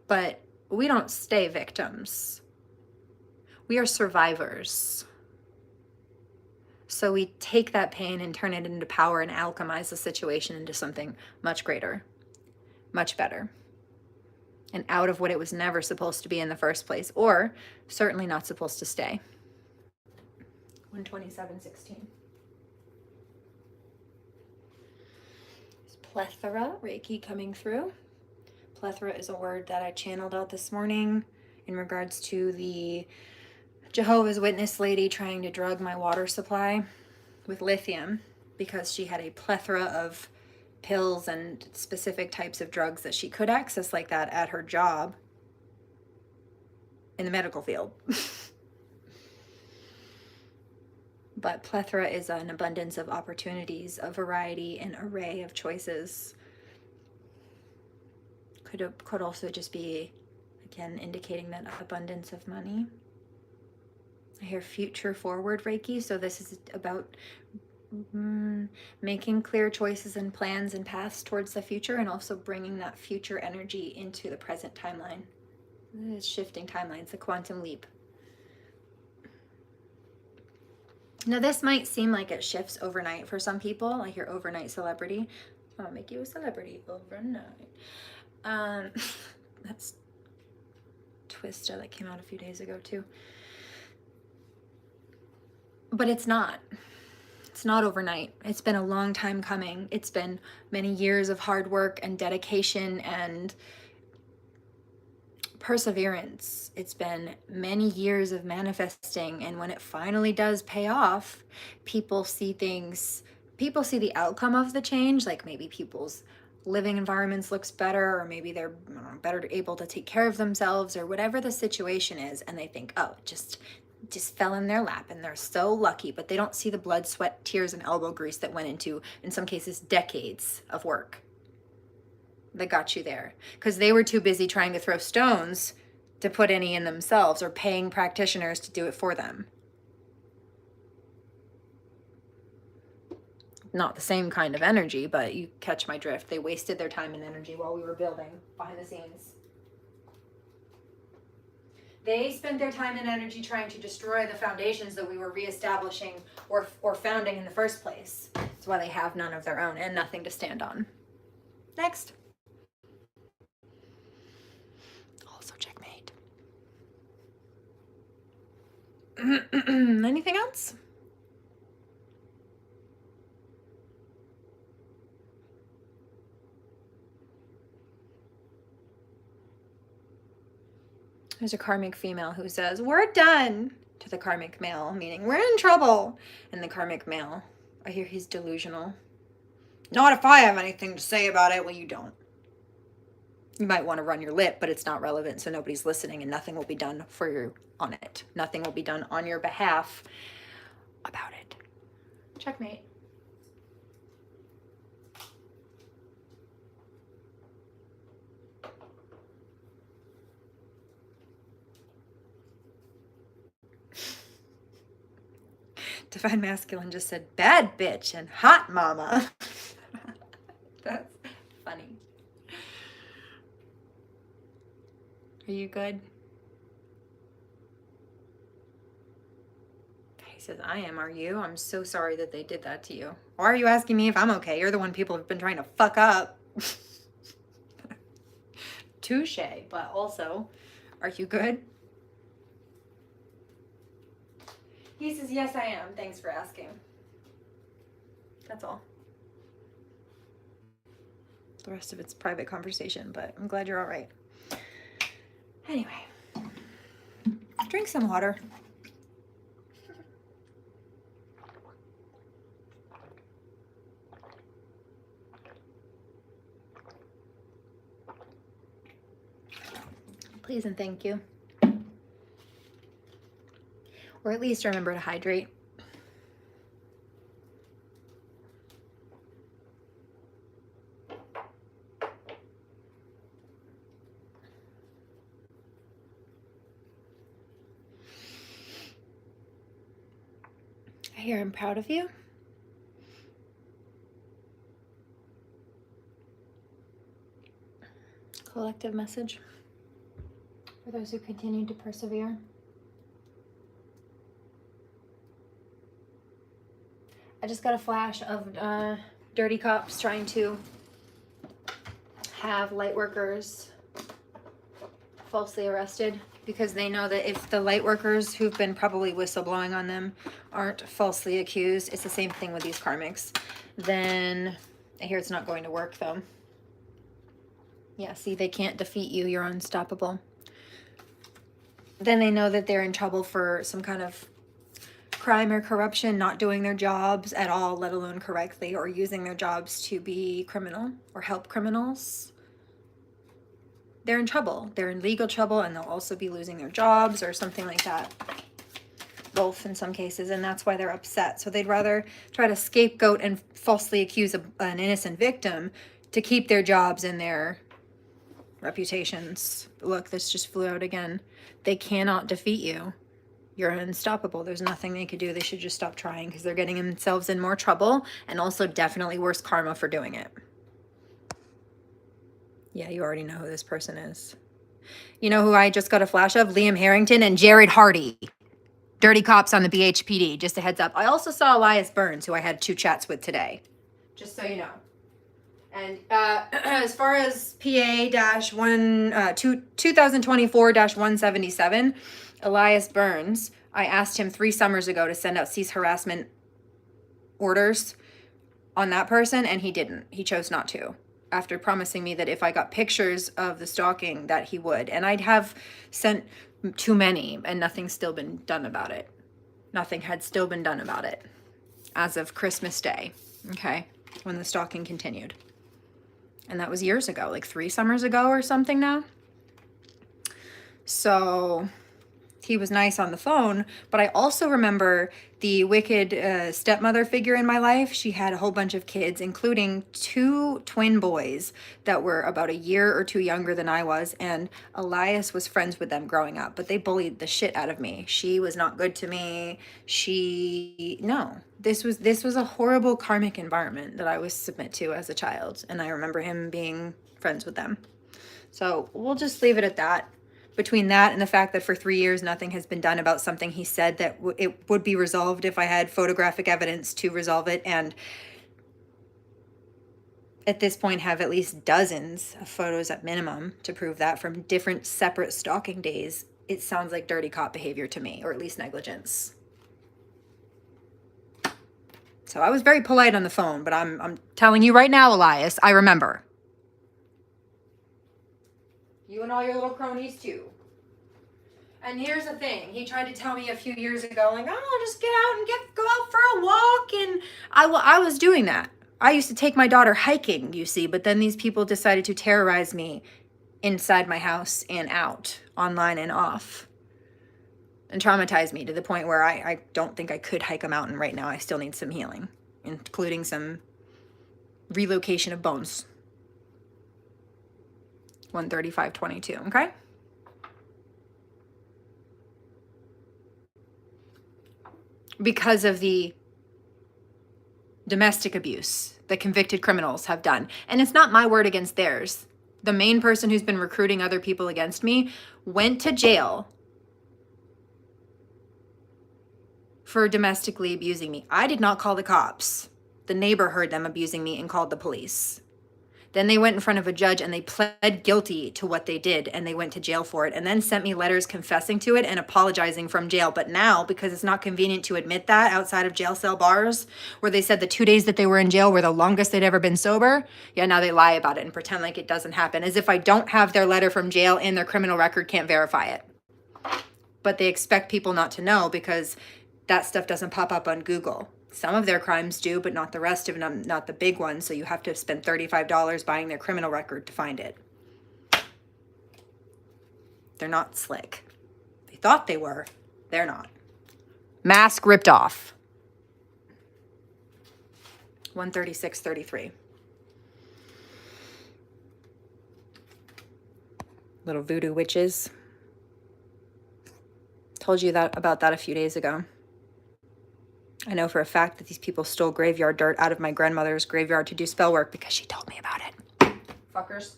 But we don't stay victims. We are survivors. So we take that pain and turn it into power and alchemize the situation into something much greater, much better, and out of what it was never supposed to be in the first place, or certainly not supposed to stay. 127:16. Plethora Reiki coming through. Plethora is a word that I channeled out this morning in regards to the Jehovah's Witness lady trying to drug my water supply with lithium because she had a plethora of pills and specific types of drugs that she could access like that at her job in the medical field. But plethora is an abundance of opportunities, a variety, an array of choices. Could also just be, again, indicating that abundance of money. I hear future forward Reiki, so this is about making clear choices and plans and paths towards the future, and also bringing that future energy into the present timeline. It's shifting timelines, the quantum leap. Now, this might seem like it shifts overnight for some people. I hear overnight celebrity. I'll make you a celebrity overnight. That's Twista that came out a few days ago too. But it's not. It's not overnight. It's been a long time coming. It's been many years of hard work and dedication and perseverance. It's been many years of manifesting, and when it finally does pay off, people see the outcome of the change, like maybe people's living environments looks better, or maybe they're better able to take care of themselves, or whatever the situation is, and they think, oh, it just fell in their lap and they're so lucky, but they don't see the blood, sweat, tears, and elbow grease that went into, in some cases, decades of work that got you there, because they were too busy trying to throw stones to put any in themselves, or paying practitioners to do it for them. Not the same kind of energy, but you catch my drift. They wasted their time and energy while we were building behind the scenes. They spent their time and energy trying to destroy the foundations that we were reestablishing or founding in the first place. That's why they have none of their own and nothing to stand on. Next. Also checkmate. Anything else? There's a karmic female who says, we're done, to the karmic male, meaning we're in trouble. And the karmic male, I hear he's delusional. Not if I have anything to say about it. Well, you don't. You might want to run your lip, but it's not relevant, so nobody's listening, and nothing will be done for you on it. Nothing will be done on your behalf about it. Checkmate. Divine Masculine just said, bad bitch and hot mama. That's funny. Are you good? He says, I am. Are you? I'm so sorry that they did that to you. Why are you asking me if I'm okay? You're the one people have been trying to fuck up. Touche, but also, are you good? He says, yes, I am. Thanks for asking. That's all. The rest of it's private conversation, but I'm glad you're all right. Anyway, drink some water. Please and thank you. Or at least remember to hydrate. I hear I'm proud of you. Collective message for those who continue to persevere. I just got a flash of dirty cops trying to have light workers falsely arrested, because they know that if the light workers who've been probably whistleblowing on them aren't falsely accused, it's the same thing with these karmics, then I hear it's not going to work though. Yeah, see, they can't defeat you. You're unstoppable. Then they know that they're in trouble for some kind of crime or corruption, not doing their jobs at all, let alone correctly, or using their jobs to be criminal or help criminals. They're in trouble. They're in legal trouble, and they'll also be losing their jobs or something like that. Both in some cases, and that's why they're upset. So they'd rather try to scapegoat and falsely accuse an innocent victim to keep their jobs and their reputations. Look, this just flew out again. They cannot defeat you. You're unstoppable. There's nothing they could do. They should just stop trying, because they're getting themselves in more trouble, and also definitely worse karma for doing it. Yeah, you already know who this person is. You know who I just got a flash of? Liam Harrington and Jared Hardy. Dirty cops on the BHPD. Just a heads up. I also saw Elias Burns, who I had 2 chats with today. Just so you know. And as far as PA-2024-177, Elias Burns, I asked him 3 summers ago to send out cease harassment orders on that person, and he didn't. He chose not to, after promising me that if I got pictures of the stalking that he would. And I'd have sent too many, and nothing's still been done about it. Nothing had still been done about it as of Christmas Day, okay, when the stalking continued. And that was years ago, like 3 summers ago or something now. So he was nice on the phone, but I also remember the wicked stepmother figure in my life. She had a whole bunch of kids, including 2 twin boys that were about a year or 2 younger than I was, and Elias was friends with them growing up, but they bullied the shit out of me. She was not good to me. No, this was a horrible karmic environment that I was submit to as a child, and I remember him being friends with them. So we'll just leave it at that. Between that and the fact that for 3 years nothing has been done about something he said that it would be resolved if I had photographic evidence to resolve it, and at this point have at least dozens of photos at minimum to prove that from different separate stalking days, it sounds like dirty cop behavior to me, or at least negligence. So I was very polite on the phone, but I'm telling you right now, Elias, I remember. You and all your little cronies too. And here's the thing. He tried to tell me a few years ago, like, oh, just get out and go out for a walk. And I was doing that. I used to take my daughter hiking, you see, but then these people decided to terrorize me inside my house and out, online and off, and traumatize me to the point where I don't think I could hike a mountain right now. I still need some healing, including some relocation of bones. 135.22, okay? Because of the domestic abuse that convicted criminals have done. And it's not my word against theirs. The main person who's been recruiting other people against me went to jail for domestically abusing me. I did not call the cops. The neighbor heard them abusing me and called the police. Then they went in front of a judge and they pled guilty to what they did, and they went to jail for it, and then sent me letters confessing to it and apologizing from jail. But now, because it's not convenient to admit that outside of jail cell bars, where they said the 2 days that they were in jail were the longest they'd ever been sober, yeah, now they lie about it and pretend like it doesn't happen, as if I don't have their letter from jail and their criminal record can't verify it. But they expect people not to know because that stuff doesn't pop up on Google. Some of their crimes do, but not the rest of them, not the big ones. So you have to spend $35 buying their criminal record to find it. They're not slick. They thought they were. They're not. Masc ripped off. 136.33. Little voodoo witches. Told you about that a few days ago. I know for a fact that these people stole graveyard dirt out of my grandmother's graveyard to do spell work because she told me about it. Fuckers.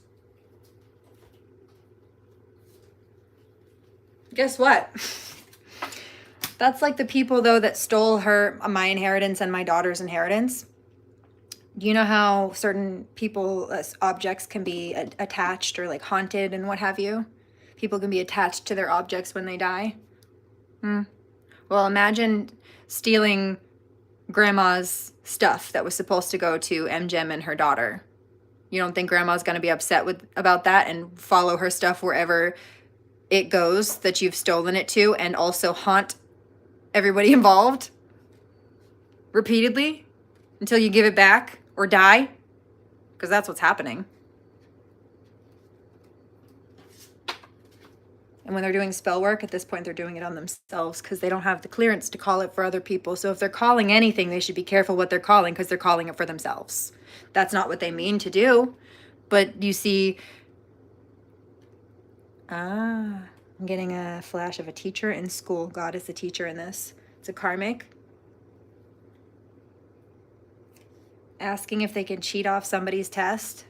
Guess what? That's like the people, though, that stole my inheritance and my daughter's inheritance. Do you know how certain people, objects can be attached or like haunted and what have you? People can be attached to their objects when they die. Well, imagine stealing grandma's stuff that was supposed to go to MGM and her daughter. You don't think grandma's going to be upset about that and follow her stuff wherever it goes that you've stolen it to, and also haunt everybody involved repeatedly until you give it back or die? Because that's what's happening. And when they're doing spell work, at this point, they're doing it on themselves because they don't have the clearance to call it for other people. So if they're calling anything, they should be careful what they're calling because they're calling it for themselves. That's not what they mean to do. But you see, I'm getting a flash of a teacher in school. God is the teacher in this. It's a karmic. Asking if they can cheat off somebody's test.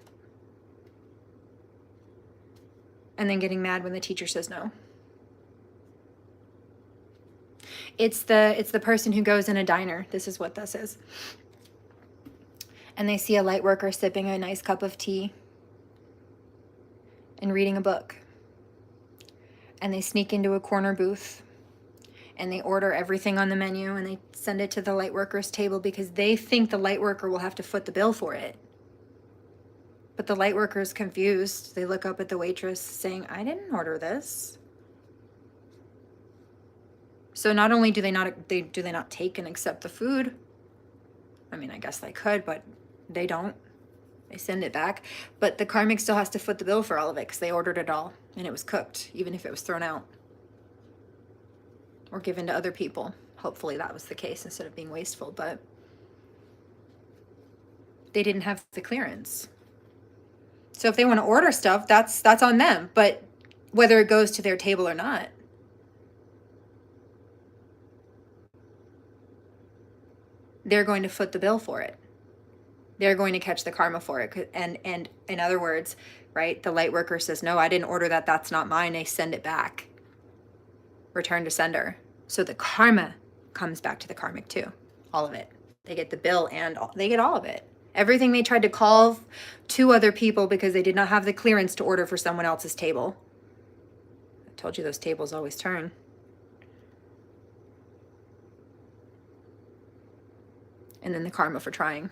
And then getting mad when the teacher says no. It's the person who goes in a diner. This is what this is. And they see a light worker sipping a nice cup of tea and reading a book. And they sneak into a corner booth and they order everything on the menu and they send it to the light worker's table because they think the light worker will have to foot the bill for it. But the light worker is confused. They look up at the waitress saying, I didn't order this. So not only do they not take and accept the food, I mean, I guess they could, but they don't. They send it back, but the karmic still has to foot the bill for all of it because they ordered it all and it was cooked, even if it was thrown out or given to other people. Hopefully that was the case instead of being wasteful, but they didn't have the clearance. So if they want to order stuff, that's on them, but whether it goes to their table or not, they're going to foot the bill for it. They're going to catch the karma for it. And in other words, right, the light worker says, no, I didn't order that. That's not mine. They send it back. Return to sender. So the karma comes back to the karmic too. All of it. They get the bill and they get all of it. Everything they tried to call to other people because they did not have the clearance to order for someone else's table. I told you those tables always turn. And then the karma for trying.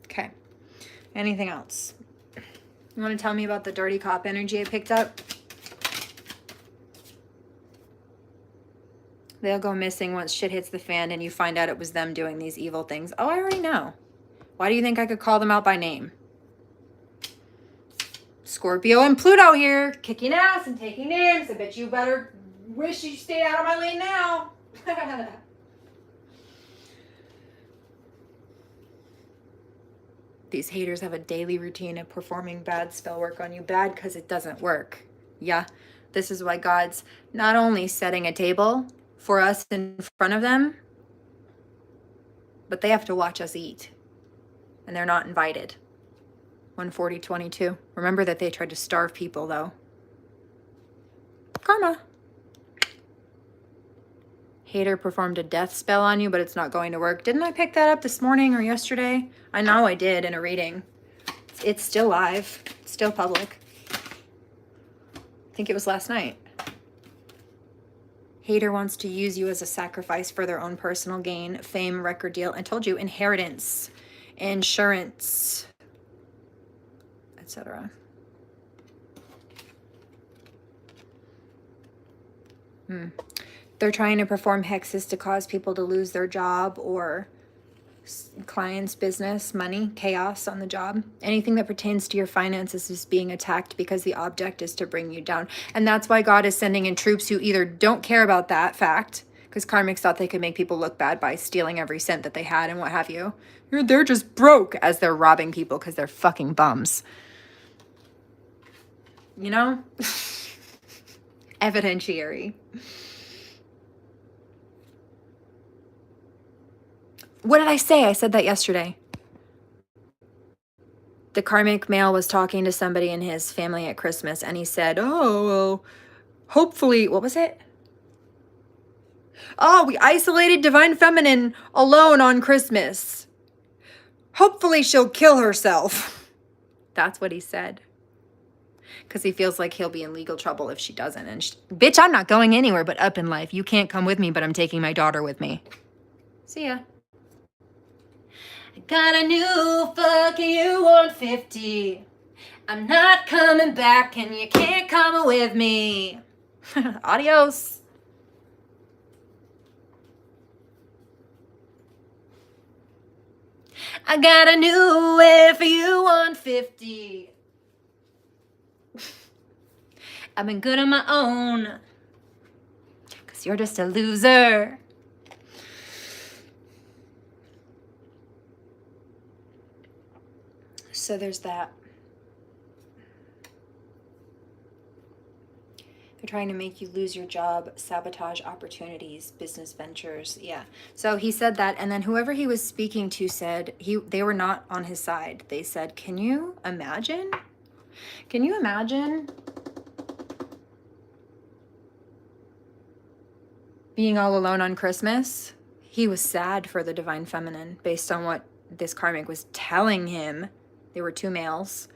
Okay. Anything else? You want to tell me about the dirty cop energy I picked up? They'll go missing once shit hits the fan and you find out it was them doing these evil things. Oh, I already know. Why do you think I could call them out by name? Scorpio and Pluto here, kicking ass and taking names. I bet you better wish you stayed out of my lane now. These haters have a daily routine of performing bad spell work on you. Bad because it doesn't work. Yeah, this is why God's not only setting a table for us in front of them, but they have to watch us eat. And they're not invited. 140:22. Remember that they tried to starve people, though. Karma. Hater performed a death spell on you, but it's not going to work. Didn't I pick that up this morning or yesterday? I know I did in a reading. It's still live. It's still public. I think it was last night. Hater wants to use you as a sacrifice for their own personal gain, fame, record deal. I told you, inheritance, insurance, etc. They're trying to perform hexes to cause people to lose their job or clients' business, money, chaos on the job. Anything that pertains to your finances is being attacked because the object is to bring you down. And that's why God is sending in troops who either don't care about that fact, because karmics thought they could make people look bad by stealing every cent that they had and what have you. They're just broke as they're robbing people because they're fucking bums. You know? Evidentiary. What did I say? I said that yesterday. The karmic male was talking to somebody in his family at Christmas, and he said, oh, well, hopefully, what was it? Oh, we isolated Divine Feminine alone on Christmas. Hopefully she'll kill herself. That's what he said. Because he feels like he'll be in legal trouble if she doesn't. And bitch, I'm not going anywhere but up in life. You can't come with me, but I'm taking my daughter with me. See ya. I got a new fuck you 150. I'm not coming back and you can't come with me. Adios. I got a new way for you 150. I've been good on my own. Because you're just a loser. So there's that. They're trying to make you lose your job, sabotage opportunities, business ventures. Yeah. So he said that, and then whoever he was speaking to said they were not on his side. They said, can you imagine? Can you imagine being all alone on Christmas? He was sad for the Divine Feminine based on what this karmic was telling him. They were two males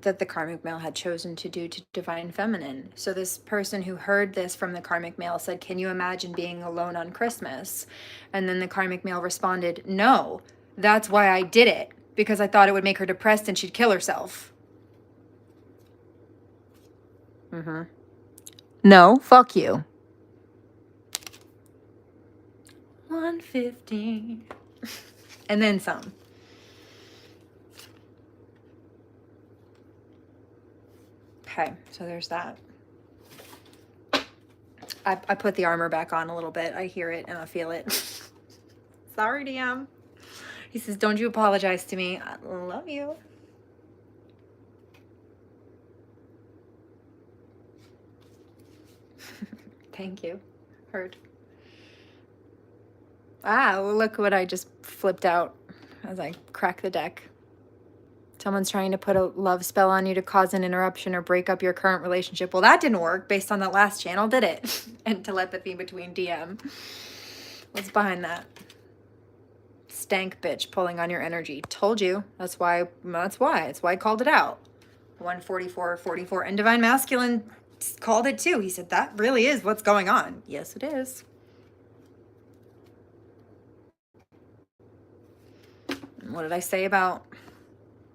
that the karmic male had chosen to do to Divine Feminine. So this person who heard this from the karmic male said, can you imagine being alone on Christmas? And then the karmic male responded, no, that's why I did it, because I thought it would make her depressed and she'd kill herself. No, fuck you. 150. And then some. Okay, so there's that. I put the armor back on a little bit. I hear it and I feel it. Sorry, DM. He says, don't you apologize to me. I love you. Thank you. Heard. Ah, well, look what I just flipped out as I crack the deck. Someone's trying to put a love spell on you to cause an interruption or break up your current relationship. Well, that didn't work based on that last channel, did it? And telepathy between DM. What's behind that? Stank bitch pulling on your energy. Told you. That's why I called it out. 144:44. And Divine Masculine called it too. He said, that really is what's going on. Yes, it is. What did I say about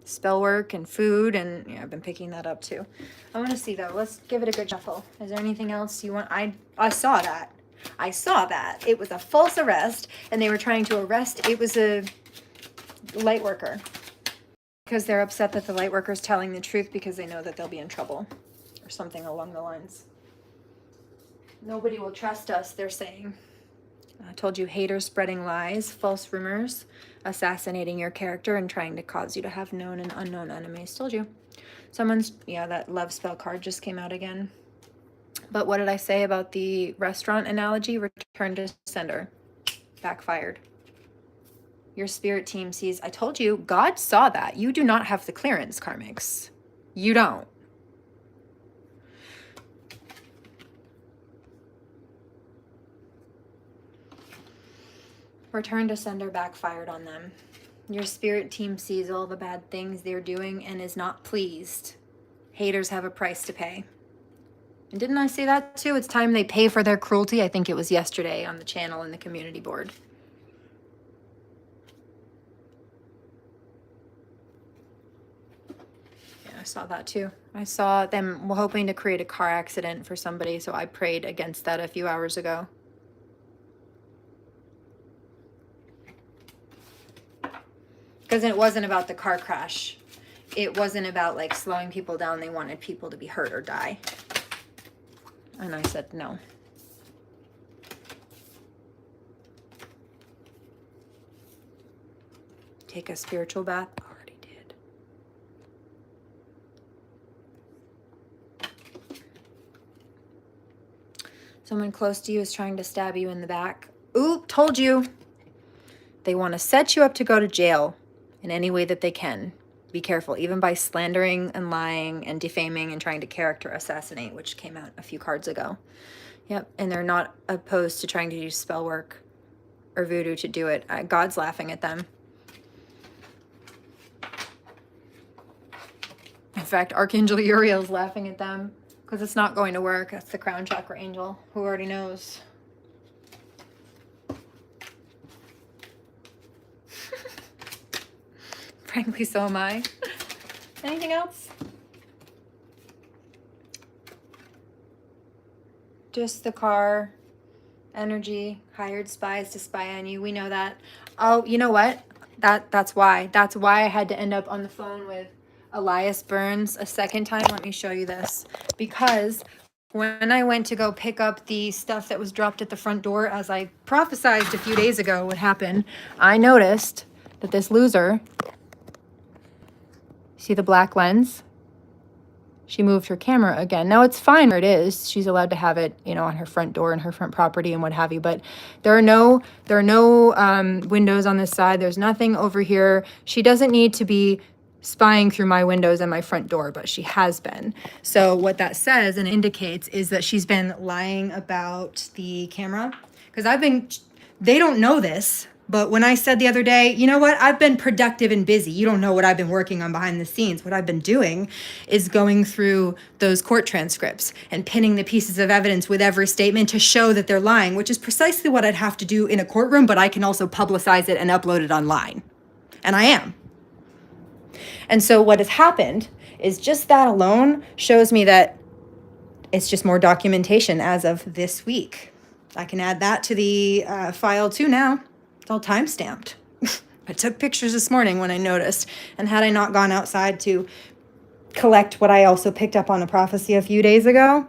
spell work and food? And yeah, I've been picking that up too. I want to see though. Let's give it a good shuffle. Is there anything else you want? I saw that. I saw that. It was a false arrest and they were trying to arrest. It was a light worker because they're upset that the light worker is telling the truth because they know that they'll be in trouble or something along the lines. Nobody will trust us, they're saying. I told you, haters spreading lies, false rumors, assassinating your character and trying to cause you to have known and unknown enemies. Told you. Someone's, yeah, that love spell card just came out again. But what did I say about the restaurant analogy? Return to sender. Backfired. Your spirit team sees, I told you, God saw that. You do not have the clearance, karmics. You don't. Return to sender backfired on them. Your spirit team sees all the bad things they're doing and is not pleased. Haters have a price to pay. And didn't I say that too? It's time they pay for their cruelty. I think it was yesterday on the channel in the community board. Yeah, I saw that too. I saw them hoping to create a car accident for somebody, so I prayed against that a few hours ago. Because it wasn't about the car crash. It wasn't about like slowing people down. They wanted people to be hurt or die. And I said no. Take a spiritual bath. Already did. Someone close to you is trying to stab you in the back. Oop, told you. They want to set you up to go to jail in any way that they can. Be careful, even by slandering and lying and defaming and trying to character assassinate, which came out a few cards ago. Yep, and they're not opposed to trying to use spell work or voodoo to do it. God's laughing at them. In fact, Archangel Uriel's laughing at them because it's not going to work. That's the crown chakra angel who already knows. Frankly, so am I. Anything else? Just the car, energy, hired spies to spy on you. We know that. Oh, you know what? That's why. That's why I had to end up on the phone with Elias Burns a second time. Let me show you this. Because when I went to go pick up the stuff that was dropped at the front door, as I prophesized a few days ago would happen, I noticed that this loser, see the black lens? She moved her camera again. Now it's fine where it is. She's allowed to have it, you know, on her front door and her front property and what have you. But there are no windows on this side. There's nothing over here. She doesn't need to be spying through my windows and my front door, but she has been. So what that says and indicates is that she's been lying about the camera. Because they don't know this. But when I said the other day, you know what, I've been productive and busy. You don't know what I've been working on behind the scenes. What I've been doing is going through those court transcripts and pinning the pieces of evidence with every statement to show that they're lying, which is precisely what I'd have to do in a courtroom, but I can also publicize it and upload it online. And I am. And so what has happened is just that alone shows me that It's just more documentation as of this week. I can add that to the file too now. It's all time-stamped. I took pictures this morning when I noticed, and had I not gone outside to collect what I also picked up on a prophecy a few days ago,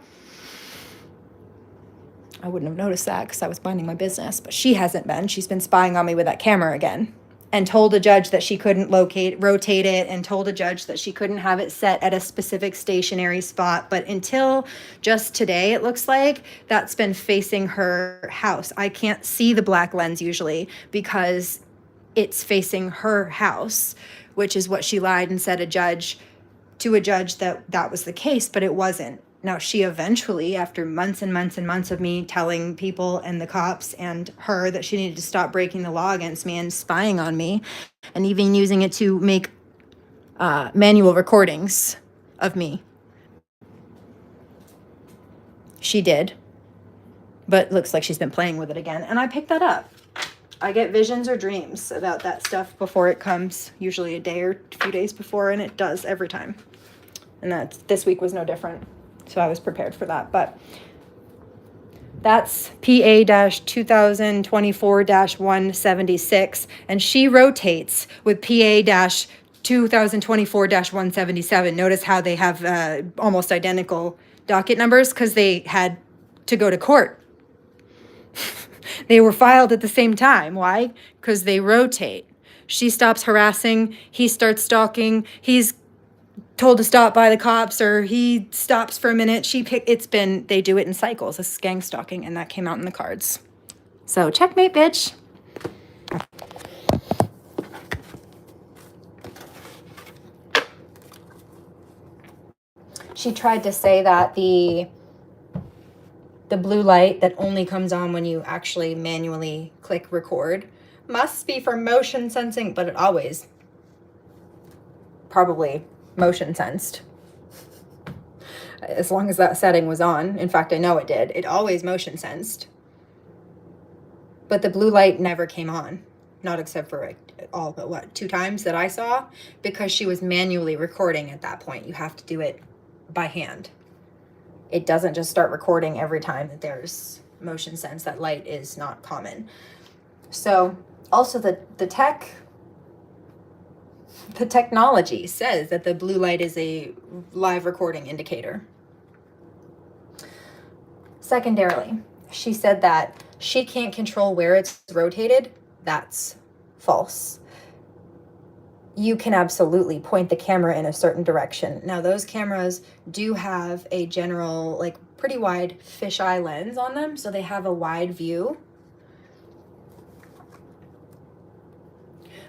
I wouldn't have noticed that because I was minding my business. But she hasn't been. She's been spying on me with that camera again, and told a judge that she couldn't rotate it, and told a judge that she couldn't have it set at a specific stationary spot. But until just today, it looks like that's been facing her house. I can't see the black lens usually because it's facing her house, which is what she lied and said to a judge that that was the case, but it wasn't. Now, she eventually, after months and months and months of me telling people and the cops and her that she needed to stop breaking the law against me and spying on me, and even using it to make manual recordings of me. She did, but looks like she's been playing with it again, and I picked that up. I get visions or dreams about that stuff before it comes, usually a day or a few days before, and it does every time. And this week was no different. So I was prepared for that. But that's PA-2024-176. And she rotates with PA-2024-177. Notice how they have almost identical docket numbers because they had to go to court. They were filed at the same time. Why? Because they rotate. She stops harassing. He starts stalking. He's told to stop by the cops, or he stops for a minute. They do it in cycles. This is gang stalking, and that came out in the cards. So checkmate, bitch. She tried to say that the blue light that only comes on when you actually manually click record must be for motion sensing, but it always probably motion sensed. As long as that setting was on. In fact, I know it did. It always motion sensed. But the blue light never came on. Not except for all but 2 times that I saw, because she was manually recording at that point. You have to do it by hand. It doesn't just start recording every time that there's motion sense. That light is not common. So also the technology says that the blue light is a live recording indicator. Secondarily, she said that she can't control where it's rotated. That's false. You can absolutely point the camera in a certain direction. Now, those cameras do have a general, pretty wide fisheye lens on them, so they have a wide view.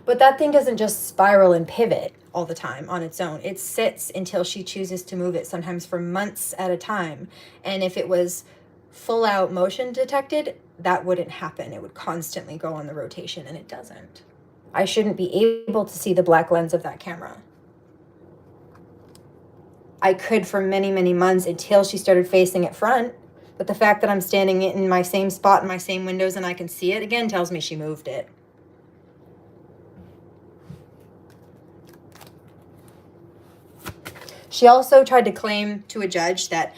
But that thing doesn't just spiral and pivot all the time on its own. It sits until she chooses to move it, sometimes for months at a time. And if it was full out motion detected, that wouldn't happen. It would constantly go on the rotation, and it doesn't. I shouldn't be able to see the black lens of that camera. I could for many, many months until she started facing it front. But the fact that I'm standing in my same spot in my same windows and I can see it again tells me she moved it. She also tried to claim to a judge that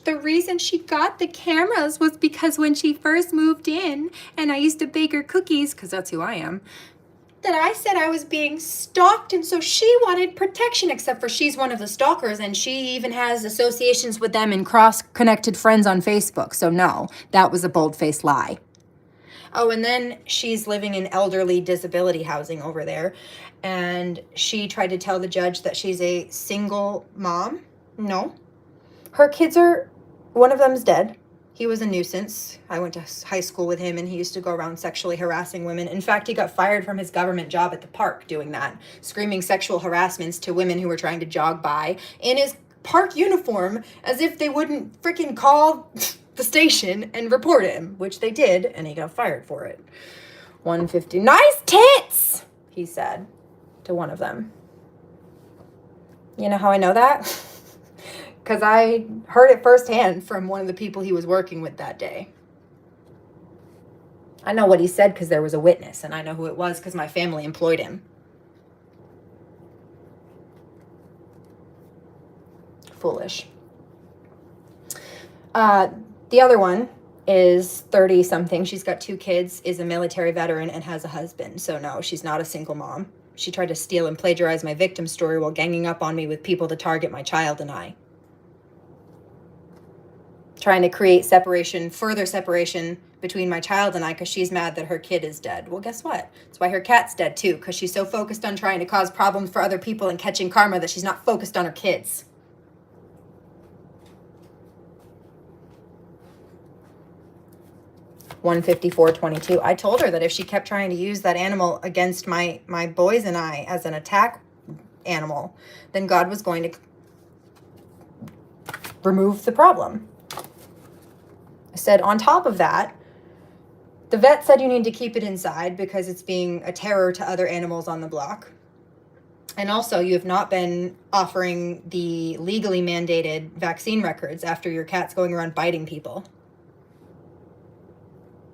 the reason she got the cameras was because when she first moved in and I used to bake her cookies, because that's who I am, that I said I was being stalked, and so she wanted protection, except for she's one of the stalkers, and she even has associations with them and cross-connected friends on Facebook. So no, that was a bold-faced lie. Oh, and then she's living in elderly disability housing over there, and she tried to tell the judge that she's a single mom. No. Her kids one of them's dead. He was a nuisance. I went to high school with him, and he used to go around sexually harassing women. In fact, he got fired from his government job at the park doing that, screaming sexual harassments to women who were trying to jog by in his park uniform, as if they wouldn't freaking call the station and report him, which they did, and he got fired for it. 150. Nice tits, he said to one of them. You know how I know that? Because I heard it firsthand from one of the people he was working with that day. I know what he said because there was a witness, and I know who it was because my family employed him. Foolish. The other one is 30 something. She's got 2 kids, is a military veteran, and has a husband. So no, she's not a single mom. She tried to steal and plagiarize my victim story while ganging up on me with people to target my child and I. Trying to create separation, further separation between my child and I, because she's mad that her kid is dead. Well, guess what? That's why her cat's dead too, because she's so focused on trying to cause problems for other people and catching karma that she's not focused on her kids. $154.22. I told her that if she kept trying to use that animal against my boys and I as an attack animal, then God was going to remove the problem. I said, on top of that, the vet said you need to keep it inside because it's being a terror to other animals on the block. And also, you have not been offering the legally mandated vaccine records after your cat's going around biting people,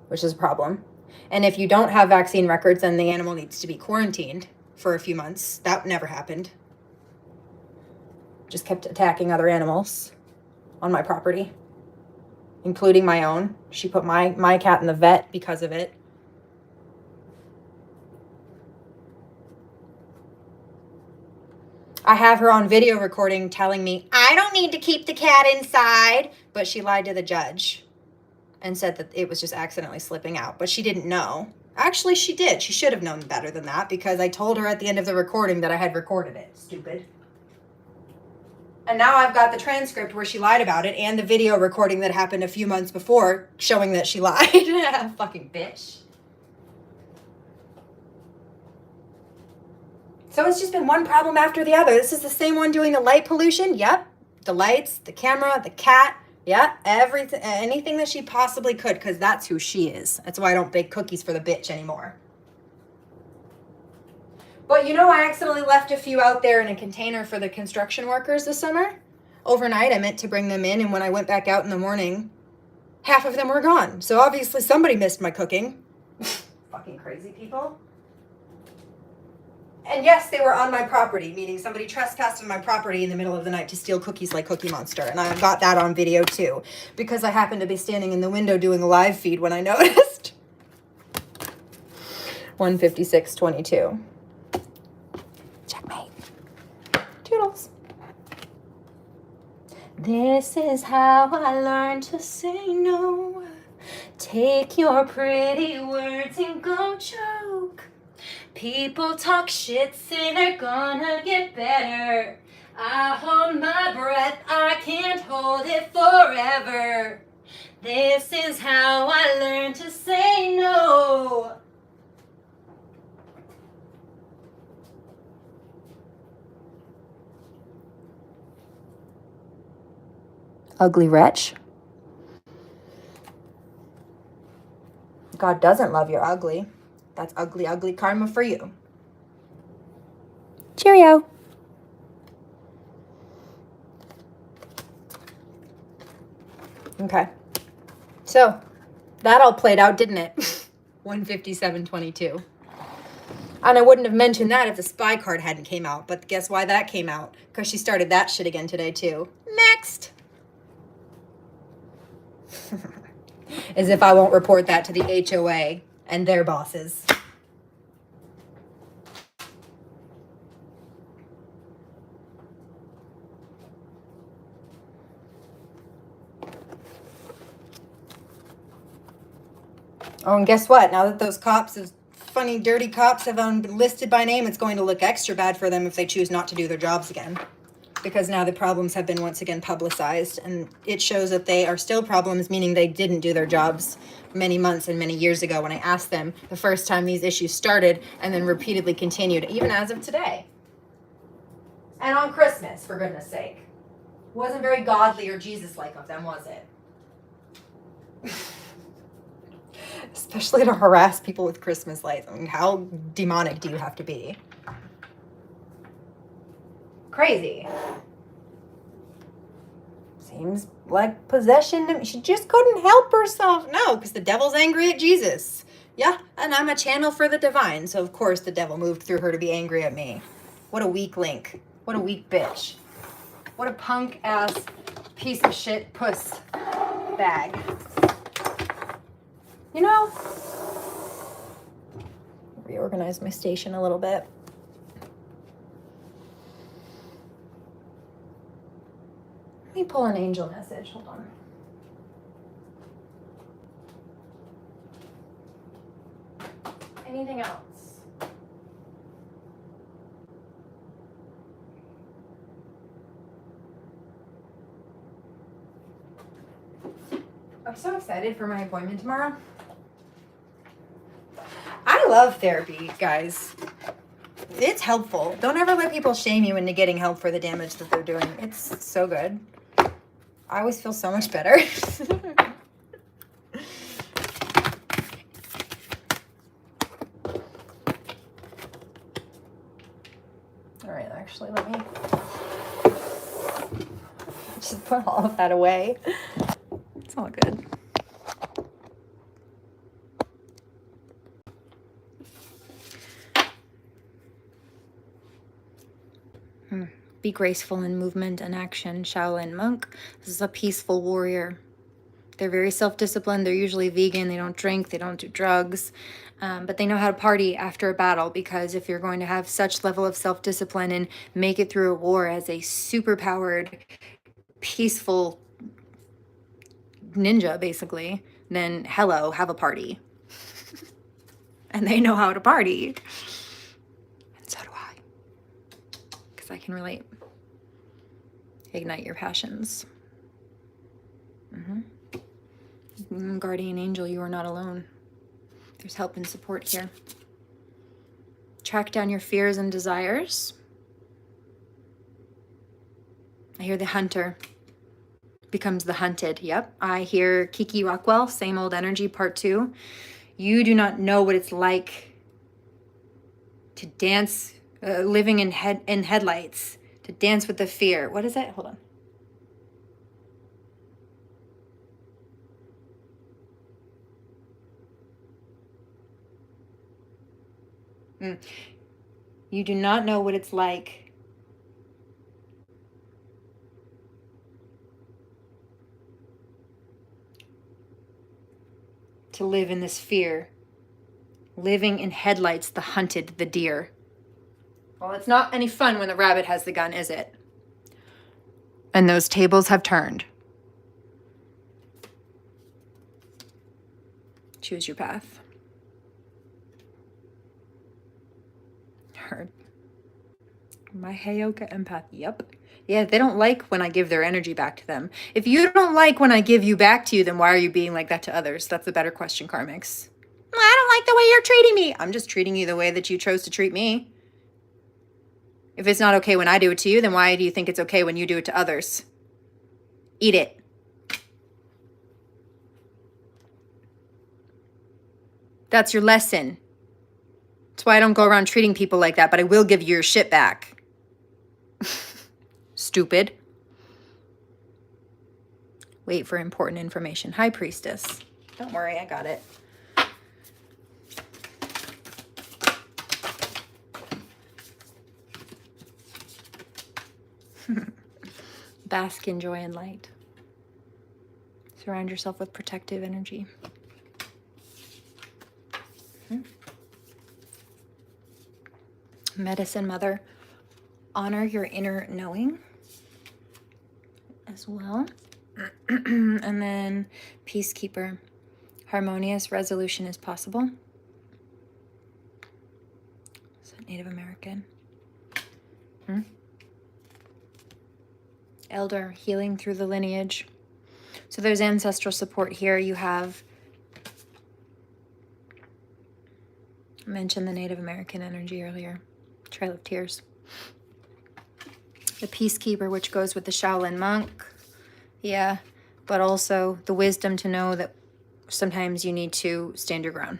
which is a problem. And if you don't have vaccine records, then the animal needs to be quarantined for a few months. That never happened. Just kept attacking other animals on my property, including my own. She put my cat in the vet because of it. I have her on video recording telling me, I don't need to keep the cat inside, but she lied to the judge and said that it was just accidentally slipping out, but she didn't know. Actually, she did. She should have known better than that, because I told her at the end of the recording that I had recorded it. Stupid. And now I've got the transcript where she lied about it and the video recording that happened a few months before showing that she lied. Fucking bitch. So it's just been one problem after the other. This is the same one doing the light pollution. Yep. The lights, the camera, the cat. Yeah, everything, anything that she possibly could, because that's who she is. That's why I don't bake cookies for the bitch anymore. But you know, I accidentally left a few out there in a container for the construction workers this summer. Overnight, I meant to bring them in, and when I went back out in the morning, half of them were gone. So obviously somebody missed my cooking. Fucking crazy people. And yes, they were on my property, meaning somebody trespassed on my property in the middle of the night to steal cookies like Cookie Monster. And I got that on video too, because I happened to be standing in the window doing a live feed when I noticed. 156.22. Checkmate. Toodles. This is how I learned to say no. Take your pretty words and go choke. People talk shit, say they're gonna get better. I hold my breath, I can't hold it forever. This is how I learned to say no. Ugly wretch. God doesn't love your ugly. That's ugly, ugly karma for you. Cheerio. Okay. So, that all played out, didn't it? 157.22. And I wouldn't have mentioned that if the spy card hadn't came out. But guess why that came out? Because she started that shit again today, too. Next. As if I won't report that to the HOA and their bosses. Oh, and guess what? Now that those cops, those funny, dirty cops have been listed by name, it's going to look extra bad for them if they choose not to do their jobs again. Because now the problems have been once again publicized, and it shows that they are still problems, meaning they didn't do their jobs many months and many years ago when I asked them the first time these issues started, and then repeatedly continued, even as of today. And on Christmas, for goodness sake. Wasn't very godly or Jesus-like of them, was it? Especially to harass people with Christmas lights. I mean, how demonic do you have to be? Crazy. Seems like possession to me. She just couldn't help herself. No, because the devil's angry at Jesus. Yeah, and I'm a channel for the divine, so of course the devil moved through her to be angry at me. What a weak link. What a weak bitch. What a punk ass piece of shit puss. bag. You know, reorganize my station a little bit. Let me pull an angel message. Hold on. Anything else? I'm so excited for my appointment tomorrow. I love therapy, guys. It's helpful. Don't ever let people shame you into getting help for the damage that they're doing. It's so good. I always feel so much better. All right, actually, let me just put all of that away. It's all good. Be graceful in movement and action. Shaolin monk. This is a peaceful warrior. They're very self-disciplined. They're usually vegan. They don't drink. They don't do drugs. But they know how to party after a battle, because if you're going to have such level of self-discipline and make it through a war as a super-powered, peaceful ninja, basically, then hello, have a party. And they know how to party. And so do I. Because I can relate. Ignite your passions. Guardian angel, you are not alone. There's help and support here. Track down your fears and desires. I hear the hunter becomes the hunted. Yep. I hear Kiki Rockwell, same old energy, part 2. You do not know what it's like to dance, living in headlights, to dance with the fear. What is it? Hold on. You do not know what it's like to live in this fear. Living in headlights, the hunted, the deer. Well, it's not any fun when the rabbit has the gun, is it? And those tables have turned. Choose your path. Heard. My Heyoka empath. Yep. Yeah, they don't like when I give their energy back to them. If you don't like when I give you back to you, then why are you being like that to others? That's a better question, Karmics. Well, I don't like the way you're treating me. I'm just treating you the way that you chose to treat me. If it's not okay when I do it to you, then why do you think it's okay when you do it to others? Eat it. That's your lesson. That's why I don't go around treating people like that, but I will give you your shit back. Stupid. Wait for important information. High Priestess. Don't worry, I got it. Bask in joy and light. Surround yourself with protective energy. Medicine Mother. Honor your inner knowing as well. And then Peacekeeper. Harmonious resolution is possible. Is that Native American? Elder, healing through the lineage. So there's ancestral support here. You have mentioned the Native American energy earlier. Trail of Tears. The Peacekeeper, which goes with the Shaolin monk. Yeah, but also the wisdom to know that sometimes you need to stand your ground.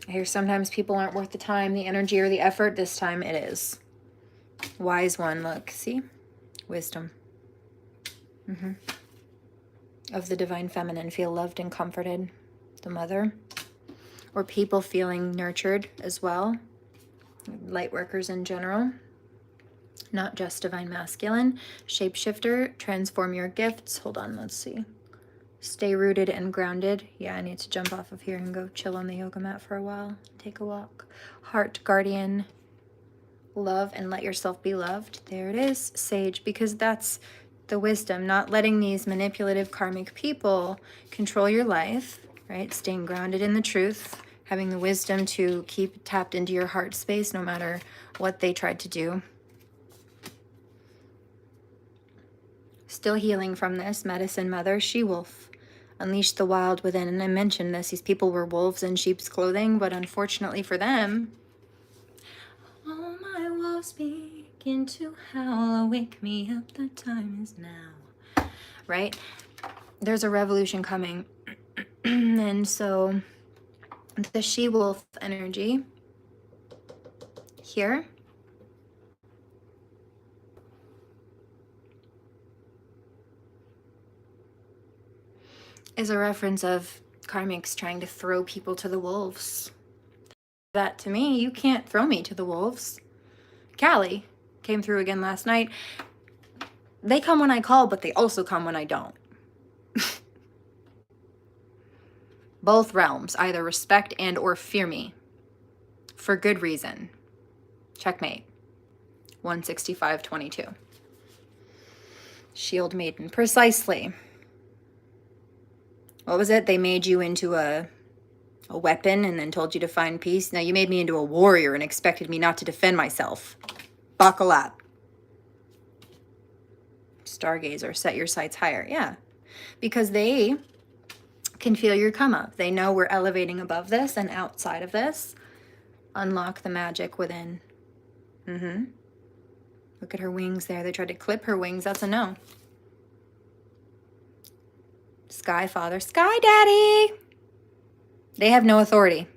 I hear sometimes people aren't worth the time, the energy, or the effort. This time it is. Wise one, look, see? Wisdom. Of the divine feminine, feel loved and comforted. The mother. or people feeling nurtured as well. Light workers in general, not just divine masculine. Shapeshifter, transform your gifts. Hold on, let's see. Stay rooted and grounded. Yeah, I need to jump off of here and go chill on the yoga mat for a while. Take a walk. Heart guardian, love and let yourself be loved. There it is. Sage, because that's the wisdom, not letting these manipulative karmic people control your life, right? Staying grounded in the truth, having the wisdom to keep tapped into your heart space no matter what they tried to do. Still healing from this. Medicine mother, she-wolf. Unleash the wild within. And I mentioned this. These people were wolves in sheep's clothing, but unfortunately for them, all my wolves begin to howl. Wake me up, the time is now. Right? There's a revolution coming. And so the she-wolf energy here is a reference of karmics trying to throw people to the wolves. That to me, you can't throw me to the wolves. Callie came through again last night. They come when I call, but they also come when I don't. Both realms either respect and or fear me for good reason. Checkmate. 165.22. Shield maiden. Precisely. What was it? They made you into a weapon and then told you to find peace. Now you made me into a warrior and expected me not to defend myself. Buckle up. Stargazer, set your sights higher. Yeah, because they can feel your come up. They know we're elevating above this and outside of this. Unlock the magic within. Look at her wings there. They tried to clip her wings. That's a no. Sky Father, Sky Daddy. They have no authority.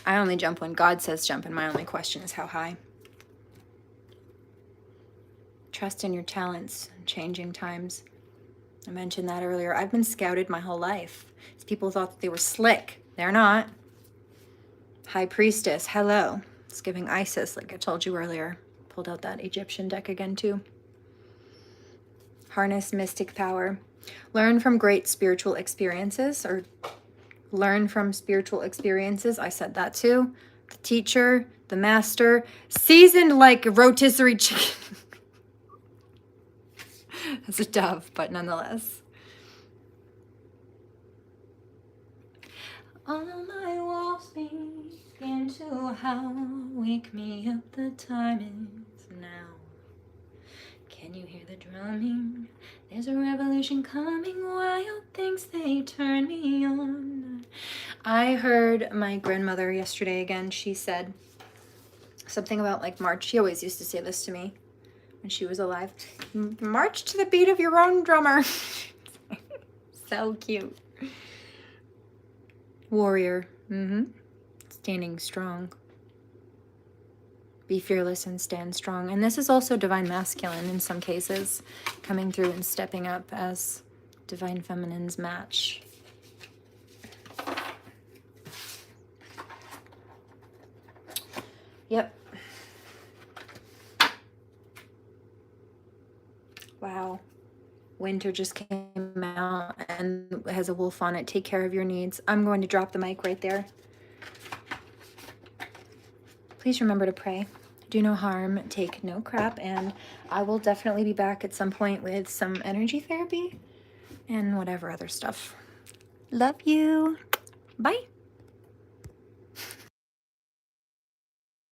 I only jump when God says jump, and my only question is how high. Trust in your talents, changing times. I mentioned that earlier. I've been scouted my whole life. These people thought that they were slick. They're not. High Priestess, hello. It's giving Isis, like I told you earlier. Pulled out that Egyptian deck again, too. Harness mystic power. Learn from great spiritual experiences, or learn from spiritual experiences. I said that, too. The teacher, the master, seasoned like rotisserie chicken. It's a dove, but nonetheless. All my wolves begin to howl. Wake me up, the time is now. Can you hear the drumming? There's a revolution coming. Wild things, they turn me on. I heard my grandmother yesterday again. She said something about like March. She always used to say this to me when she was alive. March to the beat of your own drummer. So cute. Warrior. Standing strong. Be fearless and stand strong. And this is also divine masculine in some cases, coming through and stepping up as divine feminine's match. Yep. Wow. Winter just came out and has a wolf on it. Take care of your needs. I'm going to drop the mic right there. Please remember to pray. Do no harm, take no crap, and I will definitely be back at some point with some energy therapy and whatever other stuff. Love you. Bye.